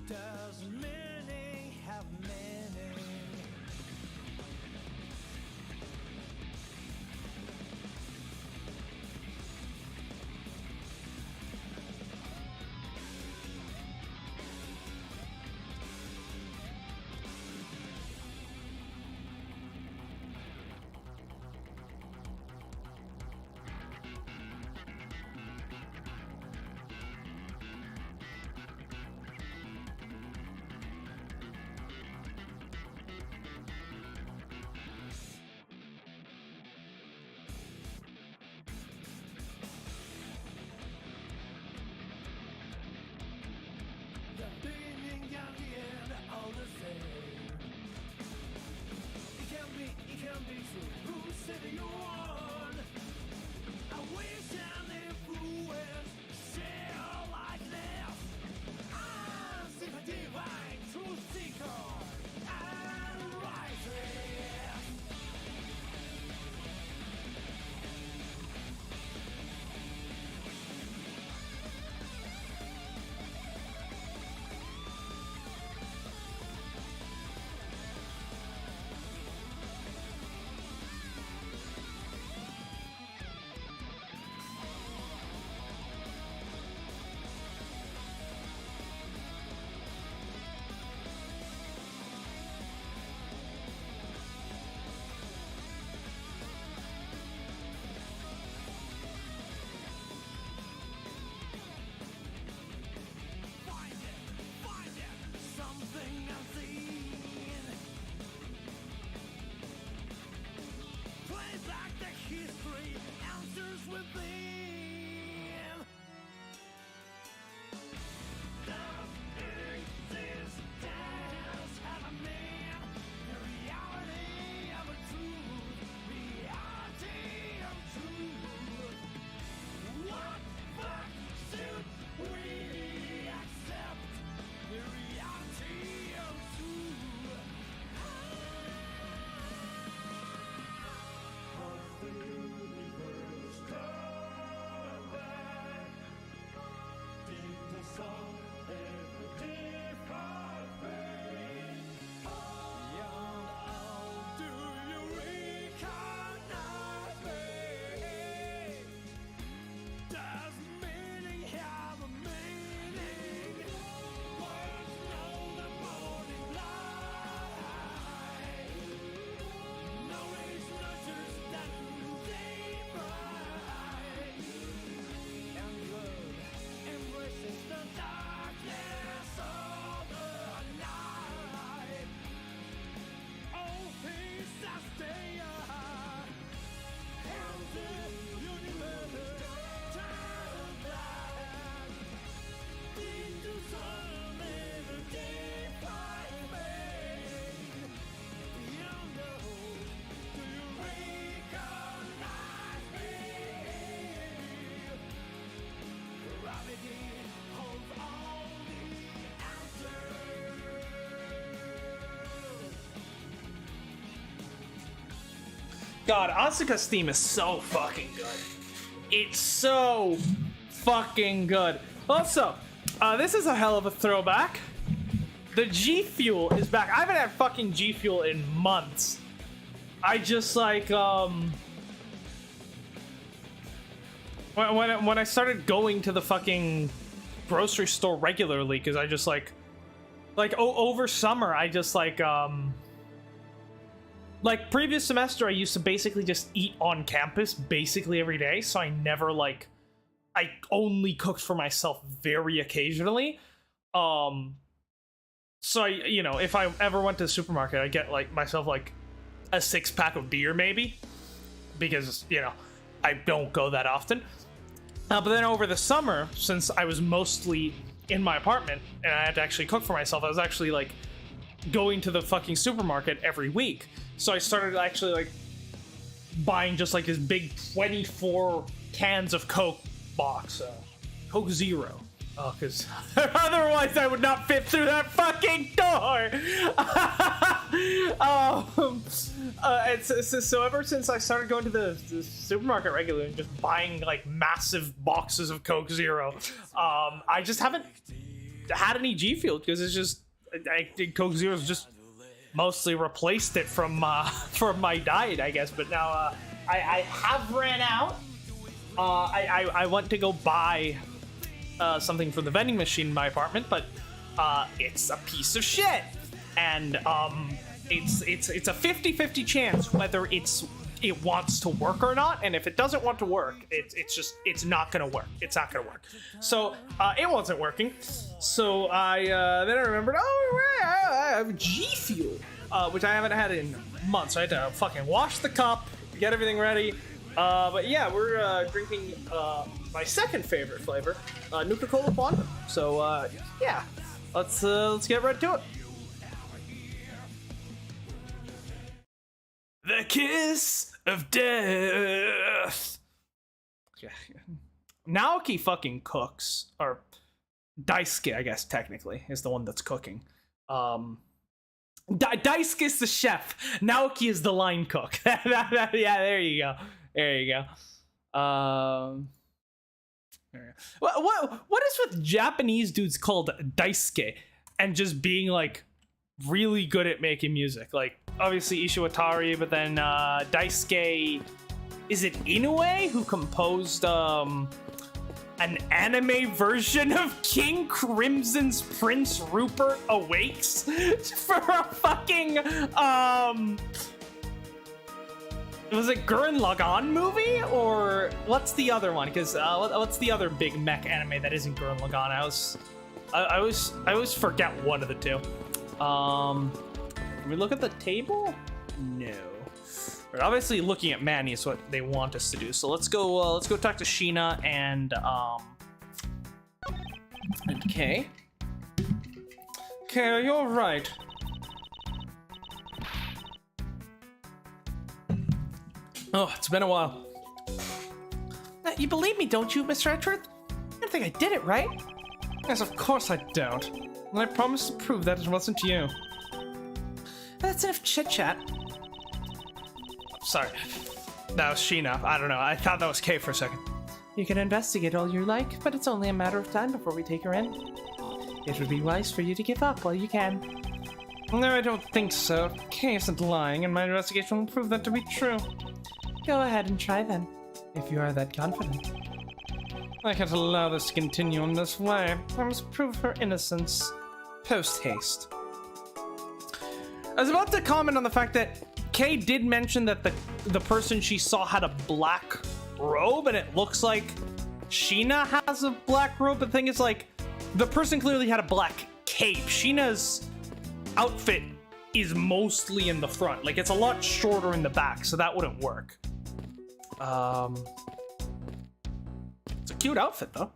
Does meaning have meaning? God, Asuka's theme is so fucking good. It's so fucking good. Also, this is a hell of a throwback. The G Fuel is back. I haven't had fucking G Fuel in months. I just like when I started going to the fucking grocery store regularly, because I just like over summer I just like previous semester I used to basically just eat on campus basically every day, so I never I only cooked for myself very occasionally. So I, if I ever went to the supermarket, I get myself a 6-pack of beer maybe, because I don't go that often. But then over the summer, since I was mostly in my apartment and I had to actually cook for myself, I was actually going to the fucking supermarket every week. So I started actually buying just this big 24 cans of Coke box, Coke Zero. Oh, because otherwise I would not fit through that fucking door. So ever since I started going to the supermarket regularly and just buying massive boxes of Coke Zero, I just haven't had any G Fuel because it's just I think Coke Zero's just mostly replaced it from my diet, I guess. But now I have ran out. I want to go buy something for the vending machine in my apartment, but it's a piece of shit, and it's a 50-50 chance whether it wants to work or not, and if it doesn't want to work, it's not gonna work. It's not gonna work. So it wasn't working. So then I remembered, oh right, I have G Fuel, which I haven't had in months. I had to fucking wash the cup, get everything ready. But yeah, we're drinking my second favorite flavor, Nuka-Cola Quantum. So yeah, let's get right to it. The kiss of death. Naoki fucking cooks, or Daisuke, I guess technically, is the one that's cooking. Daisuke is the chef. Naoki is the line cook. Yeah, there you go. There you go. What is with Japanese dudes called Daisuke and just being like really good at making music? Like obviously Ishiwatari, but then Daisuke, is it Inoue who composed an anime version of King Crimson's Prince Rupert Awakes for a fucking was it Gurren Lagann movie, or what's the other one? Because what's the other big mech anime that isn't Gurren Lagann? I always forget one of the two. Can we look at the table? No. We're obviously looking at Manny is what they want us to do. So let's go talk to Sheena and Kay. Kay, you're right. Oh, it's been a while. You believe me, don't you, Mr. Edgeworth? I don't think I did it, right? Yes, of course I don't. And I promise to prove that it wasn't you. That's enough chit-chat. Sorry. That was Sheena. I don't know. I thought that was Kay for a second. You can investigate all you like, but it's only a matter of time before we take her in. It would be wise for you to give up while you can. No, I don't think so. Kay isn't lying, and my investigation will prove that to be true. Go ahead and try then, if you are that confident. I can't allow this to continue in this way. I must prove her innocence. Post haste. I was about to comment on the fact that Kay did mention that the person she saw had a black robe, and it looks like Sheena has a black robe. But the thing is, like, the person clearly had a black cape. Sheena's outfit is mostly in the front. Like, it's a lot shorter in the back, so that wouldn't work. It's a cute outfit, though.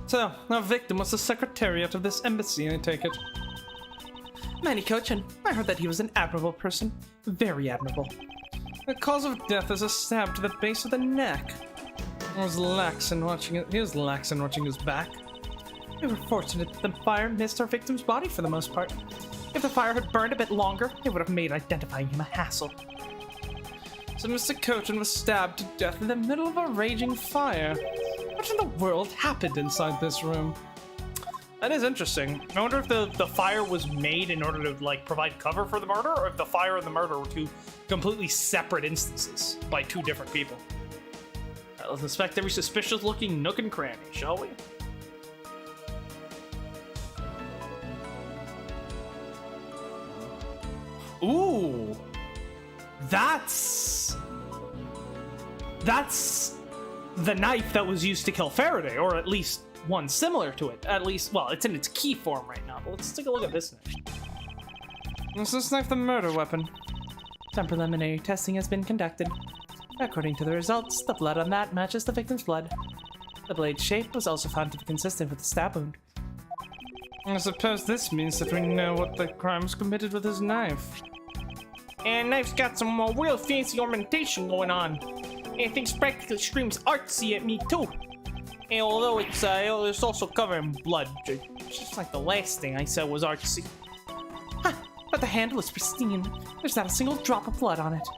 So, our victim was the secretariat of this embassy, I take it. Manny Kochan, I heard that he was an admirable person. Very admirable. The cause of death is a stab to the base of the neck. He was lax in watching his back. We were fortunate that the fire missed our victim's body for the most part. If the fire had burned a bit longer, it would have made identifying him a hassle. So Mr. Kochan was stabbed to death in the middle of a raging fire. What in the world happened inside this room? That is interesting. I wonder if the fire was made in order to, like, provide cover for the murder, or if the fire and the murder were two completely separate instances by two different people. All right, let's inspect every suspicious-looking nook and cranny, shall we? Ooh! That's the knife that was used to kill Faraday, or at least one similar to it. At least, well, it's in its key form right now, but let's take a look at this knife. Is this knife the murder weapon? Some preliminary testing has been conducted. According to the results, the blood on that matches the victim's blood. The blade's shape was also found to be consistent with the stab wound. I suppose this means that we know what the crime was committed with his knife. And knife's got some real fancy ornamentation going on. And things practically screams artsy at me too. And although it's also covered in blood, just like the last thing I said was artsy. Huh, but the handle is pristine. There's not a single drop of blood on it.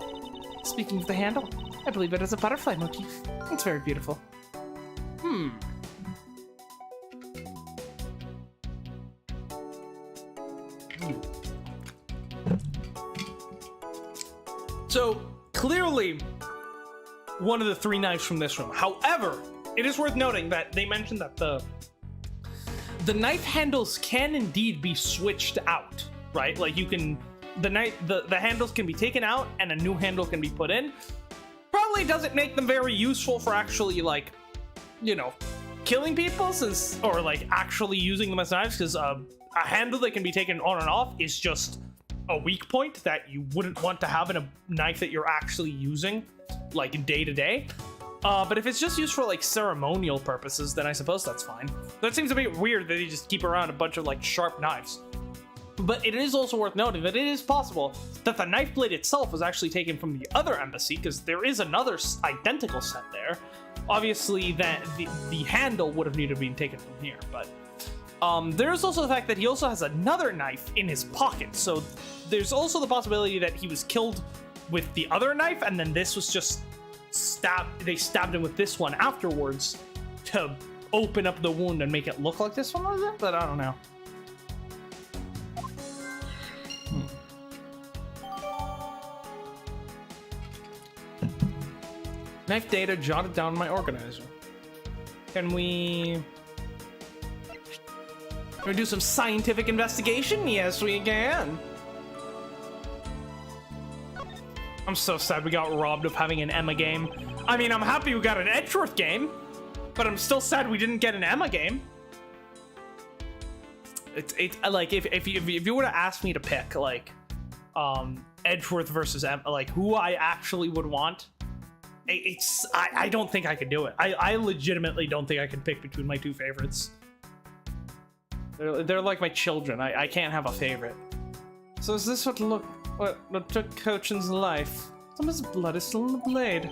Speaking of the handle, I believe it has a butterfly motif. It's very beautiful. So, clearly, one of the 3 knives from this room. However, it is worth noting that they mentioned that the knife handles can indeed be switched out, right? Like you can, the handles can be taken out and a new handle can be put in. Probably doesn't make them very useful for actually, like, you know, killing people, since, or like actually using them as knives, because a handle that can be taken on and off is just a weak point that you wouldn't want to have in a knife that you're actually using, like, day to day. But if it's just used for, like, ceremonial purposes, then I suppose that's fine. That seems a bit weird that you just keep around a bunch of, like, sharp knives. But it is also worth noting that it is possible that the knife blade itself was actually taken from the other embassy, because there is another identical set there. Obviously, that the handle would have needed to be taken from here, but there's also the fact that he also has another knife in his pocket, so there's also the possibility that he was killed with the other knife, and then this was just they stabbed him with this one afterwards to open up the wound and make it look like this one was it, but I don't know. Knife data jotted down in my organizer. Can we do some scientific investigation? Yes, we can. I'm so sad we got robbed of having an Emma game. I mean, I'm happy we got an Edgeworth game, but I'm still sad we didn't get an Emma game. It's like if you were to ask me to pick, like, Edgeworth versus Emma, like who I actually would want, I don't think I could do it. I legitimately don't think I can pick between my 2 favorites. They're like my children. I can't have a favorite. So is this what took Cochin's life? Someone's blood is still in the blade.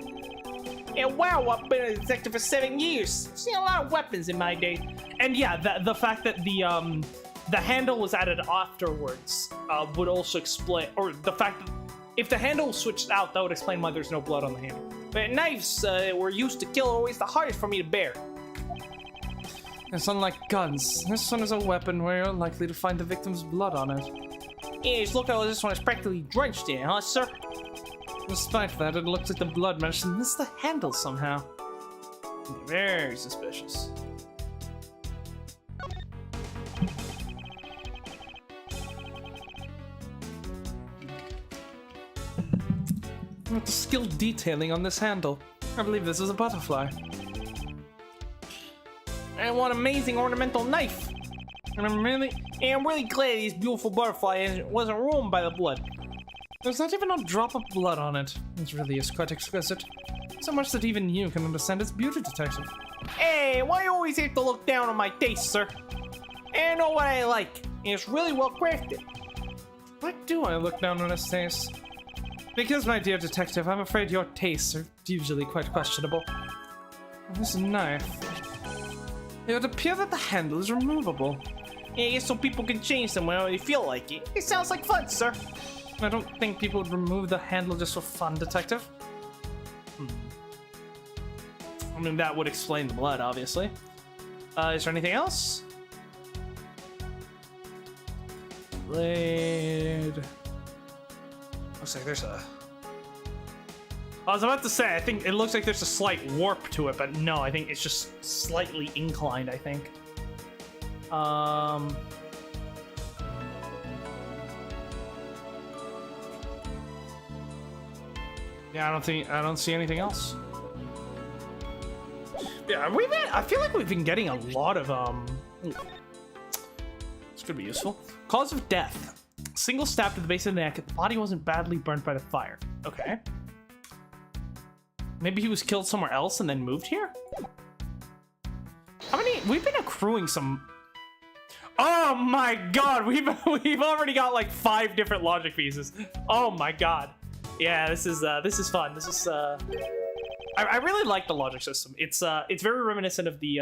Yeah, wow, I've been a detective for 7 years. I've seen a lot of weapons in my day. And yeah, the fact that the handle was added afterwards would also explain, or the fact that if the handle was switched out, that would explain why there's no blood on the handle. But knives were used to kill, always the hardest for me to bear. It's unlike guns. This one is a weapon where you're unlikely to find the victim's blood on it. Yes, look how this one is practically drenched in, huh, sir? Despite that, it looks like the blood managed to miss the handle somehow. Very suspicious. With the skilled detailing on this handle, I believe this is a butterfly. And what amazing ornamental knife! And I'm really glad this beautiful butterfly wasn't ruined by the blood. There's not even a drop of blood on it. It really is quite exquisite. So much that even you can understand its beauty, detective. Hey, why you always have to look down on my taste, sir? I know what I like, and it's really well crafted. Why do I look down on his taste? Because, my dear detective, I'm afraid your tastes are usually quite questionable. This knife. It would appear that the handle is removable. Yeah, so people can change them whenever they feel like it. It sounds like fun, sir. I don't think people would remove the handle just for fun, detective. I mean, that would explain the blood, obviously. Is there anything else? Blade. Looks like there's a... I was about to say, I think it looks like there's a slight warp to it, but no, I think it's just slightly inclined, I think. Yeah, I don't see anything else. Yeah, I feel like we've been getting a lot of, this could be useful. Cause of death. Single stab to the base of the neck. The body wasn't badly burnt by the fire. Okay. Maybe he was killed somewhere else and then moved here? How many? We've been accruing some... Oh my god, we've already got like 5 different logic pieces. Oh my god. Yeah, this is fun. This is I really like the logic system. It's very reminiscent of the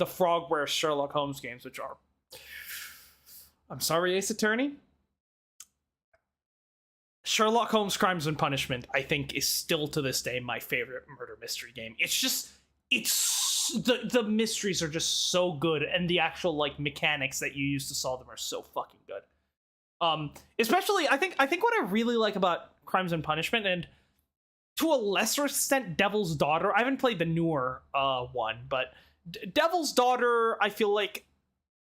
Frogware Sherlock Holmes games, which are... I'm sorry, Ace Attorney. Sherlock Holmes Crimes and Punishment, I think, is still to this day my favorite murder mystery game. The mysteries are just so good, and the actual like mechanics that you use to solve them are so fucking good. Especially I think what I really like about Crimes and Punishment, and to a lesser extent Devil's Daughter. I haven't played the newer one, but Devil's Daughter, I feel like,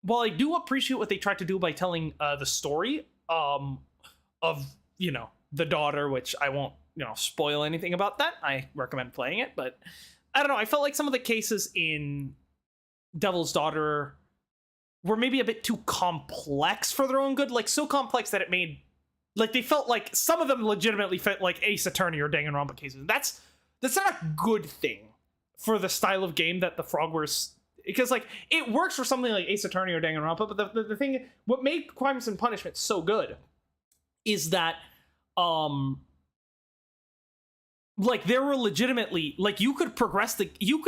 while I do appreciate what they tried to do by telling the story of, you know, the daughter, which I won't, you know, spoil anything about that. I recommend playing it, but I don't know. I felt like some of the cases in Devil's Daughter were maybe a bit too complex for their own good. Like, so complex that it made, like, they felt like some of them legitimately fit like Ace Attorney or Danganronpa cases. That's not a good thing for the style of game that the Frogwares, because like it works for something like Ace Attorney or Danganronpa, but the thing, what made Crimes and Punishment so good is that like there were legitimately, like, you could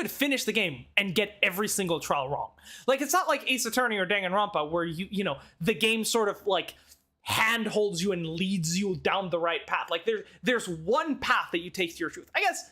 finish the game and get every single trial wrong. Like, it's not like Ace Attorney or Danganronpa where you know, the game sort of like handholds you and leads you down the right path. Like there's one path that you take to your truth. I guess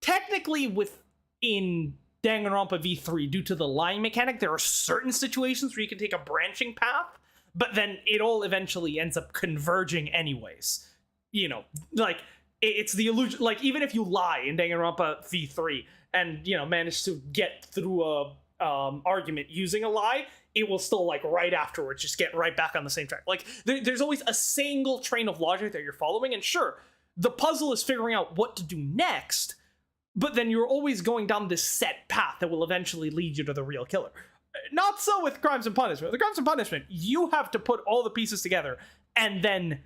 technically within Danganronpa V3, due to the lying mechanic, there are certain situations where you can take a branching path, but then it all eventually ends up converging anyways. You know, like, it's the illusion, like, even if you lie in Danganronpa V3 and, you know, manage to get through a argument using a lie, it will still, like, right afterwards just get right back on the same track. Like, there's always a single train of logic that you're following, and sure, the puzzle is figuring out what to do next, but then you're always going down this set path that will eventually lead you to the real killer. Not so with Crimes and Punishment. The Crimes and Punishment, you have to put all the pieces together and then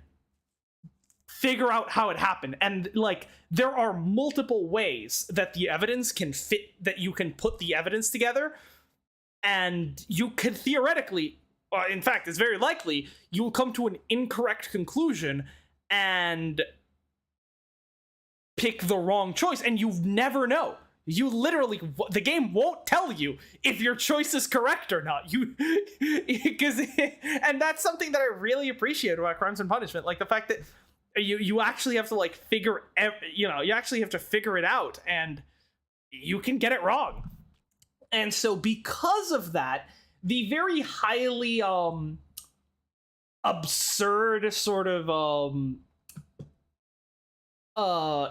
figure out how it happened. And like, there are multiple ways that the evidence can fit, that you can put the evidence together, and you could theoretically, in fact, it's very likely, you will come to an incorrect conclusion and pick the wrong choice, and you never know. You literally, the game won't tell you if your choice is correct or not. And that's something that I really appreciate about Crimes and Punishment. Like, the fact that you actually have to, like, you actually have to figure it out, and you can get it wrong. And so because of that, the very highly absurd sort of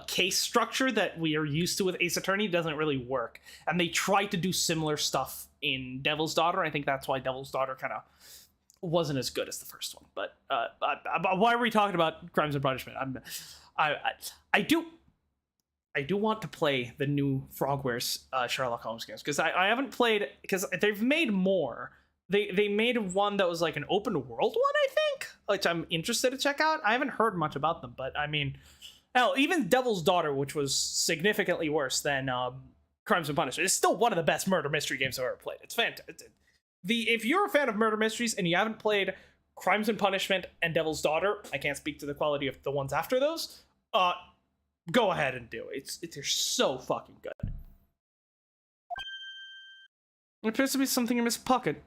case structure that we are used to with Ace Attorney doesn't really work. And they tried to do similar stuff in Devil's Daughter. I think that's why Devil's Daughter kind of wasn't as good as the first one. But why are we talking about Crimes and Punishment? I do want to play the new Frogwares Sherlock Holmes games, because I haven't played, because they've made more. They made one that was like an open world one, I think, which I'm interested to check out. I haven't heard much about them, but I mean, hell, even Devil's Daughter, which was significantly worse than Crimes and Punishment, is still one of the best murder mystery games I've ever played. It's fantastic. If you're a fan of murder mysteries and you haven't played Crimes and Punishment and Devil's Daughter, I can't speak to the quality of the ones after those, go ahead and do it. They're so fucking good. There appears to be something in his pocket.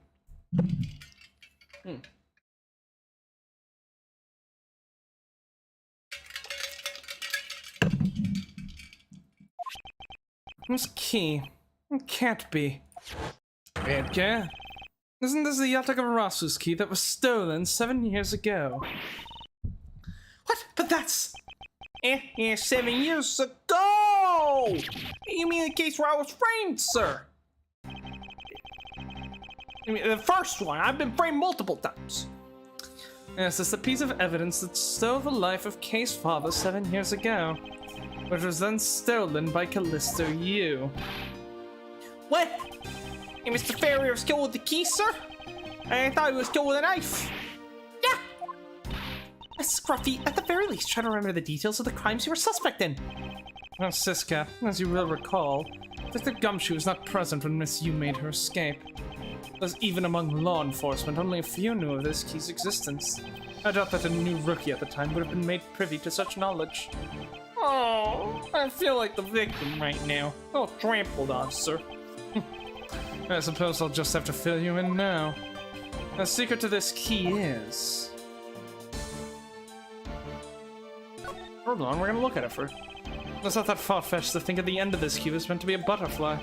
This key. It can't be. Edgar? Isn't this the Yatagarasu's key that was stolen 7 years ago? What? But that's... 7 years ago! You mean the case where I was framed, sir? I mean, the first one. I've been framed multiple times. Yes, it's the piece of evidence that stole the life of Kay's father 7 years ago, which was then stolen by Callisto Yu. What? Hey, Mr. Ferrier was killed with the key, sir? I thought he was killed with a knife. Yeah! Scruffy, at the very least, try to remember the details of the crimes you were suspect in. Oh, Siska, as you will recall, Dr. Gumshoe was not present when Miss Yu made her escape. Thus, even among law enforcement, only a few knew of this key's existence. I doubt that a new rookie at the time would have been made privy to such knowledge. Oh, I feel like the victim right now. Oh, trampled on, sir. I suppose I'll just have to fill you in now. The secret to this key is... Hold on, we're gonna look at it first. It's not that far-fetched to think at the end of this cube is meant to be a butterfly.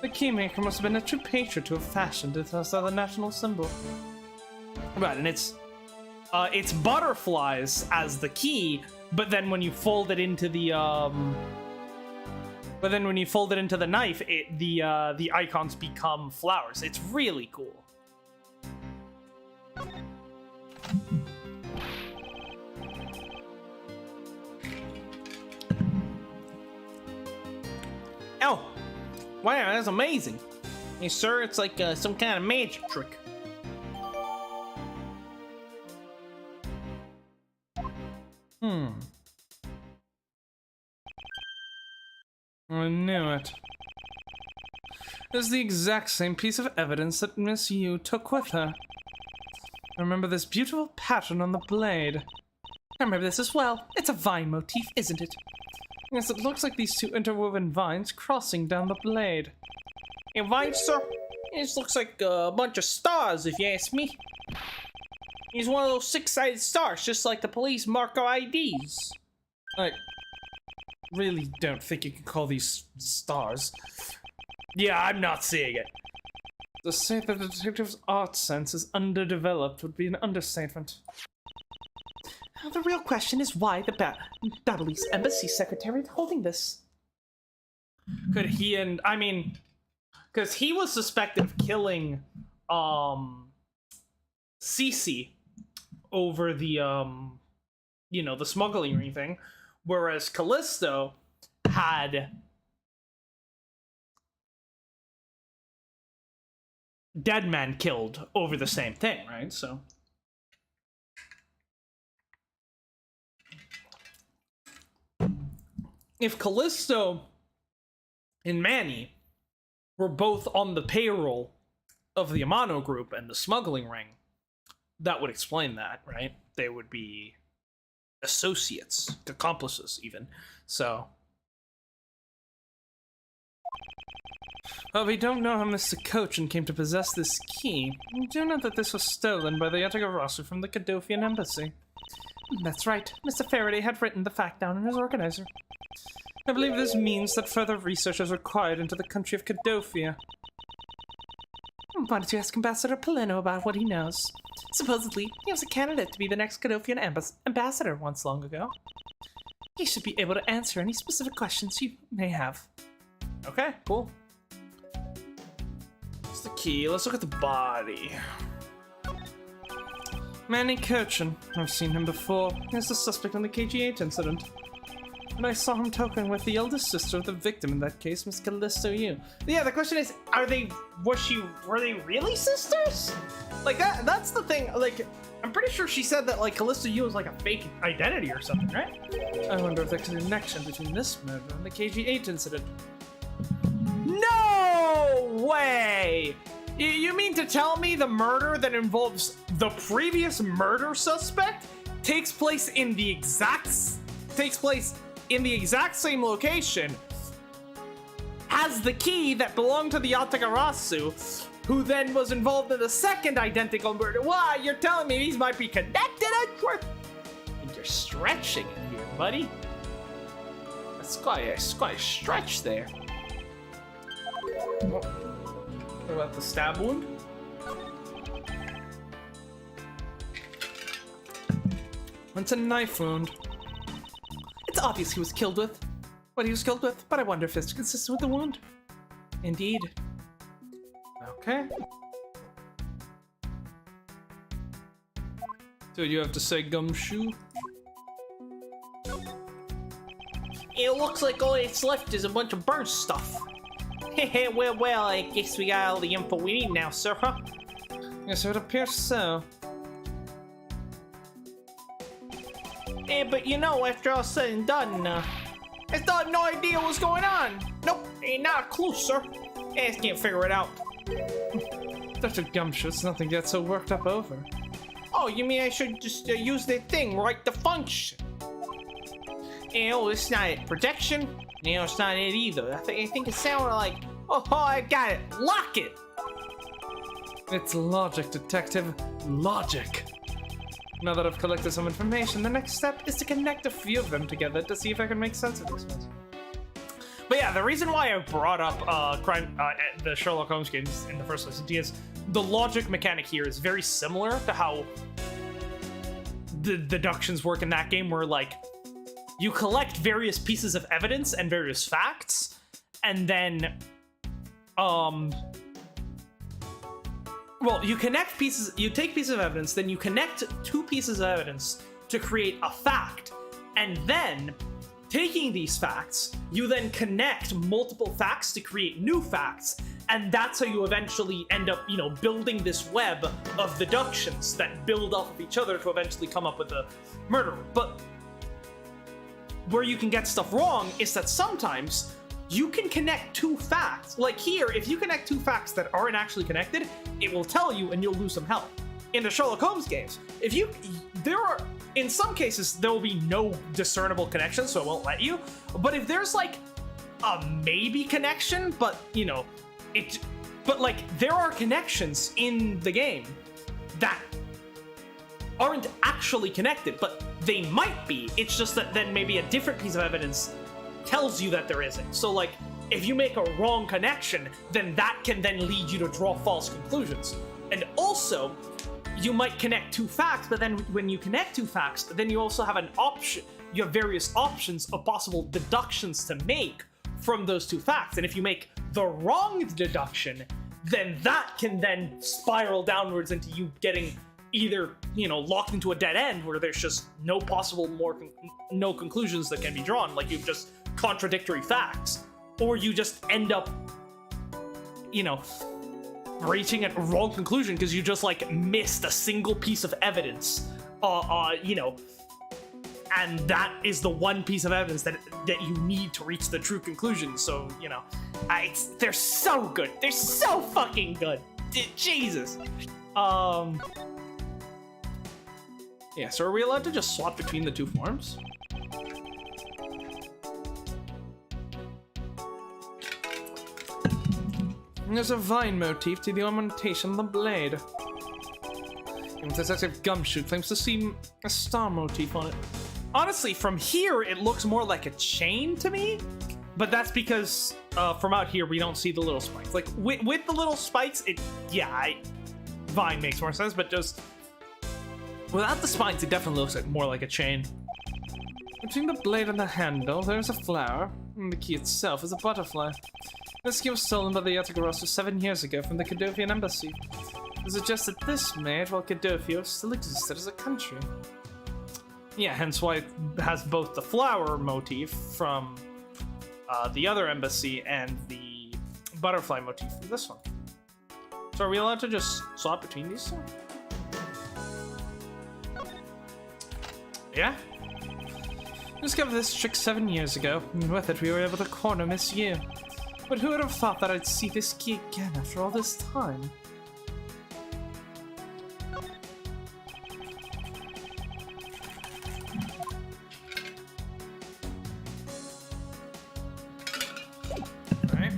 The keymaker must have been a true patriot to have fashioned it as the national symbol. Right, and it's butterflies as the key, but then when you fold it into the knife, the icons become flowers. It's really cool. Oh, wow, that's amazing. Hey, sir, it's like some kind of magic trick. I knew it. This is the exact same piece of evidence that Miss Yu took with her. Remember this beautiful pattern on the blade? I remember this as well. It's a vine motif, isn't it? Yes, it looks like these two interwoven vines crossing down the blade. A vine, sir? This looks like a bunch of stars, if you ask me. He's one of those six-sided stars, just like the police mark our IDs. I really don't think you can call these stars. Yeah, I'm not seeing it. To say that the detective's art sense is underdeveloped would be an understatement. The real question is why the Babylese embassy secretary is holding this. Could he and I mean, because he was suspected of killing Cece over the the smuggling ring thing, whereas Callisto had dead man killed over the same thing, right? So if Callisto and Manny were both on the payroll of the Amano group and the smuggling ring, that would explain that, right? They would be associates, accomplices even. So well, we don't know how Mr. Cochin came to possess this key. We do know that this was stolen by the Yatagarasu from the Cadofian embassy. That's right. Mr. Faraday had written the fact down in his organizer. I believe this means that further research is required into the country of Cadofia. Why don't you ask Ambassador Polino about what he knows? Supposedly, he was a candidate to be the next Cadofian ambassador once long ago. He should be able to answer any specific questions you may have. Okay, cool. That's the key. Let's look at the body. Manny Cochin. I've seen him before. He's the suspect in the KG8 incident. And I saw him talking with the eldest sister of the victim in that case, Miss Callisto Yu. Yeah, the question is, were they really sisters? Like, that's the thing, like, I'm pretty sure she said that, like, Callisto Yu was, like, a fake identity or something, right? I wonder if there's a connection between this murder and the KG8 incident. No way! You mean to tell me the murder that involves the previous murder suspect takes place in the exact same location as the key that belonged to the Yatagarasu, who then was involved in the second identical murder? Why, you're telling me these might be connected, Edgeworth? And you're stretching it here, buddy. That's quite a stretch there. Oh. What about the stab wound? It's a knife wound. It's obvious he was killed with what he was killed with, but I wonder if it's consistent with the wound. Indeed. Okay. So you have to say gumshoe? It looks like all that's left is a bunch of burnt stuff. well, I guess we got all the info we need now, sir, huh? Yes, it appears so. But you know, after all said and done, I still have no idea what's going on. Nope, ain't not a clue, sir. I just can't figure it out. Dr. Gumshoe's nothing to get so worked up over. Oh, you mean I should just use the thing, right? The function. It's not it. Protection? It's not it either. I think it sounded like, oh, I got it. Lock it. It's logic, detective. Logic. Now that I've collected some information, the next step is to connect a few of them together to see if I can make sense of this. But yeah, the reason why I brought up the Sherlock Holmes games in the first place is because the logic mechanic here is very similar to how the deductions work in that game, where like you collect various pieces of evidence and various facts, and then well, you take pieces of evidence, then you connect two pieces of evidence to create a fact, and then taking these facts, you then connect multiple facts to create new facts, and that's how you eventually end up, you know, building this web of deductions that build off of each other to eventually come up with a murderer. But where you can get stuff wrong is that sometimes you can connect two facts. Like here, if you connect two facts that aren't actually connected, it will tell you and you'll lose some health. In the Sherlock Holmes games, in some cases, there will be no discernible connection, so it won't let you. But if there's like a maybe connection, but you know, like there are connections in the game that aren't actually connected, but they might be. It's just that then maybe a different piece of evidence tells you that there isn't. So like, if you make a wrong connection, then that can then lead you to draw false conclusions. And also, you might connect two facts, but then when you connect two facts, then you also have an option. You have various options of possible deductions to make from those two facts. And if you make the wrong deduction, then that can then spiral downwards into you getting either, you know, locked into a dead end where there's just no possible no conclusions that can be drawn, like you've just contradictory facts, or you just end up, you know, reaching a wrong conclusion because you just like missed a single piece of evidence, you know, and that is the one piece of evidence that you need to reach the true conclusion. So, you know, they're so good. They're so fucking good. Jesus. Yeah, so are we allowed to just swap between the two forms? There's a vine motif to the ornamentation of the blade. And Detective Gumshoe claims to see a star motif on it. Honestly, from here, it looks more like a chain to me, but that's because from out here, we don't see the little spikes. Like, with the little spikes, vine makes more sense, but just without the spikes, it definitely looks more like a chain. Between the blade and the handle, there's a flower, and the key itself is a butterfly. This key was stolen by the Yatagarasu 7 years ago from the Cadovian embassy. It suggests that this made while Cadovio still existed as a country. Yeah, hence why it has both the flower motif from the other embassy and the butterfly motif from this one. So are we allowed to just swap between these two? Yeah? We discovered this trick 7 years ago, and with it we were able to corner Miss Yu. But who would have thought that I'd see this key again after all this time? Alright.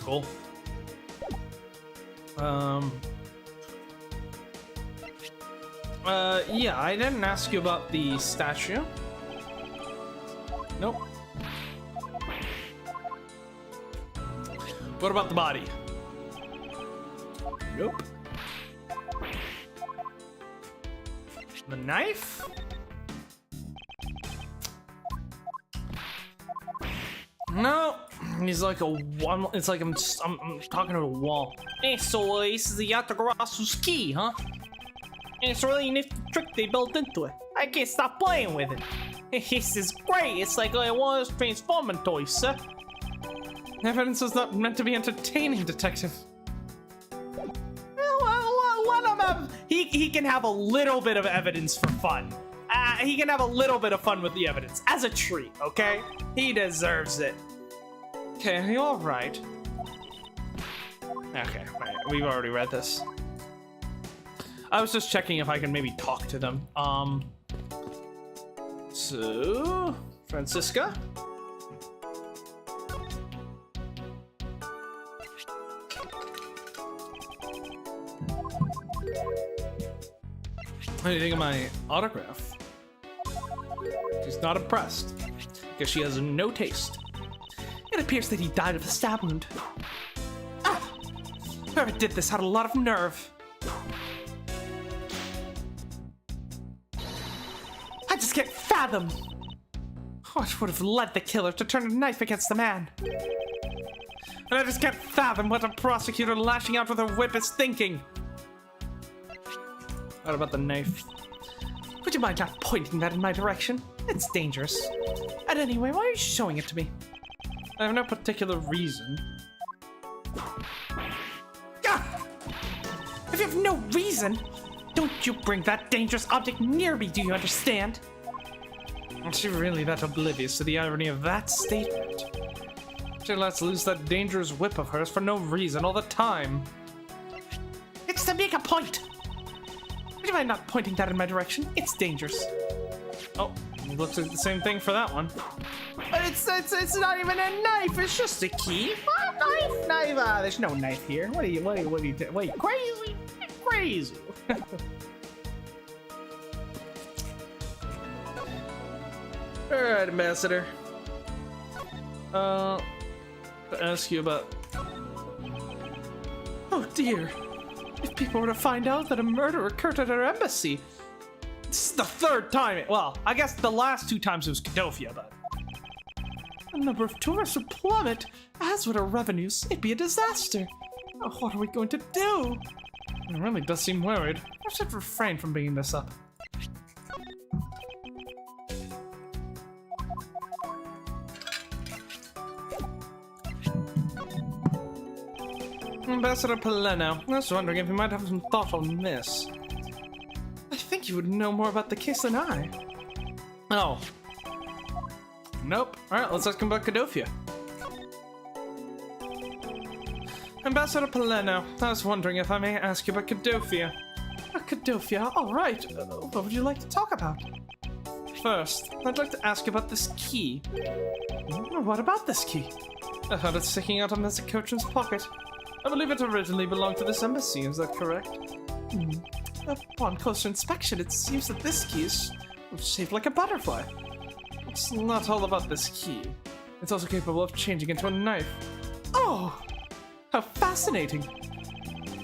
Cool. Yeah, I didn't ask you about the statue. Nope. What about the body? Nope. The knife? No. He's like a one. It's like I'm talking to a wall. Hey, so this is the Yatagarasu's key, huh? It's a really nifty trick they built into it. I can't stop playing with it. This is great. It's like one of those transforming toys, sir. Evidence is not meant to be entertaining, detective. Well, let him have. He can have a little bit of evidence for fun. He can have a little bit of fun with the evidence as a treat. Okay, he deserves it. Okay, you're right. Okay, right. We've already read this. I was just checking if I can maybe talk to them. So Francisca. What do you think of my autograph? She's not impressed. Because she has no taste. It appears that he died of a stab wound. Ah! Whoever did this had a lot of nerve. I just can't fathom. What would have led the killer to turn a knife against the man? And I just can't fathom what a prosecutor lashing out with a whip is thinking. What about the knife? Would you mind not pointing that in my direction? It's dangerous. And anyway, why are you showing it to me? I have no particular reason. Ah! If you have no reason, don't you bring that dangerous object near me, do you understand? Is she really that oblivious to the irony of that statement? She lets loose that dangerous whip of hers for no reason all the time. It's to make a point. Would you mind not pointing that in my direction? It's dangerous. Oh, it looks like the same thing for that one. But it's not even a knife. It's just a key. Knife. There's no knife here. What are you crazy? Crazy. Alright, Ambassador. To ask you about... Oh dear. If people were to find out that a murder occurred at our embassy. This is the third time well, I guess the last 2 times it was Cadofia, but... The number of tourists would plummet, as would our revenues. It'd be a disaster. Oh, what are we going to do? It really does seem worried. I should refrain from bringing this up. Ambassador Paleno, I was wondering if you might have some thought on this. I think you would know more about the case than I. Oh. Nope. Alright, let's ask him about Cadofia. Ambassador Paleno, I was wondering if I may ask you about Cadofia. Cadofia, alright. What would you like to talk about? First, I'd like to ask you about this key. What about this key? I found it sticking out of Mr. Cochran's pocket. I believe it originally belonged to this embassy, is that correct? Upon closer inspection, it seems that this key is shaped like a butterfly. It's not all about this key. It's also capable of changing into a knife. Oh! How fascinating!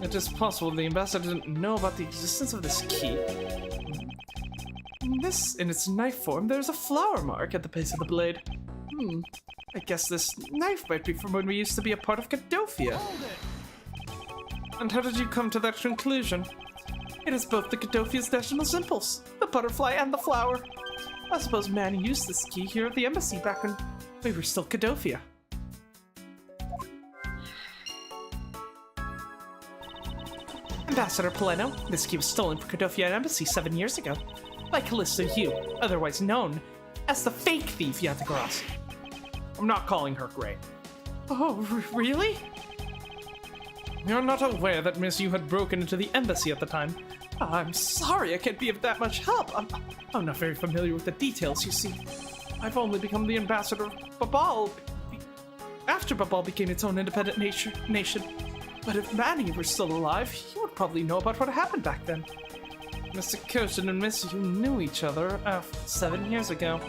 It is possible the ambassador didn't know about the existence of this key. In its knife form, there's a flower mark at the base of the blade. I guess this knife might be from when we used to be a part of Cadofia. And how did you come to that conclusion? It is both the Cadofia's national symbols, the butterfly and the flower. I suppose Manny used this key here at the embassy back when we were still Cadofia. Ambassador Paleno, this key was stolen from Cadofia Embassy 7 years ago by Callisto Yu, otherwise known as the fake thief Yatagarasi. I'm not calling her great. Oh, really? You're not aware that Miss Yu had broken into the embassy at the time? I'm sorry, I can't be of that much help. I'm not very familiar with the details, you see. I've only become the ambassador of Babal after Babal became its own independent nation. But if Manny were still alive, he would probably know about what happened back then. Mr. Koshin and Miss Yu knew each other 7 years ago.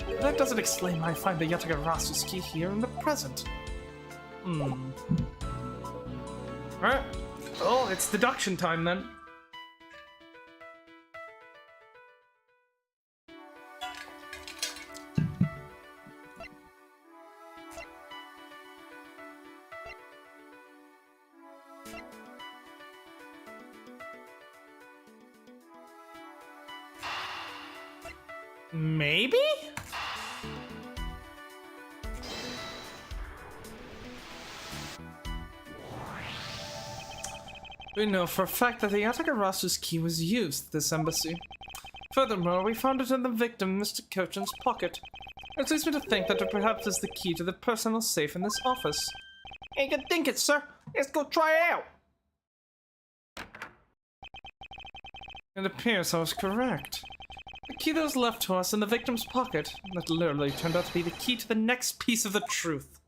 But that doesn't explain why I find the Yatagarasu's key here in the present. Alright. Well, it's deduction time then. Maybe? We know for a fact that the Yatagarasu's key was used at this embassy. Furthermore, we found it in the victim, Mr. Kochan's pocket. It leads me to think that it perhaps is the key to the personal safe in this office. Ain't gonna think it, sir. Let's go try it out. It appears I was correct. The key that was left to us in the victim's pocket, that literally turned out to be the key to the next piece of the truth.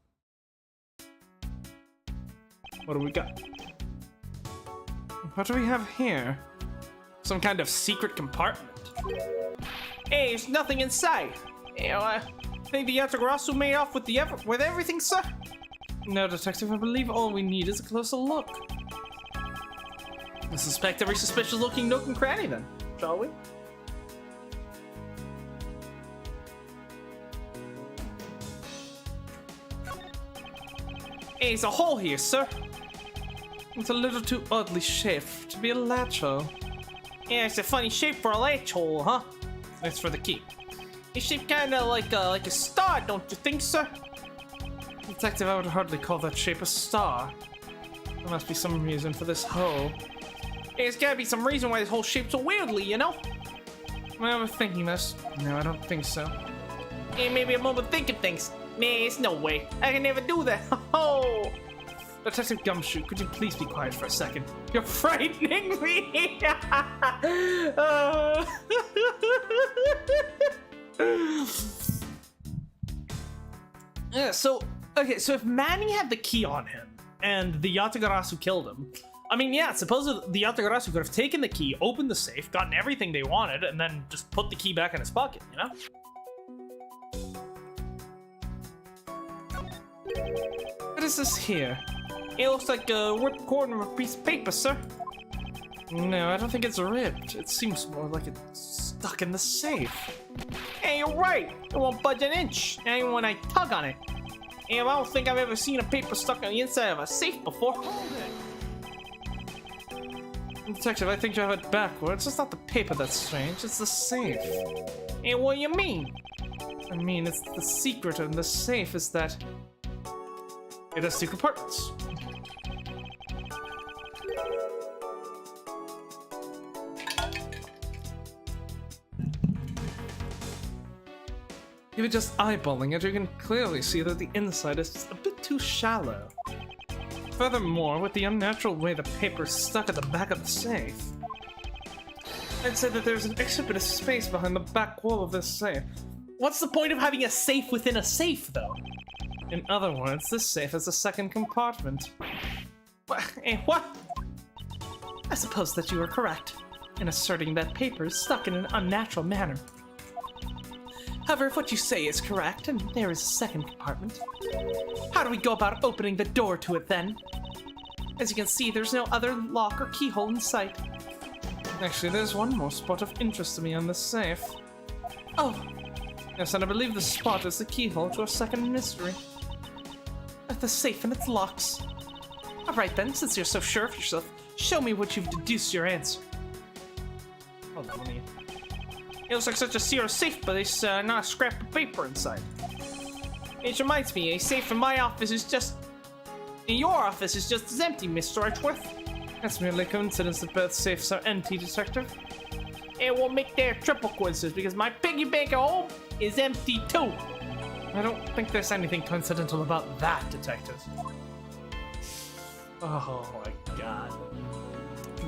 What do we got? What do we have here? Some kind of secret compartment. Hey, there's nothing inside. I think the Yatagarasu made off with with everything, sir? No, Detective, I believe all we need is a closer look. Let's suspect every suspicious-looking nook and cranny, then, shall we? Hey, there's a hole here, sir. It's a little too oddly shaped to be a latch hole. Yeah, it's a funny shape for a latch hole, huh? It's for the key. It's shaped kinda like a star, don't you think, sir? Detective, I would hardly call that shape a star. There must be some reason for this hole. Hey, there's gotta be some reason why this whole shaped so weirdly, you know? Am I overthinking this? No, I don't think so. Hey, maybe I'm overthinking things. Man, it's no way. I can never do that. Oh! Detective Gumshoe, could you please be quiet for a second? You're frightening me! Yeah, so if Manny had the key on him, and the Yatagarasu killed him, I mean, yeah, suppose the Yatagarasu could have taken the key, opened the safe, gotten everything they wanted, and then just put the key back in his pocket, you know? What is this here? It looks like a ripped corner of a piece of paper, sir. No, I don't think it's ripped. It seems more like it's stuck in the safe. Hey, you're right. It won't budge an inch, even when I tug on it. And I don't think I've ever seen a paper stuck on the inside of a safe before. Detective, I think you have it backwards. It's not the paper that's strange, it's the safe. And what do you mean? I mean, it's the secret in the safe is that it has two compartments. Even just eyeballing it, you can clearly see that the inside is just a bit too shallow. Furthermore, with the unnatural way the paper's stuck at the back of the safe, I'd say that there's an extra bit of space behind the back wall of this safe. What's the point of having a safe within a safe, though? In other words, this safe has a second compartment. What? I suppose that you are correct in asserting that paper is stuck in an unnatural manner. However, if what you say is correct, and there is a second compartment, how do we go about opening the door to it then? As you can see, there's no other lock or keyhole in sight. Actually, there's one more spot of interest to me on this safe. Oh, yes, and I believe the spot is the keyhole to our second mystery. The safe and its locks. Alright then, since you're so sure of yourself, show me what you've deduced your answer. Hold on, let me... It looks like such a zero safe, but there's not a scrap of paper inside. It reminds me, a safe in my office is just... In your office is just as empty, Mr. Edgeworth. That's merely a coincidence that both safes are empty, Detective. It will make their triple coincidence because my piggy bank at home is empty too. I don't think there's anything coincidental about that, Detective. Oh my god.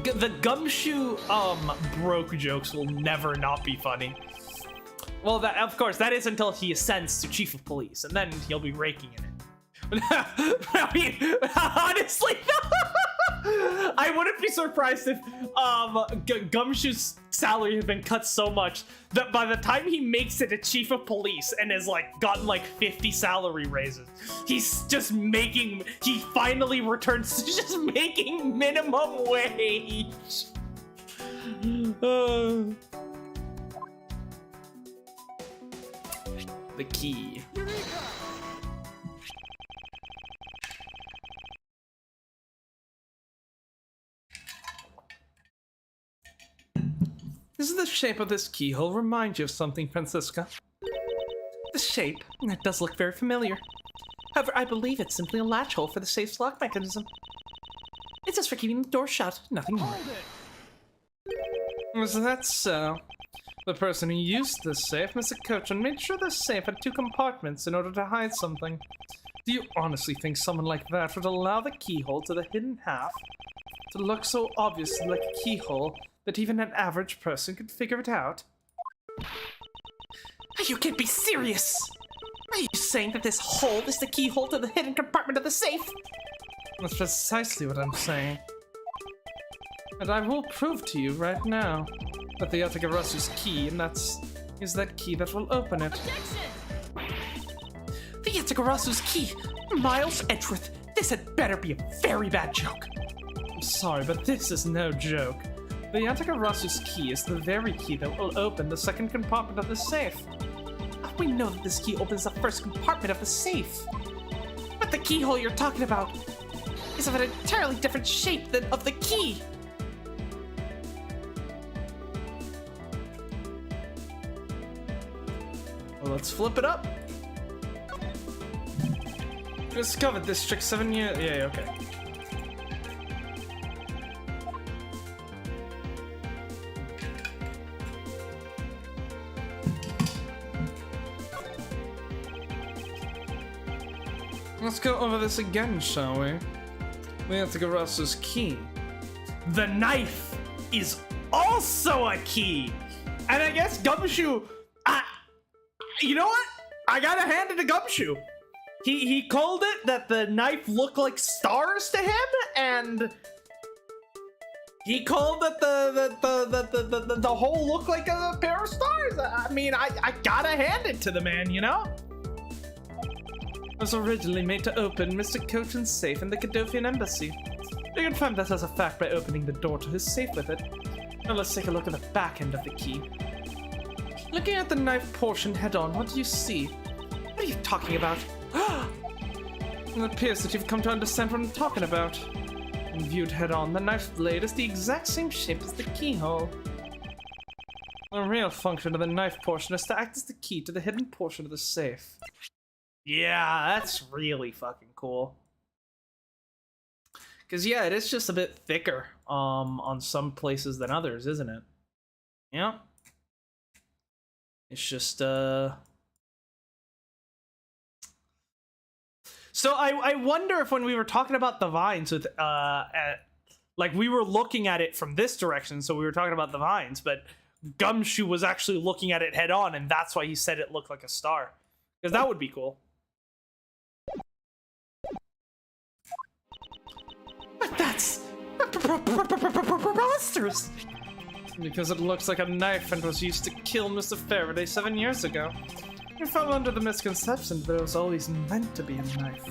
The Gumshoe, broke jokes will never not be funny. Well, that, of course, that is until he ascends to Chief of Police, and then he'll be raking in it. I mean, honestly, I wouldn't be surprised if Gumshoe's salary has been cut so much that by the time he makes it a Chief of Police and has like gotten like 50 salary raises, he's just making, he finally returns to just making minimum wage. The key. Does the shape of this keyhole remind you of something, Francisca? The shape? That does look very familiar. However, I believe it's simply a latch hole for the safe's lock mechanism. It's just for keeping the door shut, nothing more. Was that so? The person who used this safe, Mr. Cochran, made sure the safe had two compartments in order to hide something. Do you honestly think someone like that would allow the keyhole to the hidden half to look so obviously like a keyhole that even an average person could figure it out? You can't be serious! Are you saying that this hole is the keyhole to the hidden compartment of the safe? That's precisely what I'm saying. And I will prove to you right now that the Yatagarasu's key, and is that key that will open it. The Yatagarasu's key! Miles Edgeworth, this had better be a very bad joke. I'm sorry, but this is no joke. The Yatagarasu's key is the very key that will open the second compartment of the safe. We know that this key opens the first compartment of the safe. But the keyhole you're talking about is of an entirely different shape than of the key. Well, let's flip it up. Discovered this trick 7 years. Yeah, okay. Let's go over this again, shall we? We have to go Russ's key. The knife is also a key. And I guess Gumshoe, you know what? I gotta hand it to Gumshoe. He called it that the knife looked like stars to him, and he called it the hole looked like a pair of stars. I mean, I gotta hand it to the man, you know? Was originally made to open Mr. Cochin's safe in the Cadofian embassy. We confirmed that as a fact by opening the door to his safe with it. Now let's take a look at the back end of the key. Looking at the knife portion head-on, what do you see? What are you talking about? It appears that you've come to understand what I'm talking about. When viewed head-on, the knife's blade is the exact same shape as the keyhole. The real function of the knife portion is to act as the key to the hidden portion of the safe. Yeah, that's really fucking cool. Because, yeah, it is just a bit thicker on some places than others, isn't it? Yeah. It's just, So I wonder if when we were talking about the vines with, like, we were looking at it from this direction, so we were talking about the vines, but Gumshoe was actually looking at it head on, and that's why he said it looked like a star. Because that would be cool. But that's preposterous. Because it looks like a knife and was used to kill Mr. Faraday 7 years ago. We fell under the misconception that it was always meant to be a knife.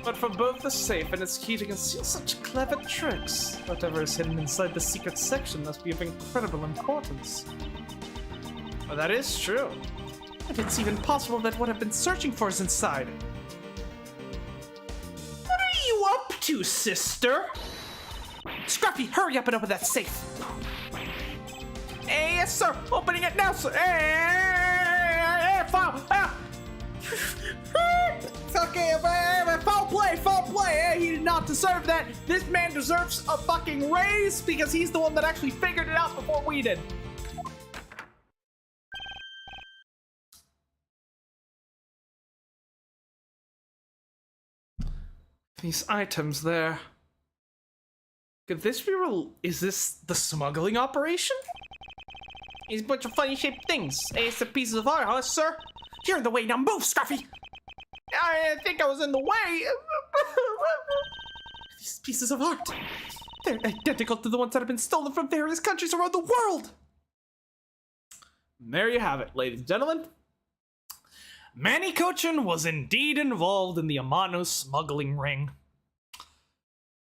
But for both the safe and its key to conceal such clever tricks, whatever is hidden inside the secret section must be of incredible importance. Well, that is true. If it's even possible that what I've been searching for is inside. What are you up to, sister? Scruffy, hurry up and open that safe. Hey, yes, sir. Opening it now, sir. Hey, foul. Okay, foul play. Hey, he did not deserve that. This man deserves a fucking raise because he's the one that actually figured it out before we did. These items there. Could this be real? Is this the smuggling operation? These bunch of funny shaped things. Hey, it's the pieces of art, huh, sir? You're in the way, now move, Scruffy! I think I was in the way. These pieces of art. They're identical to the ones that have been stolen from various countries around the world. There you have it, ladies and gentlemen. Manny Cochin was indeed involved in the Amano smuggling ring.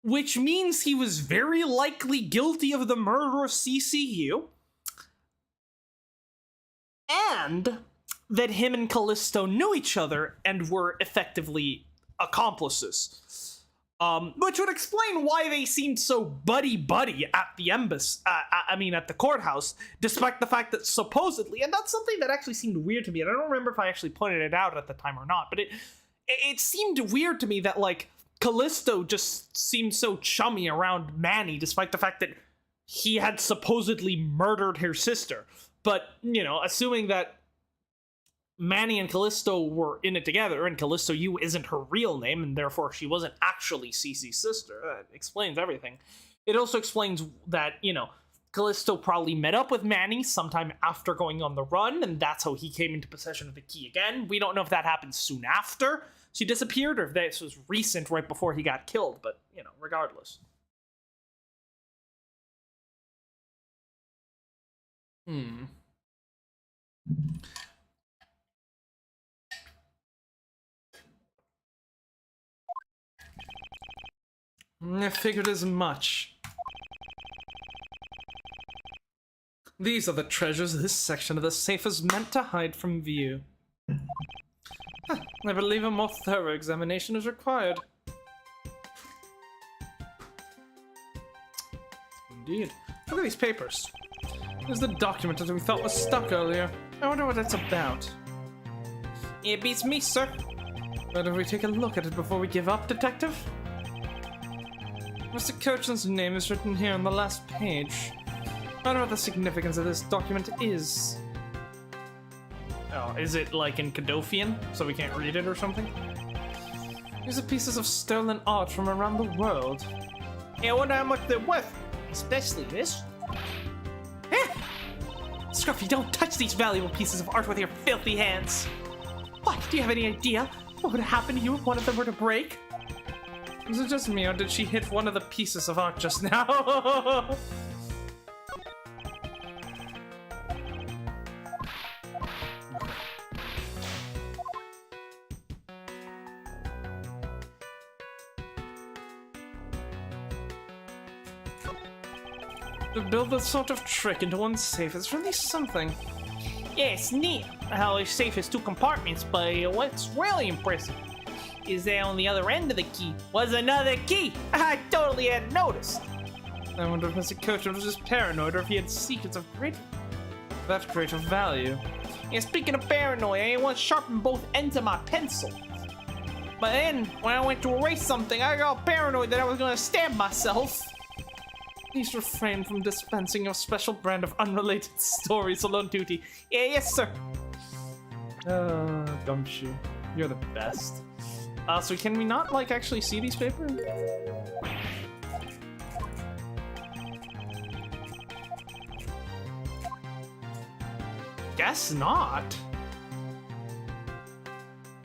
Which means he was very likely guilty of the murder of CCU. And that him and Callisto knew each other and were effectively accomplices. Which would explain why they seemed so buddy-buddy at the embassy, at the courthouse, despite the fact that supposedly, and that's something that actually seemed weird to me, and I don't remember if I actually pointed it out at the time or not, but it seemed weird to me that, like, Callisto just seemed so chummy around Manny, despite the fact that he had supposedly murdered her sister. But, you know, assuming that Manny and Callisto were in it together, and Callisto U isn't her real name, and therefore she wasn't actually Cece's sister. That explains everything. It also explains that, you know, Callisto probably met up with Manny sometime after going on the run, and that's how he came into possession of the key again. We don't know if that happened soon after she disappeared, or if this was recent right before he got killed, but, you know, regardless. Hmm. I figured as much. These are the treasures this section of the safe is meant to hide from view. Huh, I believe a more thorough examination is required. Indeed. Look at these papers. There's the document that we thought was stuck earlier. I wonder what it's about. It beats me, sir. Better we take a look at it before we give up, Detective? Mr. Kirchner's name is written here on the last page. I don't know what the significance of this document is. Oh, is it like in Cadofian, so we can't read it or something? These are pieces of stolen art from around the world. Hey, I wonder how much they're worth. Especially this. Scruffy, don't touch these valuable pieces of art with your filthy hands. What? Do you have any idea what would happen to you if one of them were to break? Was it just me, or did she hit one of the pieces of art just now? To build that sort of trick into one's safe is really something. Yeah, it's neat how his safe has 2 compartments, but what's really impressive is that on the other end of the key was another key. I totally hadn't noticed. I wonder if Mr. Kirchner was just paranoid or if he had secrets of that great of value. And speaking of paranoia, I once sharpened both ends of my pencil. But then, when I went to erase something, I got paranoid that I was gonna stab myself. Please refrain from dispensing your special brand of unrelated stories alone duty. Yeah, yes, sir. Gumshoe. You're the best. So can we not, like, actually see these papers? Guess not.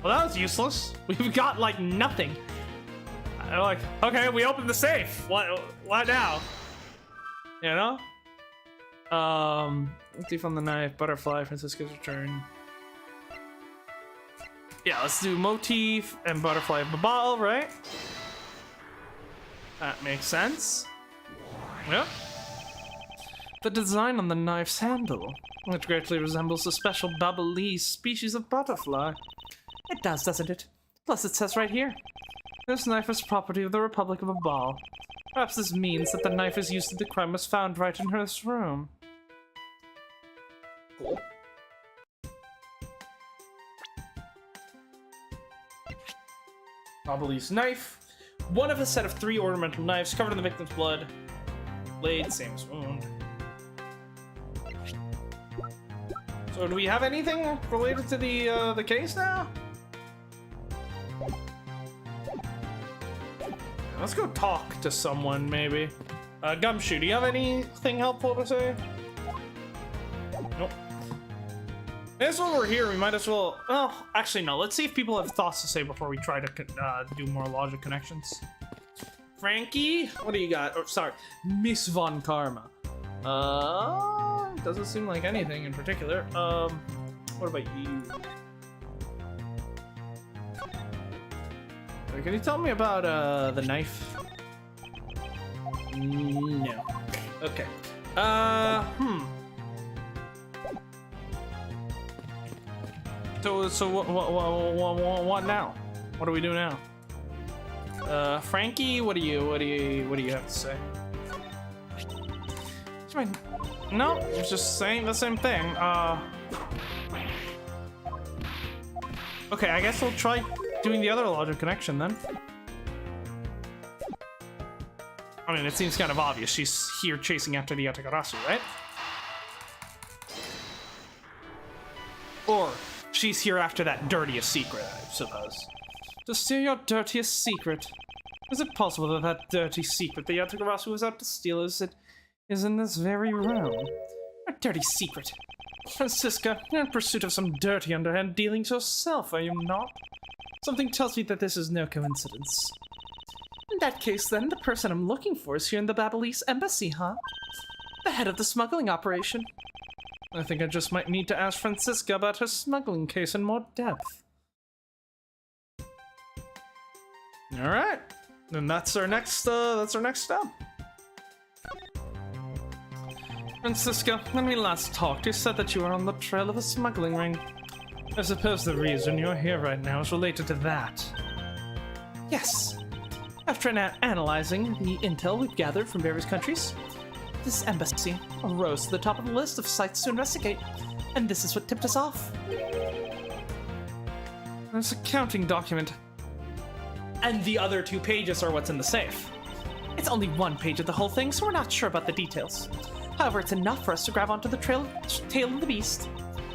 Well, that was useless. We've got, like, nothing. Like, okay, we opened the safe. What now? You know? Thief on the knife, butterfly, Francisco's return. Yeah, let's do motif and butterfly of the bottle, right? That makes sense. Yep. The design on the knife's handle, which greatly resembles the special Babalese species of butterfly. It does, doesn't it? Plus it says right here. This knife is property of the Republic of Abal. Perhaps this means that the knife is used in the crime was found right in her room. Cool. Babalese knife. One of a set of 3 ornamental knives covered in the victim's blood. Blade, same as wound. So do we have anything related to the case now? Let's go talk to someone, maybe. Gumshoe, do you have anything helpful to say? Nope. I guess while we're here, we might as well... Well, actually, no. Let's see if people have thoughts to say before we try to do more logic connections. Frankie? What do you got? Oh, sorry. Miss Von Karma. Doesn't seem like anything in particular. What about you? Can you tell me about the knife? No. Okay. So what now? What do we do now? Frankie, what do you have to say? No, it's just saying the same thing. Okay, I guess we'll try doing the other logic connection then. I mean, it seems kind of obvious. She's here chasing after the Yatagarasu, right? Or she's here after that dirtiest secret, I suppose. To steal your dirtiest secret. Is it possible that that dirty secret the Yatagarasu was out to steal is in this very room? A dirty secret. Francisca, you're in pursuit of some dirty underhand dealings yourself, are you not? Something tells me that this is no coincidence. In that case, then, the person I'm looking for is here in the Babalese embassy, huh? The head of the smuggling operation. I think I just might need to ask Francisca about her smuggling case in more depth. Alright. Then that's our next step. Francisca, when we last talked, you said that you were on the trail of a smuggling ring. I suppose the reason you're here right now is related to that. Yes. After analyzing the intel we've gathered from various countries, this embassy rose to the top of the list of sites to investigate, and this is what tipped us off. There's a counting document. And the other 2 pages are what's in the safe. It's only 1 page of the whole thing, so we're not sure about the details. However, it's enough for us to grab onto the tail of the beast.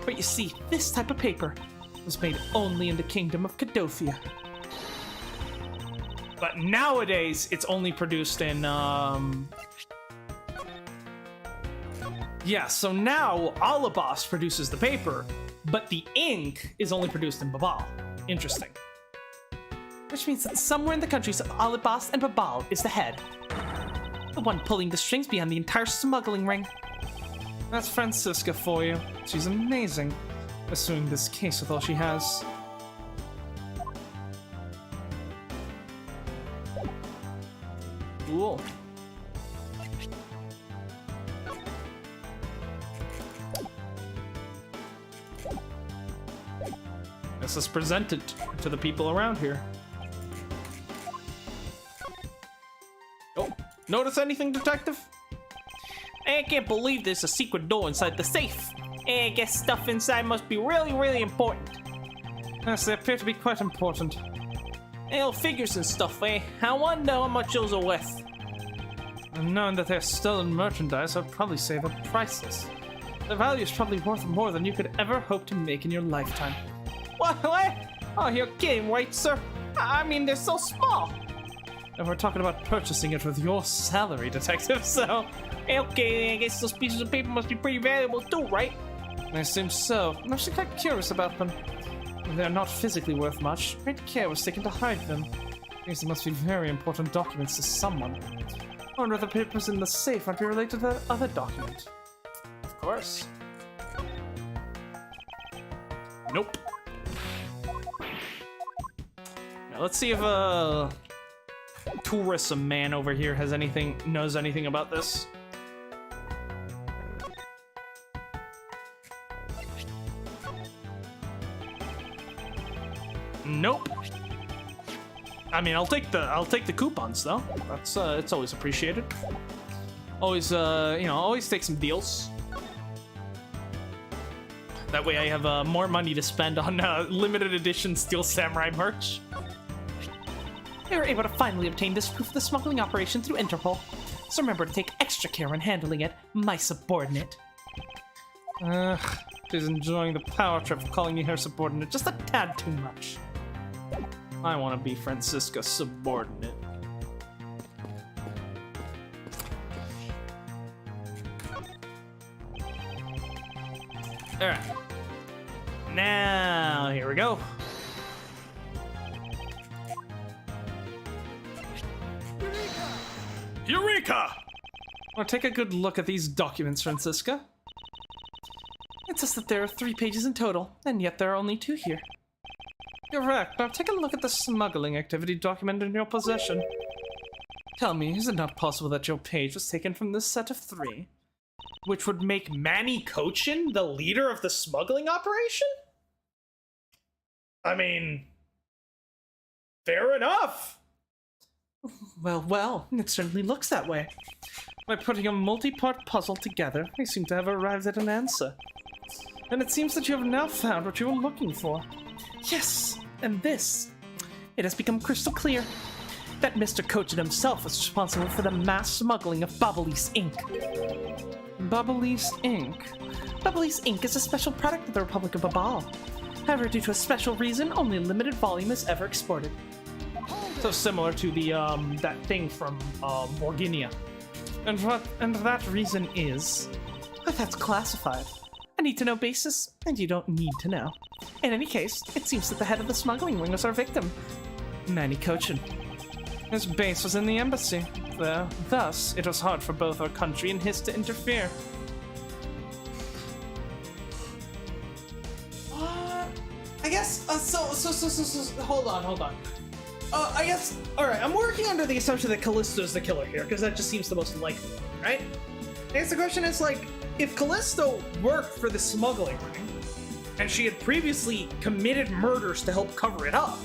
But you see, this type of paper was made only in the kingdom of Cadofia. But nowadays, it's only produced in, yeah, so now Alabas produces the paper, but the ink is only produced in Babal. Interesting. Which means that somewhere in the countries of Alabas and Babal is the head. The one pulling the strings behind the entire smuggling ring. That's Francisca for you. She's amazing, pursuing this case with all she has. Cool. This is presented to the people around here. Oh, notice anything, detective? I can't believe there's a secret door inside the safe. I guess stuff inside must be really, really important. Yes, they appear to be quite important. Figures and stuff, eh? I wonder how much those are worth. And knowing that they're stolen merchandise, I'd probably say they're priceless. The value is probably worth more than you could ever hope to make in your lifetime. What? Oh, you're kidding, right, sir? I mean, they're so small. And we're talking about purchasing it with your salary, detective, so... Okay, I guess those pieces of paper must be pretty valuable too, right? I assume so. I'm actually quite curious about them. If they're not physically worth much, great care was taken to hide them. These must be very important documents to someone. I wonder if the papers in the safe might be related to that other document. Of course. Nope. Now let's see if tourism man over here knows anything about this. Nope. I mean, I'll take the coupons though. That's it's always appreciated. Always always take some deals. That way I have more money to spend on limited edition Steel Samurai merch. We were able to finally obtain this proof of the smuggling operation through Interpol. So remember to take extra care when handling it, my subordinate. She's enjoying the power trip of calling you her subordinate just a tad too much. I want to be Francisca's subordinate. Alright. Now, here we go. Eureka! Well, take a good look at these documents, Francisca. It says that there are 3 pages in total, and yet there are only 2 here. Correct. Now take a look at the smuggling activity document in your possession. Tell me, is it not possible that your page was taken from this set of 3? Which would make Manny Cochin the leader of the smuggling operation? I mean, fair enough. Well, it certainly looks that way. By putting a multi-part puzzle together, we seem to have arrived at an answer. And it seems that you have now found what you were looking for. Yes, and this. It has become crystal clear that Mr. Cochin himself was responsible for the mass smuggling of Bubblie's ink. Bubblie's ink? Bubblie's ink is a special product of the Republic of Babal. However, due to a special reason, only a limited volume is ever exported. So similar to the that thing from Morginia. And that reason is? But that's classified. A need-to-know basis, and you don't need to know. In any case, it seems that the head of the smuggling ring was our victim, Manny Cochin. His base was in the embassy. Thus, it was hard for both our country and his to interfere. I guess, hold on. I guess, alright, I'm working under the assumption that Callisto's the killer here, because that just seems the most likely, right? I guess the question is, like, if Callisto worked for the smuggling ring, and she had previously committed murders to help cover it up,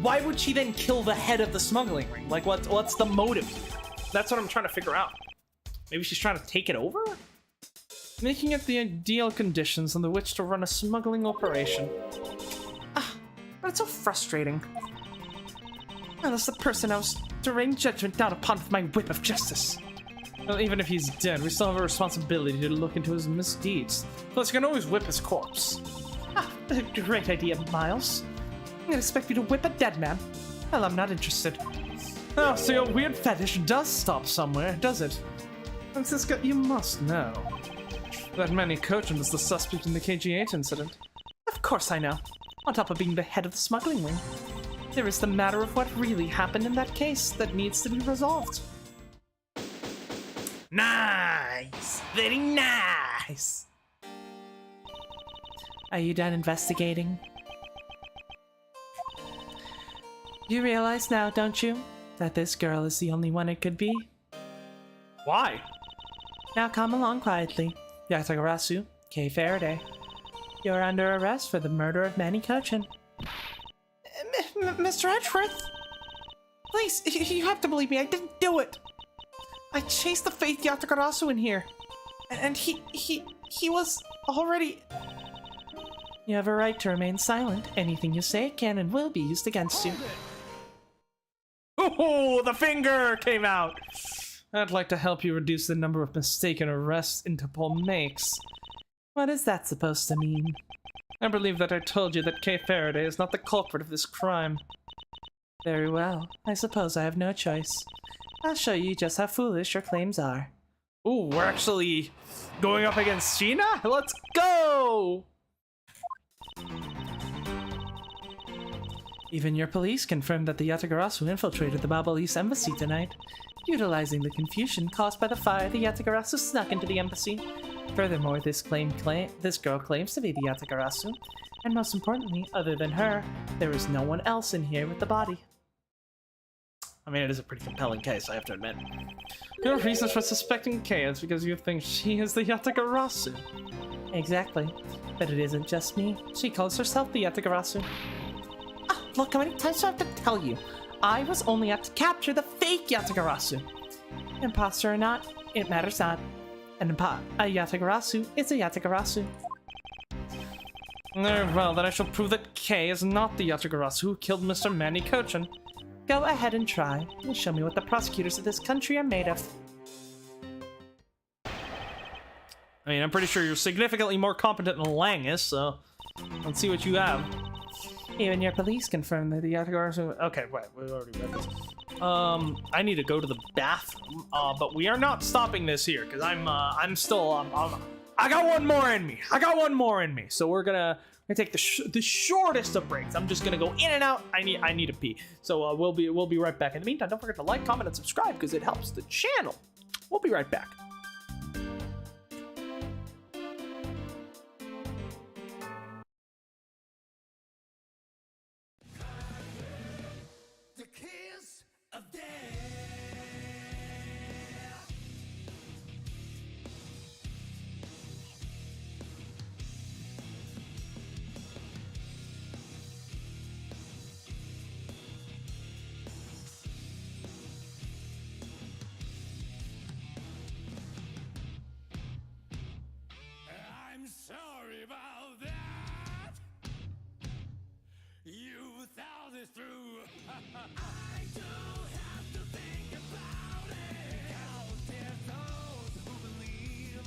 why would she then kill the head of the smuggling ring? Like, what's the motive here? That's what I'm trying to figure out. Maybe she's trying to take it over? Making it the ideal conditions under which to run a smuggling operation. Ah, but it's so frustrating. Unless the person I was to rain judgment down upon with my whip of justice. Well, even if he's dead, we still have a responsibility to look into his misdeeds. Plus, you can always whip his corpse. Ah, a great idea, Miles. I expect you to whip a dead man. Well, I'm not interested. Oh, so your weird fetish does stop somewhere, does it? Francisco, you must know that Manny Cochin was the suspect in the KG-8 incident. Of course I know. On top of being the head of the smuggling wing. There is the matter of what really happened in that case that needs to be resolved. Nice! Very nice! Are you done investigating? You realize now, don't you, that this girl is the only one it could be? Why? Now come along quietly. Yatagarasu, Kay Faraday. You're under arrest for the murder of Manny Cochin. Mr. Edgeworth? Please, you have to believe me, I didn't do it! I chased the Faith Yatagarasu in here. And he was already... You have a right to remain silent. Anything you say can and will be used against you. Oh, the finger came out! I'd like to help you reduce the number of mistaken arrests Interpol makes. What is that supposed to mean? I believe that I told you that Kay Faraday is not the culprit of this crime. Very well. I suppose I have no choice. I'll show you just how foolish your claims are. Ooh, we're actually going up against Gina? Let's go! Even your police confirmed that the Yatagarasu infiltrated the Babalese embassy tonight. Utilizing the confusion caused by the fire, the Yatagarasu snuck into the embassy. Furthermore, this girl claims to be the Yatagarasu. And most importantly, other than her, there is no one else in here with the body. I mean, it is a pretty compelling case, I have to admit. Your reasons for suspecting Kay is because you think she is the Yatagarasu. Exactly. But it isn't just me. She calls herself the Yatagarasu. Ah, look, how many times do I have to tell you? I was only out to capture the fake Yatagarasu. Imposter or not, it matters not. A Yatagarasu is a Yatagarasu. Very well, then I shall prove that Kay is not the Yatagarasu who killed Mr. Manny Cochin. Go ahead and try, and show me what the prosecutors of this country are made of. I mean, I'm pretty sure you're significantly more competent than Lang is, so let's see what you have. Even your police confirm that the Yatagarasu... Okay, wait, we already read this. I need to go to the bathroom, but we are not stopping this here, because I'm still, I got one more in me. So we're gonna take the shortest of breaks. I'm just gonna go in and out. I need a pee. So we'll be right back. In the meantime, don't forget to like, comment, and subscribe, because it helps the channel. We'll be right back. Sorry about that. You thought this through. I do have to think about it. How dare those who believe?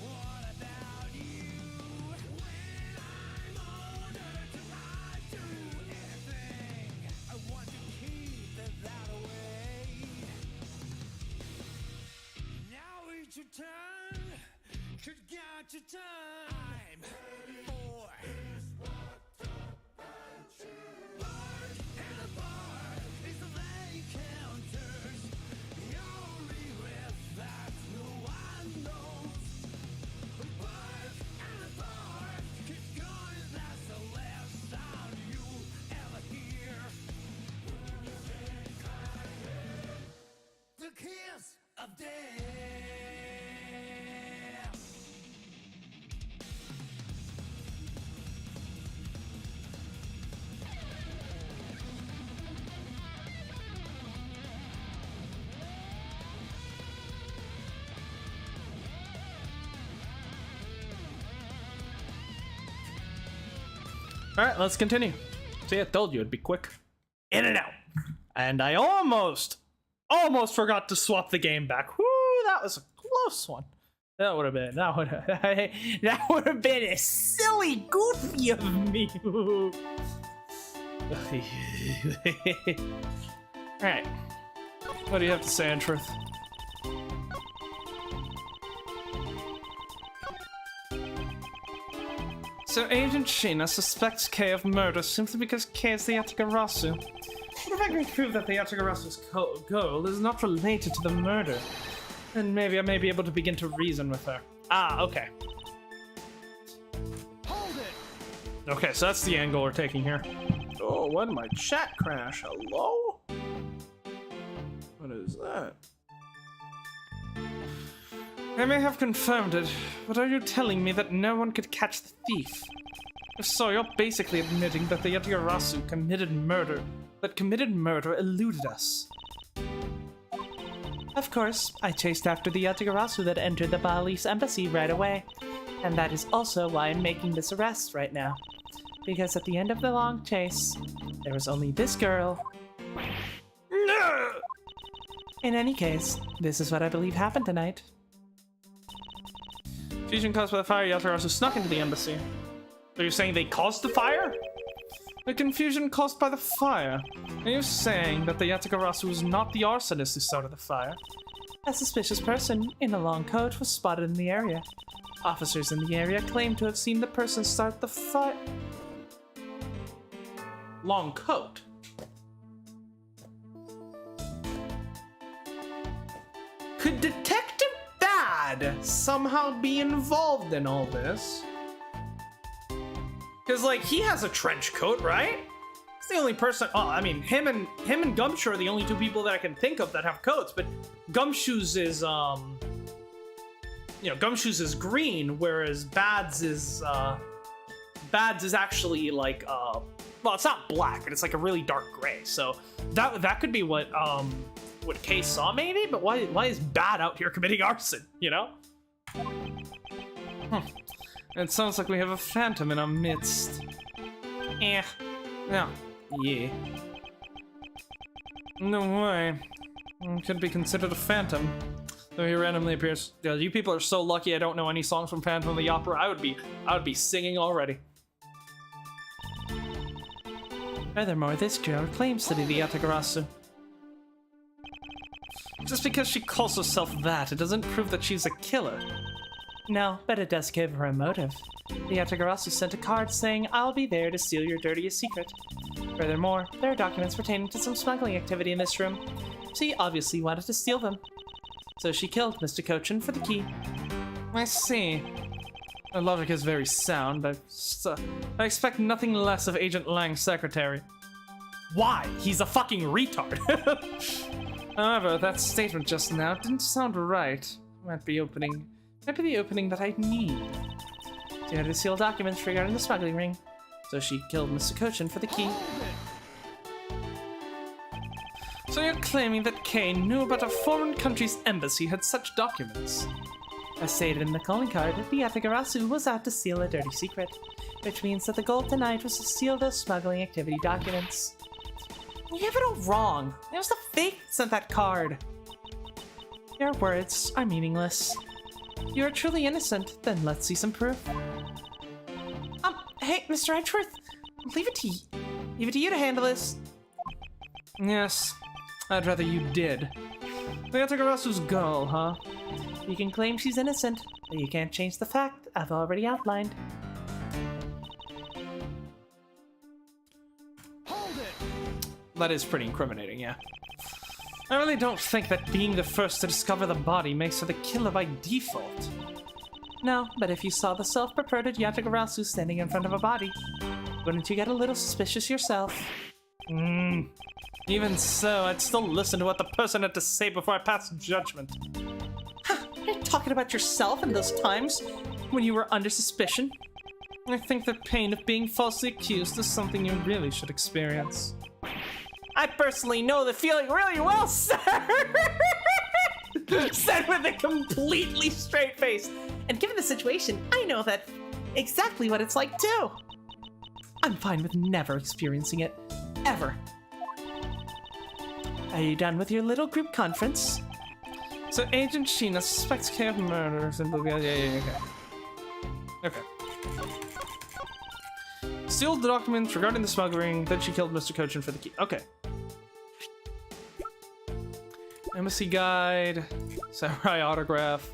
What about you? When I'm older, do I do anything? I want to keep that away. Now it's your turn. Could got your time for is what about you? Bark and a bark is the they counters. The only riff that no one knows. Bark and a bark, keep going, that's the left. Alright, let's continue. See, I told you it'd be quick. In and out. And I almost forgot to swap the game back. Whoo, that was a close one. That would have been a silly, goofy of me. Alright. What do you have to say, Edgeworth? So Agent Sheena suspects Kay of murder simply because Kay is the Yatagarasu. If I can prove that the Yatagarasu's goal is not related to the murder, then maybe I may be able to begin to reason with her. Ah, okay. Hold it! Okay, so that's the angle we're taking here. Oh, why did my chat crash? Hello? What is that? I may have confirmed it, but are you telling me that no one could catch the thief? If so, you're basically admitting that the Yatagarasu committed murder, eluded us. Of course, I chased after the Yatagarasu that entered the Baali's embassy right away, and that is also why I'm making this arrest right now. Because at the end of the long chase, there was only this girl. In any case, this is what I believe happened tonight. Fusion caused by the fire, Yatagarasu snuck into the embassy. Are you saying they caused the fire? The confusion caused by the fire. Are you saying that the Yatagarasu was not the arsonist who started the fire? A suspicious person in a long coat was spotted in the area. Officers in the area claim to have seen the person start the fire. Long coat? Could Detective Bad somehow be involved in all this? Because, like, he has a trench coat, right? He's the only person. Oh, I mean, him and Gumshoe are the only two people that I can think of that have coats. But Gumshoe's is Gumshoe's is green, whereas Bad's is actually like well, it's not black, but it's like a really dark gray. So that could be what Kay saw, maybe. But why is Bad out here committing arson? You know? It sounds like we have a phantom in our midst. Yeah. Yeah. No way. Could be considered a phantom. Though he randomly appears. Yeah, you people are so lucky I don't know any songs from Phantom of the Opera. I would be singing already. Furthermore, this girl claims to be the Yatagarasu. Just because she calls herself that, it doesn't prove that she's a killer. No, but it does give her a motive. The Yatagarasu sent a card saying, "I'll be there to steal your dirtiest secret." Furthermore, there are documents pertaining to some smuggling activity in this room. She obviously wanted to steal them. So she killed Mr. Cochin for the key. I see. Her logic is very sound, but I expect nothing less of Agent Lang's secretary. Why? He's a fucking retard. However, that statement just now didn't sound right. Might be the opening that I need. She had to steal documents regarding the smuggling ring, so she killed Mr. Cochin for the key. So you're claiming that Kane knew about a foreign country's embassy had such documents? As stated in the calling card, the Yatagarasu was out to steal a dirty secret, which means that the goal tonight was to steal those smuggling activity documents. You have it all wrong. It was the fake that sent that card. Your words are meaningless. You are truly innocent, then let's see some proof. Hey, Mr. Edgeworth, leave it to you to handle this. Yes, I'd rather you did. The Yatagarasu's goal, huh? You can claim she's innocent, but you can't change the fact I've already outlined. Hold it! That is pretty incriminating, yeah. I really don't think that being the first to discover the body makes her the killer by default. No, but if you saw the self-purported Yatagarasu standing in front of a body, wouldn't you get a little suspicious yourself? Even so, I'd still listen to what the person had to say before I passed judgment. You're talking about yourself in those times when you were under suspicion. I think the pain of being falsely accused is something you really should experience. I personally know the feeling really well, sir! Said with a completely straight face. And given the situation, I know that exactly what it's like too. I'm fine with never experiencing it. Ever. Are you done with your little group conference? So Agent Sheena suspects Kay of murder. Yeah, okay. Sealed the documents regarding the smuggling, then she killed Mr. Cochin for the key. Okay. Embassy guide, samurai autograph.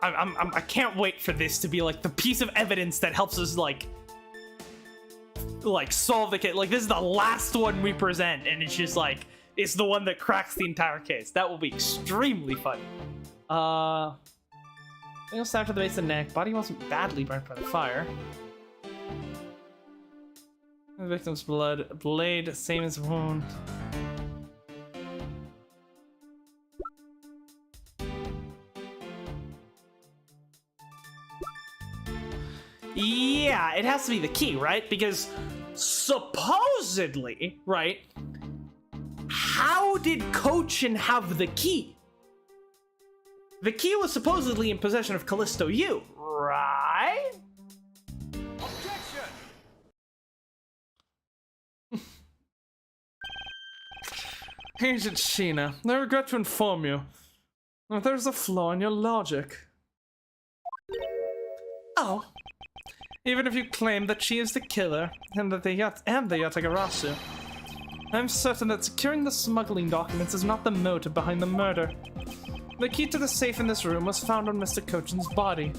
I can't wait for this to be like the piece of evidence that helps us like solve the case. Like this is the last one we present, and it's just like it's the one that cracks the entire case. That will be extremely funny. Nail stabbed to the base of the neck. Body wasn't badly burnt by the fire. The victim's blade, same as wound. Yeah, it has to be the key, right? Because supposedly, right? How did Cochin have the key? The key was supposedly in possession of Callisto U, right? Objection! Agent Sheena, I regret to inform you that there's a flaw in your logic. Oh, Even if you claim that she is the killer and that the Yatagarasu, I'm certain that securing the smuggling documents is not the motive behind the murder. The key to the safe in this room was found on Mr. Cochin's body.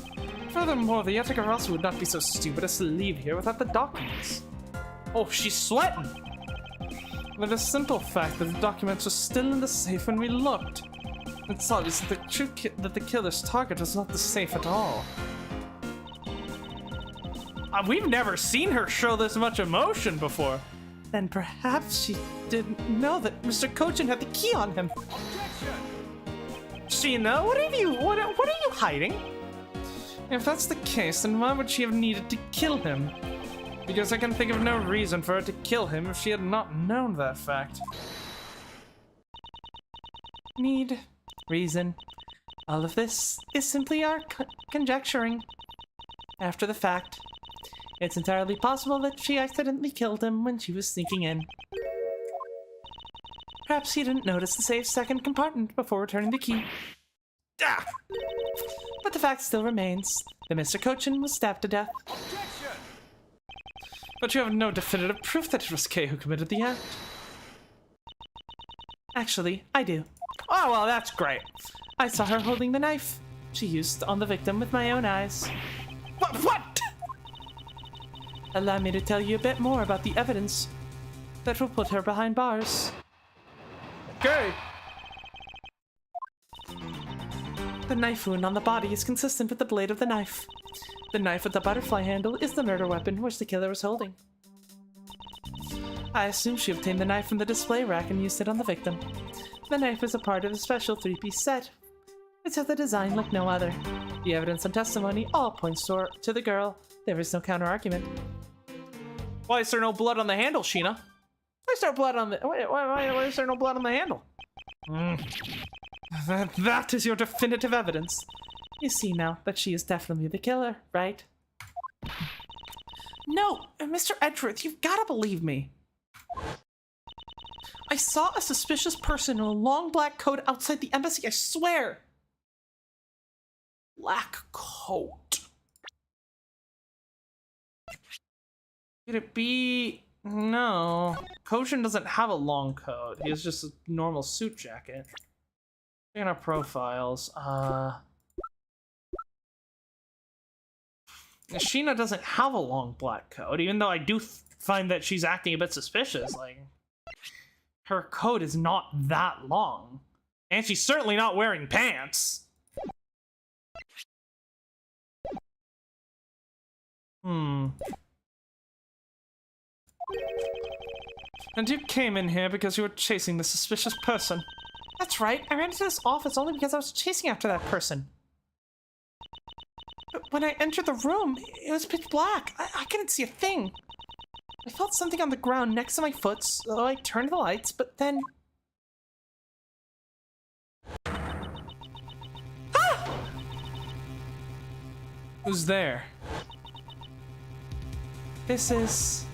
Furthermore, the Yatagarasu would not be so stupid as to leave here without the documents. Oh, she's sweating! But the simple fact that the documents were still in the safe when we looked. It's obvious that the killer's target was not the safe at all. We've never seen her show this much emotion before. Then perhaps she didn't know that Mr. Cochin had the key on him. Sheena, what are you hiding? If that's the case, then why would she have needed to kill him? Because I can think of no reason for her to kill him if she had not known that fact. need, reason. All of this is simply our conjecturing. After the fact, it's entirely possible that she accidentally killed him when she was sneaking in. Perhaps he didn't notice the safe's second compartment before returning the key. Ah! But the fact still remains that Mr. Cochin was stabbed to death. But you have no definitive proof that it was Kay who committed the act. Actually, I do. Oh, well, that's great. I saw her holding the knife she used on the victim with my own eyes. What? Allow me to tell you a bit more about the evidence that will put her behind bars. Okay. The knife wound on the body is consistent with the blade of the knife. The knife with the butterfly handle is the murder weapon which the killer was holding. I assume she obtained the knife from the display rack and used it on the victim. The knife is a part of a special 3-piece set. It's of the design like no other. The evidence and testimony all points to the girl. There is no counter-argument. Why is there no blood on the handle, Sheena? Why is there blood on the... Why is there no blood on the handle? That is your definitive evidence. You see now that she is definitely the killer, right? No, Mr. Edgeworth, you've got to believe me. I saw a suspicious person in a long black coat outside the embassy, I swear. Black coat. Could it be... No. Cochin doesn't have a long coat. He has just a normal suit jacket. In our profiles, Sheena doesn't have a long black coat, even though I do find that she's acting a bit suspicious. Like, her coat is not that long. And she's certainly not wearing pants. And you came in here because you were chasing the suspicious person. That's right, I ran into this office only because I was chasing after that person. But when I entered the room, it was pitch black. I couldn't see a thing. I felt something on the ground next to my foot, so I turned the lights, but then... Who's there? This is...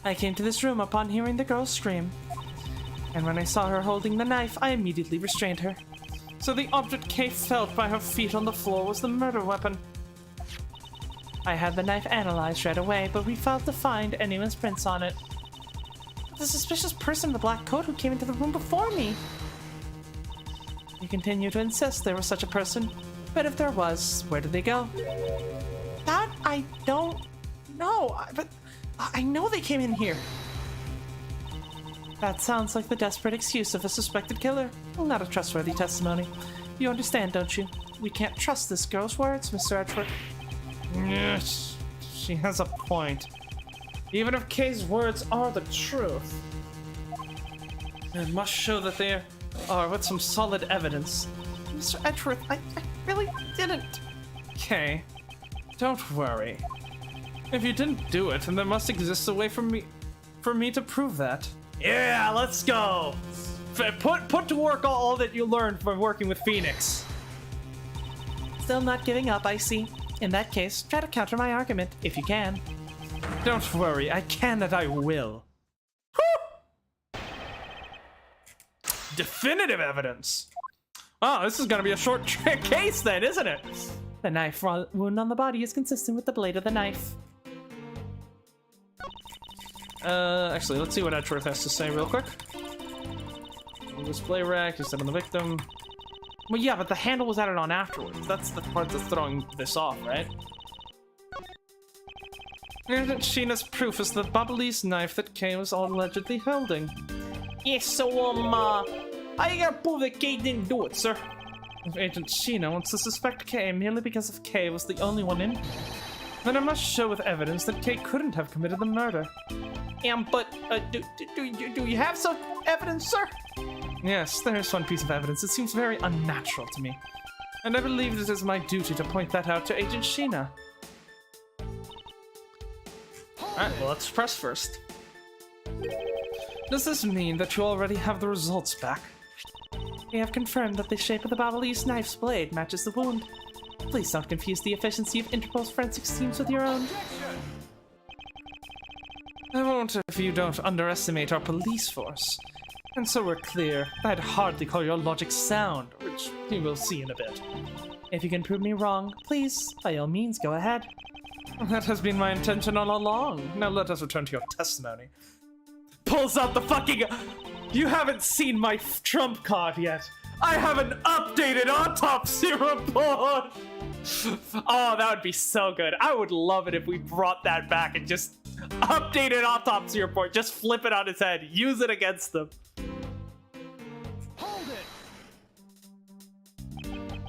I came to this room upon hearing the girl scream. And when I saw her holding the knife, I immediately restrained her. So the object Kay felt by her feet on the floor was the murder weapon. I had the knife analyzed right away, but we failed to find anyone's prints on it. The suspicious person in the black coat who came into the room before me. You continue to insist there was such a person, but if there was, where did they go? That I don't know, but I know they came in here. That sounds like the desperate excuse of a suspected killer, not a trustworthy testimony. You understand, don't you? We can't trust this girl's words, Mr. Edgeworth. Yes, she has a point. Even if Kay's words are the truth, it must show that they are with some solid evidence. Mr. Edgeworth, I really didn't. Kay, don't worry. If you didn't do it, then there must exist a way for me to prove that. Yeah, let's go. Put to work all that you learned from working with Phoenix. Still not giving up, I see. In that case, try to counter my argument, if you can. Don't worry, I can and I will. Definitive evidence. Oh, this is gonna be a short case then, isn't it? The knife wound on the body is consistent with the blade of the knife. Actually, let's see what Edgeworth has to say real quick. Display rack, you said on the victim. Well, yeah, but the handle was added on afterwards. That's the part that's throwing this off, right? Agent Sheena's proof is the Babalese knife that Kay was allegedly holding. Yes, so, how you gonna prove that Kay didn't do it, sir? If Agent Sheena wants to suspect Kay merely because of Kay was the only one in, then I must show with evidence that Kay couldn't have committed the murder. But, do you have some evidence, sir? Yes, there is one piece of evidence. It seems very unnatural to me. And I believe it is my duty to point that out to Agent Sheena. Alright, well, let's press first. Does this mean that you already have the results back? We have confirmed that the shape of the Babalese knife's blade matches the wound. Please don't confuse the efficiency of Interpol's forensics teams with your own. I won't if you don't underestimate our police force. And so we're clear, I'd hardly call your logic sound, which you will see in a bit. If you can prove me wrong, please, by all means, go ahead. That has been my intention all along. Now let us return to your testimony. Pulls out the fucking... You haven't seen my trump card yet. I have an updated autopsy report! Oh, that would be so good. I would love it if we brought that back and just updated autopsy report. Just flip it on its head. Use it against them. Hold it!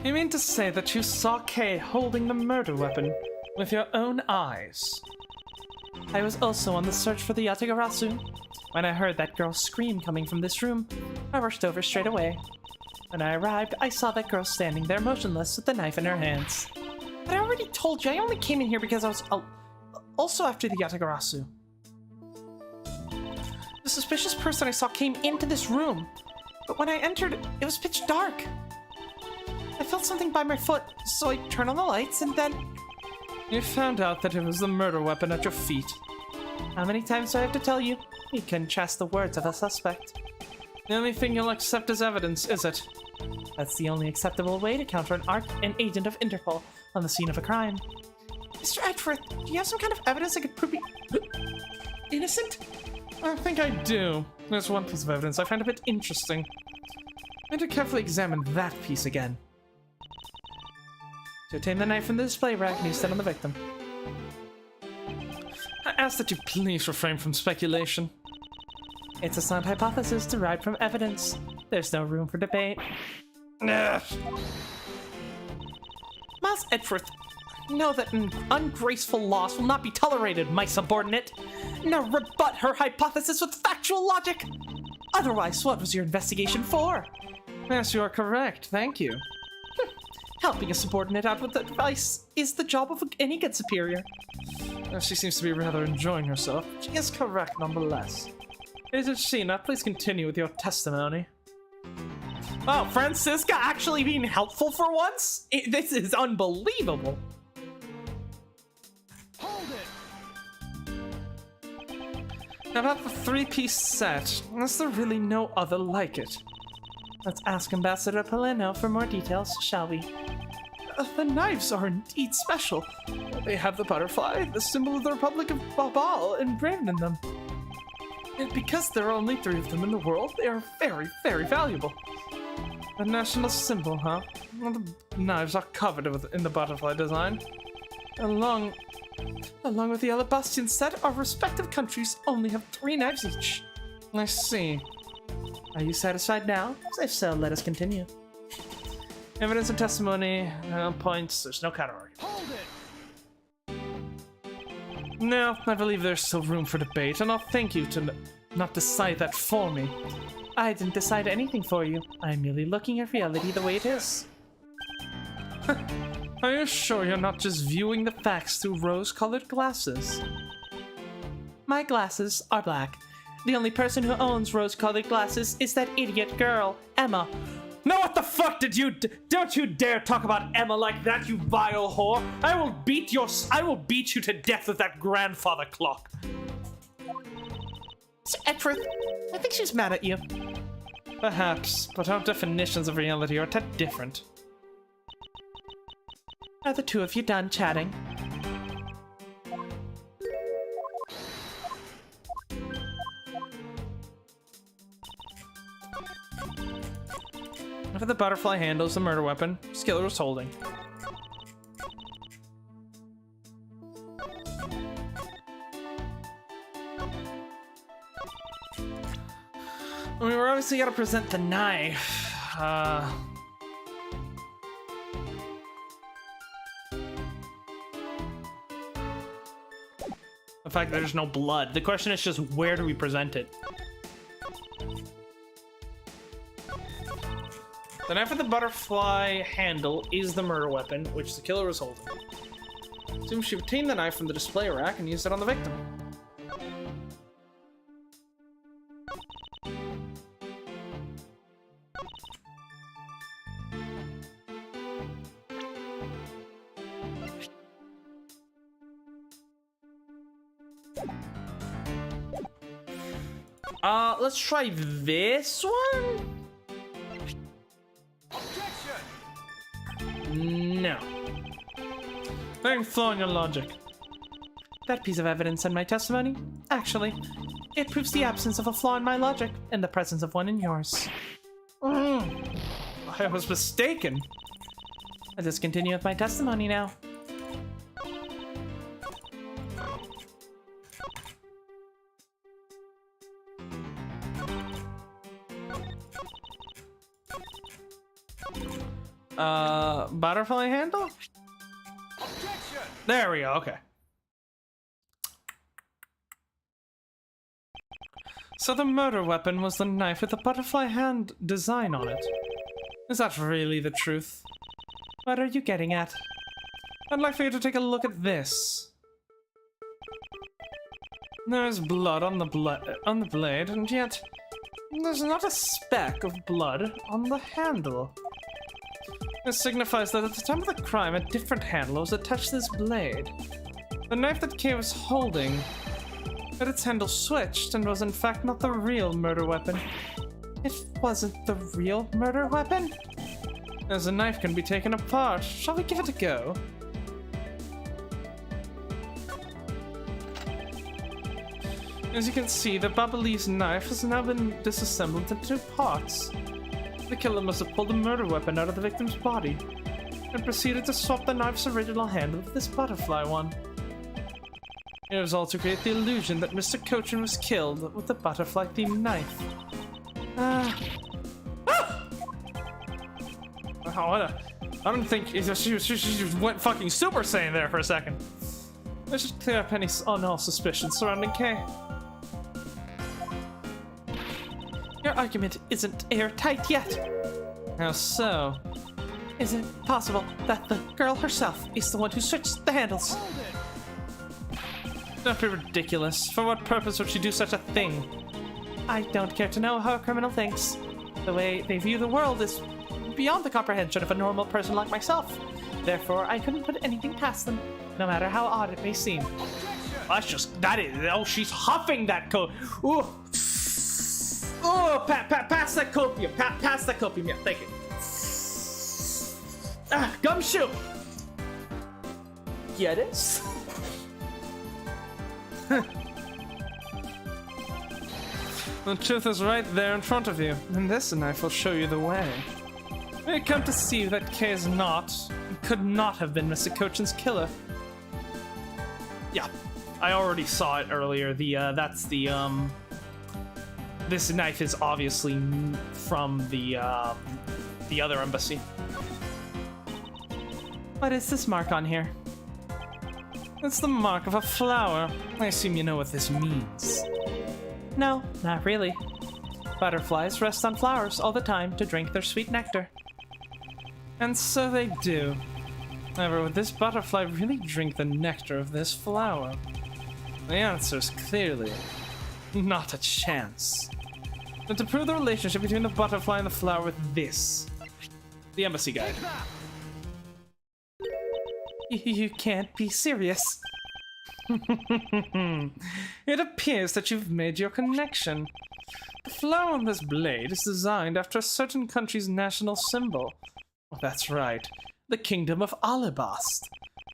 You mean to say that you saw Kay holding the murder weapon with your own eyes? I was also on the search for the Yatagarasu. When I heard that girl's scream coming from this room, I rushed over straight away. When I arrived, I saw that girl standing there motionless with the knife in her hands. But I already told you, I only came in here because I was also after the Yatagarasu. The suspicious person I saw came into this room, but when I entered, it was pitch dark. I felt something by my foot, so I turned on the lights and then... You found out that it was the murder weapon at your feet. How many times do I have to tell you? You can trust the words of a suspect. The only thing you'll accept as evidence, is it? That's the only acceptable way to counter an agent of Interpol on the scene of a crime. Mr. Edgeworth, do you have some kind of evidence that could prove me innocent? I think I do. There's one piece of evidence I find a bit interesting. I need to carefully examine that piece again. To obtain the knife from the display rack, you set on the victim. I ask that you please refrain from speculation. It's a sound hypothesis derived from evidence. There's no room for debate. Ugh. Miles Edgeworth, know that an ungraceful loss will not be tolerated, my subordinate. Now rebut her hypothesis with factual logic. Otherwise, what was your investigation for? Yes, you are correct. Thank you. Helping a subordinate out with advice is the job of any good superior. She seems to be rather enjoying herself. She is correct nonetheless. Agent Sheena, please continue with your testimony. Oh, Francisca actually being helpful for once? This is unbelievable. About the three-piece set, is there really no other like it? Let's ask Ambassador Polino for more details, shall we? The knives are indeed special. They have the butterfly, the symbol of the Republic of Babal, engraved in them. And because there are only 3 of them in the world, they are very, very valuable. The national symbol, huh? Well, the knives are covered in the butterfly design. Along with the Alabastian set, our respective countries only have 3 knives each. I see. Are you satisfied now? If so, let us continue. Evidence and testimony, points, there's no counter-argument. Hold it! No, I believe there's still room for debate, and I'll thank you to not decide that for me. I didn't decide anything for you. I'm merely looking at reality the way it is. Are you sure you're not just viewing the facts through rose-colored glasses? My glasses are black. The only person who owns rose-colored glasses is that idiot girl, Emma. No, what the fuck did you don't you dare talk about Emma like that, you vile whore! I will beat you to death with that grandfather clock. Sir Edgeworth, I think she's mad at you. Perhaps, but our definitions of reality are a tad different. Are the 2 of you done chatting? For the butterfly handles the murder weapon Skiller was holding. I mean, we're obviously gotta present the knife. The fact that there's no blood. The question is just, where do we present it? The knife with the butterfly handle is the murder weapon, which the killer was holding. Assume she obtained the knife from the display rack and used it on the victim. Let's try this one? No. I'm flowing your logic. That piece of evidence in my testimony? Actually, it proves the absence of a flaw in my logic and the presence of one in yours. I was mistaken. Let us continue with my testimony now. Butterfly handle? There we go, okay. So the murder weapon was the knife with the butterfly hand design on it. Is that really the truth? What are you getting at? I'd like for you to take a look at this. There's blood on the blade, and yet there's not a speck of blood on the handle. This signifies that at the time of the crime, a different handle was attached to this blade. The knife that Kay was holding had its handle switched and was in fact not the real murder weapon. It wasn't the real murder weapon? As a knife can be taken apart, shall we give it a go? As you can see, the Babalese knife has now been disassembled into 2 parts. The killer must have pulled the murder weapon out of the victim's body and proceeded to swap the knife's original handle with this butterfly one. It was all to create the illusion that Mr. Cochin was killed with the butterfly-themed knife. I don't think she went fucking Super Saiyan there for a second. Let's just clear up any all suspicions surrounding Kay. Your argument isn't airtight yet. How so? Is it possible that the girl herself is the one who switched the handles? Don't be ridiculous. For what purpose would she do such a thing? I don't care to know how a criminal thinks. The way they view the world is beyond the comprehension of a normal person like myself. Therefore, I couldn't put anything past them, no matter how odd it may seem. that is, oh, she's huffing that coat. Ooh. Oh, pass that copium. Pass that copium. Yeah, thank you. Gumshoe. Get it? The truth is right there in front of you, and this knife will show you the way. We come to see that Kay is not, could not have been Mr. Cochin's killer. Yeah, I already saw it earlier. That's the, this knife is obviously from the other embassy. What is this mark on here? It's the mark of a flower. I assume you know what this means. No, not really. Butterflies rest on flowers all the time to drink their sweet nectar. And so they do. However, would this butterfly really drink the nectar of this flower? The answer is clearly not a chance. And to prove the relationship between the butterfly and the flower with this, the embassy guide. You can't be serious. It appears that you've made your connection. The flower on this blade is designed after a certain country's national symbol. Oh, that's right, the Kingdom of Alabast.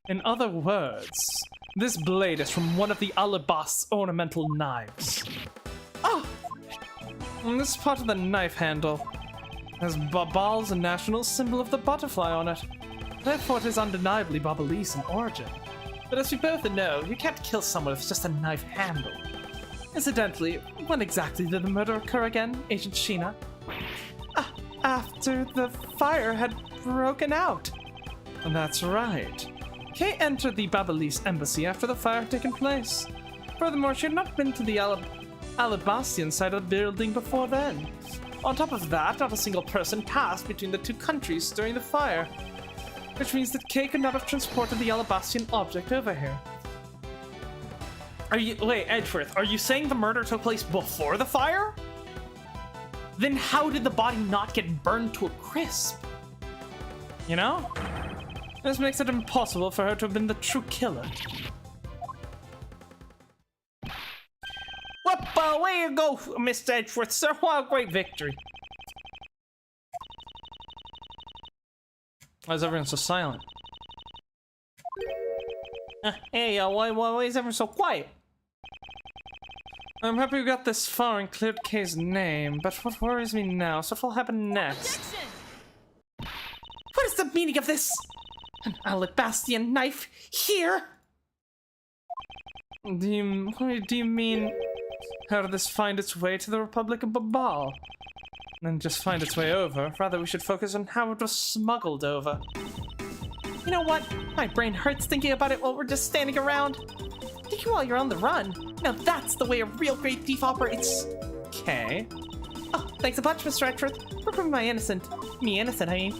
In other words, this blade is from one of the Alabast's ornamental knives. Oh! And this part of the knife handle has Babal's national symbol of the butterfly on it. Therefore, it is undeniably Babalese in origin. But as we both know, you can't kill someone with just a knife handle. Incidentally, when exactly did the murder occur again, Agent Sheena? After the fire had broken out. That's right. Kay entered the Babalese embassy after the fire had taken place. Furthermore, she had not been to the Alabastian side of the building before then. On top of that, not a single person passed between the two countries during the fire. Which means that Kay could not have transported the Alabastian object over here. Wait, Edgeworth, are you saying the murder took place before the fire? Then how did the body not get burned to a crisp? You know? This makes it impossible for her to have been the true killer. Well, way you go, Mr. Edgeworth, sir. What a great victory. Why is everyone so silent? Hey, why is everyone so quiet? I'm happy we got this far and cleared Kay's name, but what worries me now is what will happen next. What is the meaning of this? An Alabastian knife here? Do you mean, how did this find its way to the Republic of Babal? And just find its way over. Rather, we should focus on how it was smuggled over. You know what? My brain hurts thinking about it while we're just standing around. Thinking while you're on the run. Now that's the way a real great thief operates. Okay. Oh, thanks a bunch, Mr. Edgeworth, for proving me innocent, I mean.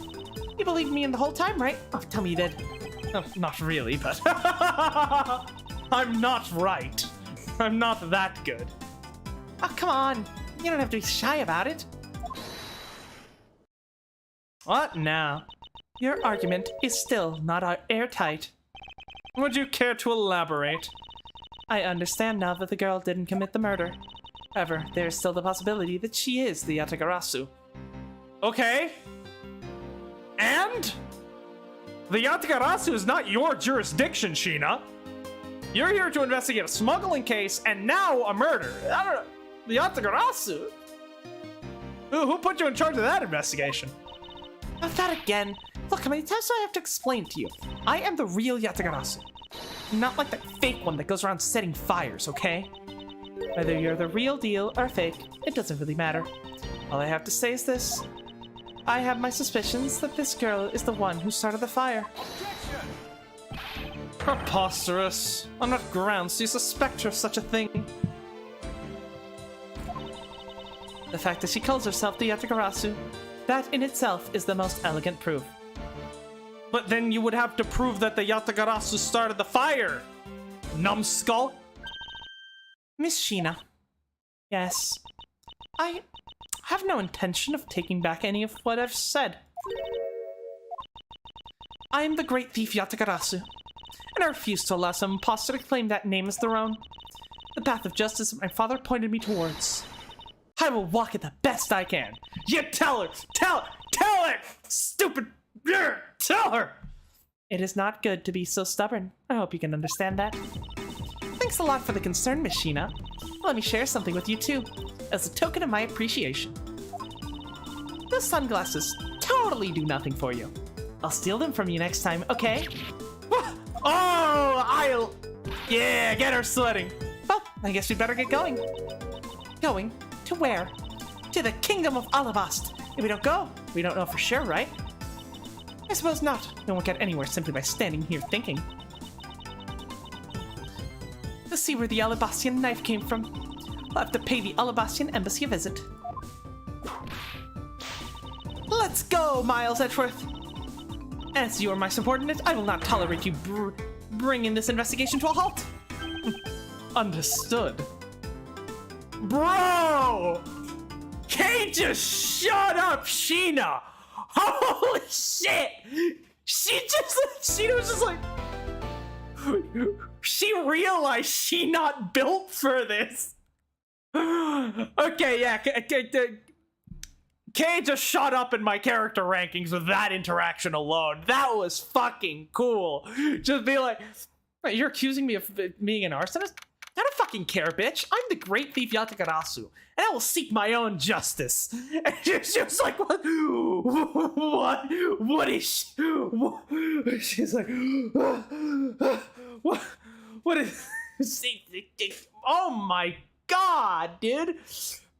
You believed me in the whole time, right? Oh, tell me you did. Oh, not really, but... I'm not right. I'm not that good. Oh, come on. You don't have to be shy about it. What now? Your argument is still not airtight. Would you care to elaborate? I understand now that the girl didn't commit the murder. However, there is still the possibility that she is the Yatagarasu. Okay. And? The Yatagarasu is not your jurisdiction, Sheena. You're here to investigate a smuggling case and now a murder. I don't know. The Yatagarasu? Who put you in charge of that investigation? Not that again. Look, how many times do I have to explain to you? I am the real Yatagarasu. Not like that fake one that goes around setting fires, okay? Whether you're the real deal or fake, it doesn't really matter. All I have to say is this. I have my suspicions that this girl is the one who started the fire. Preposterous. On what grounds do you suspect her of such a thing? The fact that she calls herself the Yatagarasu, that in itself is the most elegant proof. But then you would have to prove that the Yatagarasu started the fire, numbskull. Miss Sheena. Yes. I have no intention of taking back any of what I've said. I am the great thief Yatagarasu. and I refuse to allow some imposter to claim that name as their own. The path of justice that my father pointed me towards. I will walk it the best I can. You tell her! Tell her! Stupid! Tell her! It is not good to be so stubborn. I hope you can understand that. Thanks a lot for the concern, Miss Sheena. Let me share something with you too, as a token of my appreciation. Those sunglasses totally do nothing for you. I'll steal them from you next time, okay? Oh, yeah, get her sweating. Well, I guess we better get going. Going? To where? To the Kingdom of Alabast. If we don't go, we don't know for sure, right? I suppose not. We won't get anywhere simply by standing here thinking. To see where the Alabastian knife came from, I'll have to pay the Alabastian embassy a visit. Let's go, Miles Edgeworth! As you are my subordinate, I will not tolerate you bringing this investigation to a halt. Understood. Bro! Kay just shut up, Sheena! Holy shit! She was just like... She realized she not built for this. Okay, yeah, Kay just shot up in my character rankings with that interaction alone. That was fucking cool. Just be like, you're accusing me of being an arsonist? I don't fucking care, bitch. I'm the great thief Yatagarasu, and I will seek my own justice. And she was like, what? What is she? What? She's like, what is... Oh my god, dude.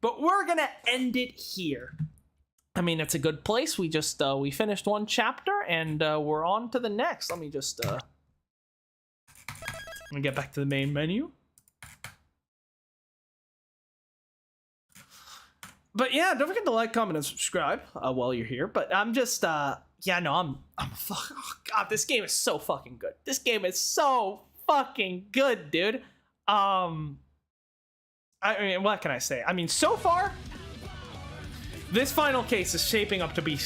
But we're gonna end it here. I mean, it's a good place. We just, we finished one chapter, and we're on to the next. Let me just, let me get back to the main menu. But yeah, don't forget to like, comment, and subscribe while you're here. But I'm just, yeah, no, I'm fuck. Oh god, this game is so fucking good. This game is so fucking good, dude. I mean, what can I say? I mean, so far, this final case is shaping up to be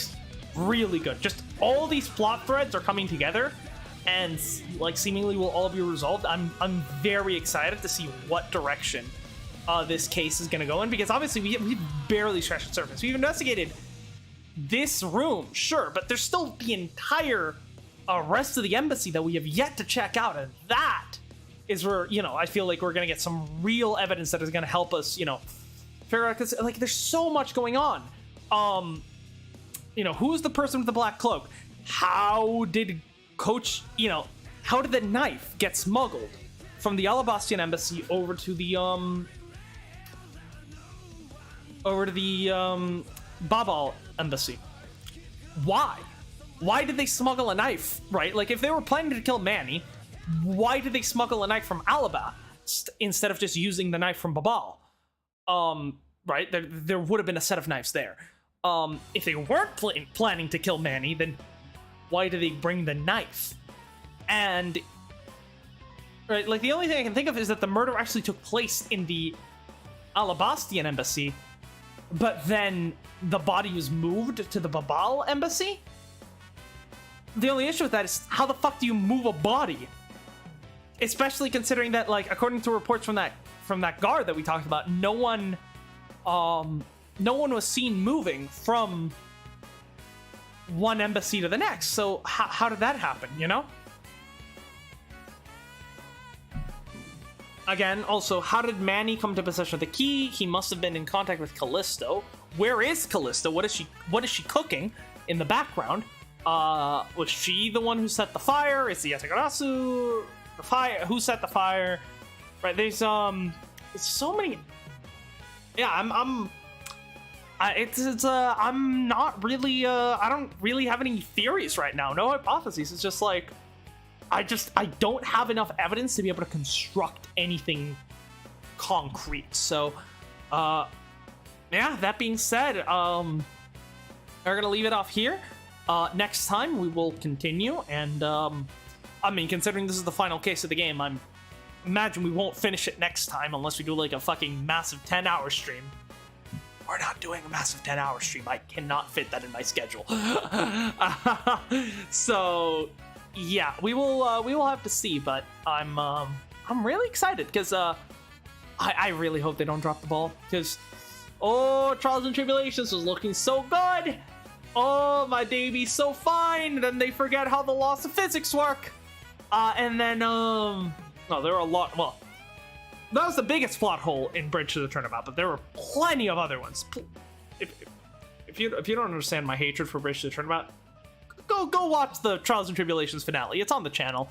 really good. Just all these plot threads are coming together, and like seemingly will all be resolved. I'm very excited to see what direction this case is going to go in, because obviously we barely scratched the surface. We've investigated this room, sure, but there's still the entire rest of the embassy that we have yet to check out, and that is where, you know, I feel like we're going to get some real evidence that is going to help us, you know, figure out, because like there's so much going on. You know, who's the person with the black cloak? How did Coach, you know, how did the knife get smuggled from the Alabastian embassy over to the Babal embassy? Why did they smuggle a knife, right? Like, if they were planning to kill Manny, why did they smuggle a knife from Alabast instead of just using the knife from Babal? Right? There would have been a set of knives there. If they weren't planning to kill Manny, then why did they bring the knife? And, right, like, the only thing I can think of is that the murder actually took place in the Alabastian embassy, but then the body was moved to the Babal embassy? The only issue with that is, how the fuck do you move a body? Especially considering that, like, according to reports from that guard that we talked about, no one was seen moving from one embassy to the next. So how did that happen, you know? Again, also, how did Manny come to possession of the key? He must have been in contact with Callisto. Where is Callisto? What is she cooking in the background? Was she the one who set the fire? Is the Yatagarasu the fire? Who set the fire? Right, there's so many. Yeah, I'm not really I don't really have any theories right now. No hypotheses. It's just like I don't have enough evidence to be able to construct anything concrete. So yeah, that being said, we're gonna leave it off here. Next time we will continue, and I mean, considering this is the final case of the game, I imagine we won't finish it next time unless we do like a fucking massive 10-hour stream. We're not doing a massive 10-hour stream. I cannot fit that in my schedule. So yeah, we will have to see, but I'm really excited because I really hope they don't drop the ball because Trials and Tribulations was looking so good. Oh, my baby's so fine. Then they forget how the laws of physics work. And then no, there were a lot. Well, that was the biggest plot hole in Bridge to the Turnabout, but there were plenty of other ones. If you don't understand my hatred for Bridge to the Turnabout, go watch the Trials and Tribulations finale. It's on the channel.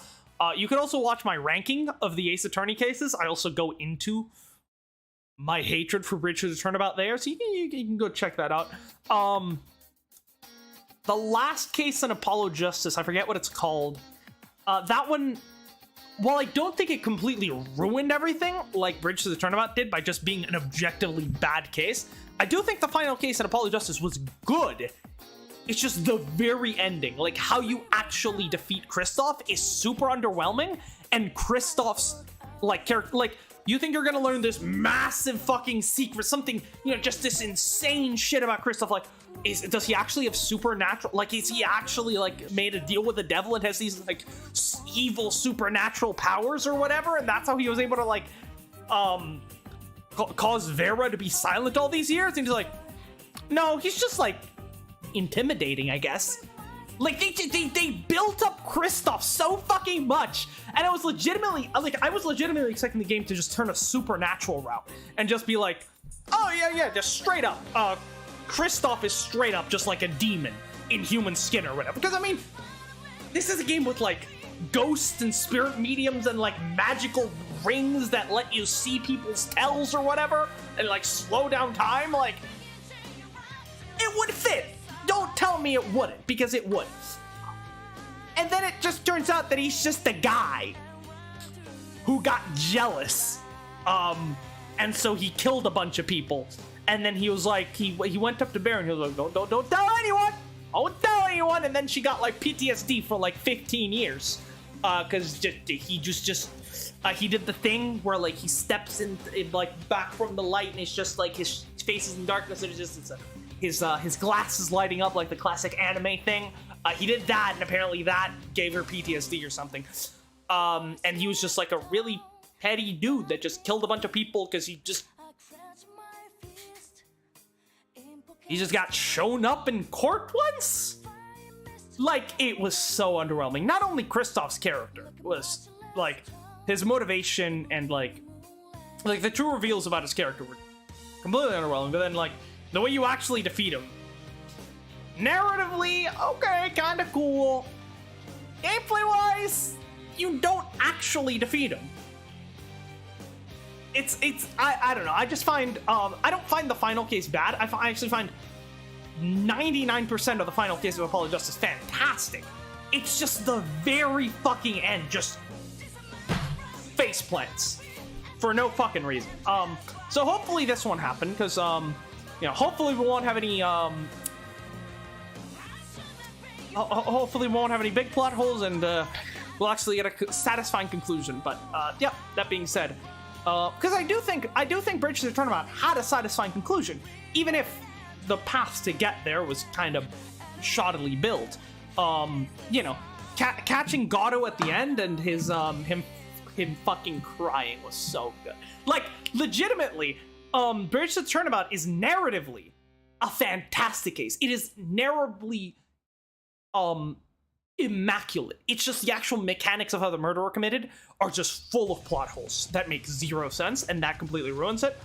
You can also watch my ranking of the Ace Attorney cases. I also go into my hatred for Bridge to the Turnabout there, so you can go check that out. The last case in Apollo Justice, I forget what it's called. That one, while I don't think it completely ruined everything like Bridge to the Turnabout did by just being an objectively bad case, I do think the final case in Apollo Justice was good. It's just the very ending, like how you actually defeat Kristoff is super underwhelming, and Kristoff's like character, like you think you're gonna learn this massive fucking secret, something, you know, just this insane shit about Kristoff, like does he actually have supernatural, like is he actually like made a deal with the devil and has these like evil supernatural powers or whatever, and that's how he was able to like cause Vera to be silent all these years? And he's like, no, he's just like intimidating, I guess. Like they built up Kristoff so fucking much, and I was legitimately expecting the game to just turn a supernatural route and just be like, oh yeah, just straight up, Kristoff is straight up just like a demon in human skin or whatever. Because I mean, this is a game with like ghosts and spirit mediums and like magical rings that let you see people's tells or whatever and like slow down time. Like, it would fit. Don't tell me it wouldn't, because it would. And then it just turns out that he's just a guy who got jealous, and so he killed a bunch of people. And then he was like, he went up to Bear and he was like, don't tell anyone, don't tell anyone. And then she got like PTSD for like 15 years, because he did the thing where like he steps in like back from the light and it's just like his face is in darkness and his glasses lighting up like the classic anime thing. He did that, and apparently that gave her PTSD or something. And he was just like a really petty dude that just killed a bunch of people because he just got shown up in court once. Like, it was so underwhelming. Not only Kristoff's character was like his motivation and like the true reveals about his character were completely underwhelming, but then like the way you actually defeat him, narratively, okay, kind of cool. Gameplay wise, you don't actually defeat him. I don't know. I just find I don't find the final case bad. I actually find 99% of the final case of Apollo Justice fantastic. It's just the very fucking end just face plants for no fucking reason. So hopefully this won't happen, because hopefully we won't have any hopefully we won't have any big plot holes, and we'll actually get a satisfying conclusion. But yeah, that being said, because I do think Bridge to the Turnabout had a satisfying conclusion, even if the path to get there was kind of shoddily built. Catching Gato at the end and his him fucking crying was so good. Like, legitimately, Bridge to the Turnabout is narratively a fantastic case. It is narratively immaculate. It's just the actual mechanics of how the murderer committed are just full of plot holes that make zero sense, and that completely ruins it.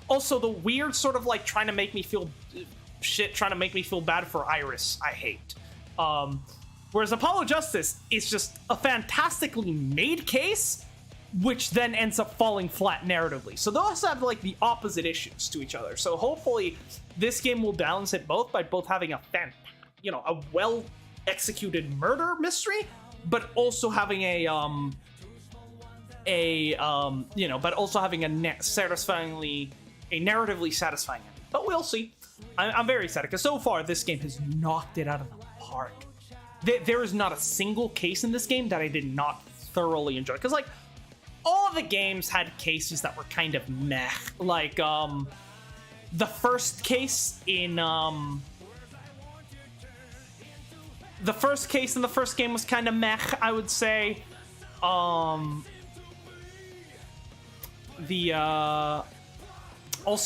Also, the weird sort of like trying to make me feel bad for Iris, I hate. Whereas Apollo Justice is just a fantastically made case, which then ends up falling flat narratively. So those have like the opposite issues to each other. So hopefully this game will balance it both by both having a well executed murder mystery, but also having a narratively satisfying ending. But we'll see. I'm very excited, because so far this game has knocked it out of the park. There is not a single case in this game that I did not thoroughly enjoy, because like all of the games had cases that were kind of meh. Like the first case in the first case in the first game was kind of meh, I would say. Also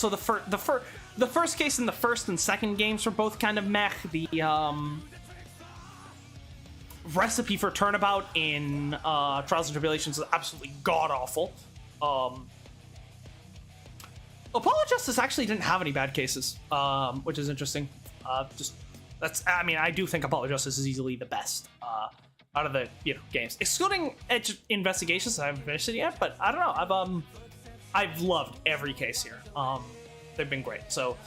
the first case in the first and second games were both kind of meh. The recipe for turnabout in Trials and Tribulations is absolutely god awful. Apollo Justice actually didn't have any bad cases, which is interesting. I do think Apollo Justice is easily the best out of the games, excluding Edge Investigations. I haven't finished it yet, but I don't know. I've loved every case here. They've been great. So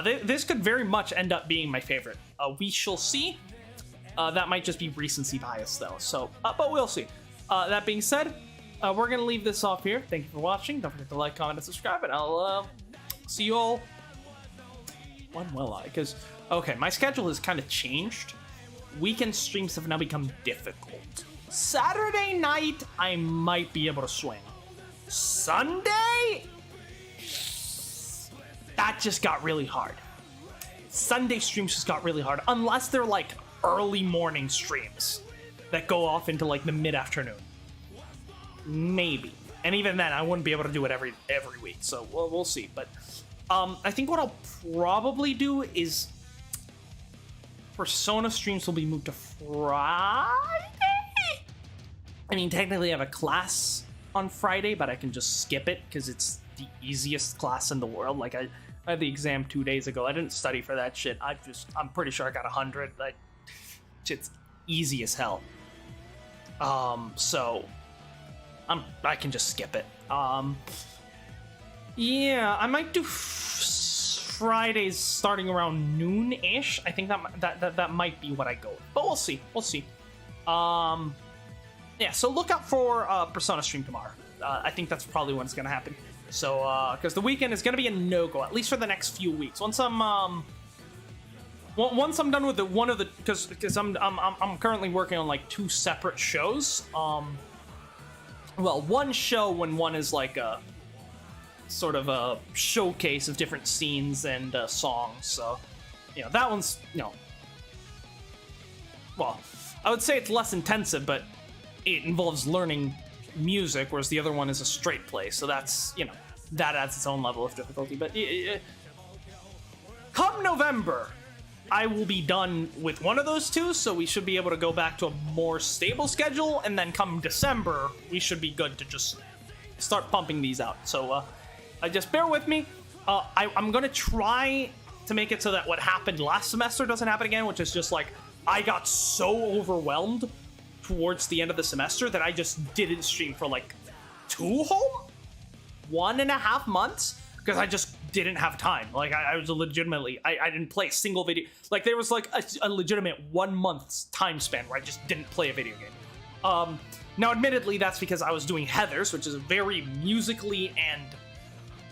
this could very much end up being my favorite. We shall see. That might just be recency bias, though. So, but we'll see. That being said, we're gonna leave this off here. Thank you for watching. Don't forget to like, comment, and subscribe, and I'll see you all. When will I? Because okay, my schedule has kind of changed. Weekend streams have now become difficult. Saturday night, I might be able to swing. Sunday, that just got really hard. Sunday streams just got really hard, unless they're like early morning streams that go off into like the mid-afternoon. Maybe. And even then, I wouldn't be able to do it every week, so we'll see. But I think what I'll probably do is Persona streams will be moved to Friday? I mean, technically I have a class on Friday, but I can just skip it because it's the easiest class in the world. Like, I had the exam 2 days ago. I didn't study for that shit. I'm pretty sure I got 100. Like, shit's easy as hell. So I can just skip it. Yeah, I might do Fridays starting around noon-ish. I think that might be what I go with. But we'll see. We'll see. Yeah, so look out for Persona stream tomorrow. I think that's probably when it's gonna happen. So, because the weekend is gonna be a no-go, at least for the next few weeks. Once I'm done with because I'm currently working on like 2 separate shows. Well, one show when one is like a sort of a showcase of different scenes and songs. So, that one's well, I would say it's less intensive, but it involves learning music, whereas the other one is a straight play. So that's that adds its own level of difficulty. But come November, I will be done with one of those 2, so we should be able to go back to a more stable schedule, and then come December, we should be good to just start pumping these out. So just bear with me. I'm gonna try to make it so that what happened last semester doesn't happen again, which is just like I got so overwhelmed towards the end of the semester that I just didn't stream for like 1.5 months because I just didn't have time. Like I was legitimately, I didn't play a single video. Like there was like a legitimate 1 month's time span where I just didn't play a video game. Now admittedly that's because I was doing Heathers, which is a very musically and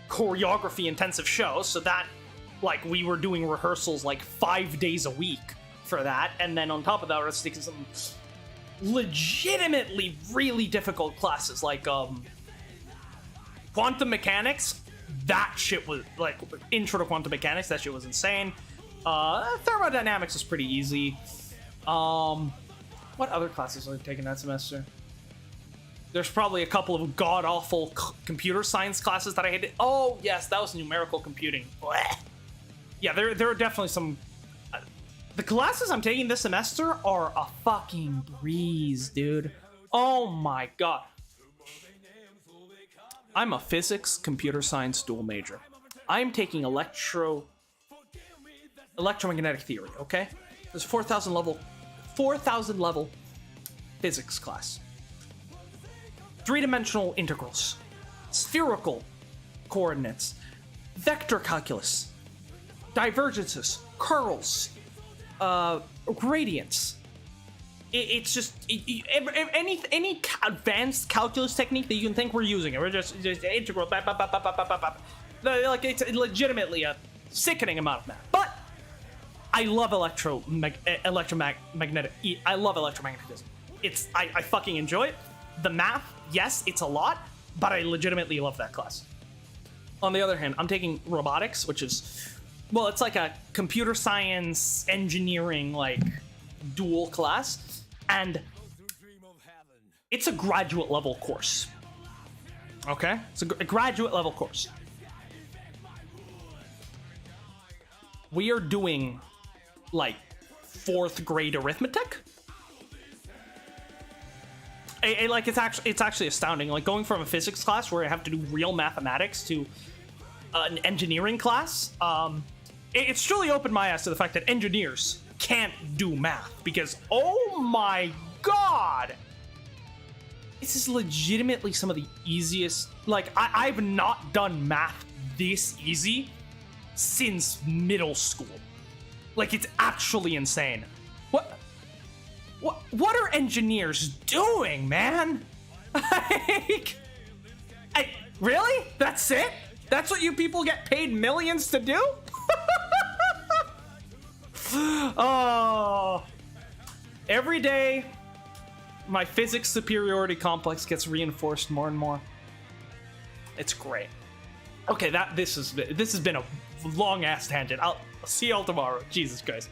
choreography intensive show. So that like we were doing rehearsals like 5 days a week for that. And then on top of that, I was taking some legitimately really difficult classes like quantum mechanics. That shit was like intro to quantum mechanics. That shit was insane. Thermodynamics was pretty easy. What other classes are I taking that semester? There's probably a couple of god awful computer science classes that I hated. Oh yes, that was numerical computing. Blech. Yeah, there are definitely some. The classes I'm taking this semester are a fucking breeze, dude. Oh my god. I'm a physics computer science dual major. I'm taking electromagnetic theory, okay? There's 4,000 level physics class. 3-dimensional integrals, spherical coordinates, vector calculus, divergences, curls, gradients. It's just any advanced calculus technique that you can think we're using it. We're just integral. Like it's legitimately a sickening amount of math. But I love electromagnetic. I love electromagnetism. I fucking enjoy it. The math, yes, it's a lot, but I legitimately love that class. On the other hand, I'm taking robotics, which is, well, it's like a computer science engineering like dual class, and it's a graduate level course. Okay? It's a graduate level course. We are doing, like, 4th grade arithmetic. Like, it's actually astounding. Like, going from a physics class where I have to do real mathematics to an engineering class, it's truly opened my eyes to the fact that engineers can't do math, because, oh my god, this is legitimately some of the easiest. Like, I've not done math this easy since middle school. Like, it's actually insane. What are engineers doing, man? Like, really? That's it? That's what you people get paid millions to do? Oh, every day my physics superiority complex gets reinforced more and more. It's great. Okay, this has been a long ass tangent. I'll see y'all tomorrow. Jesus Christ.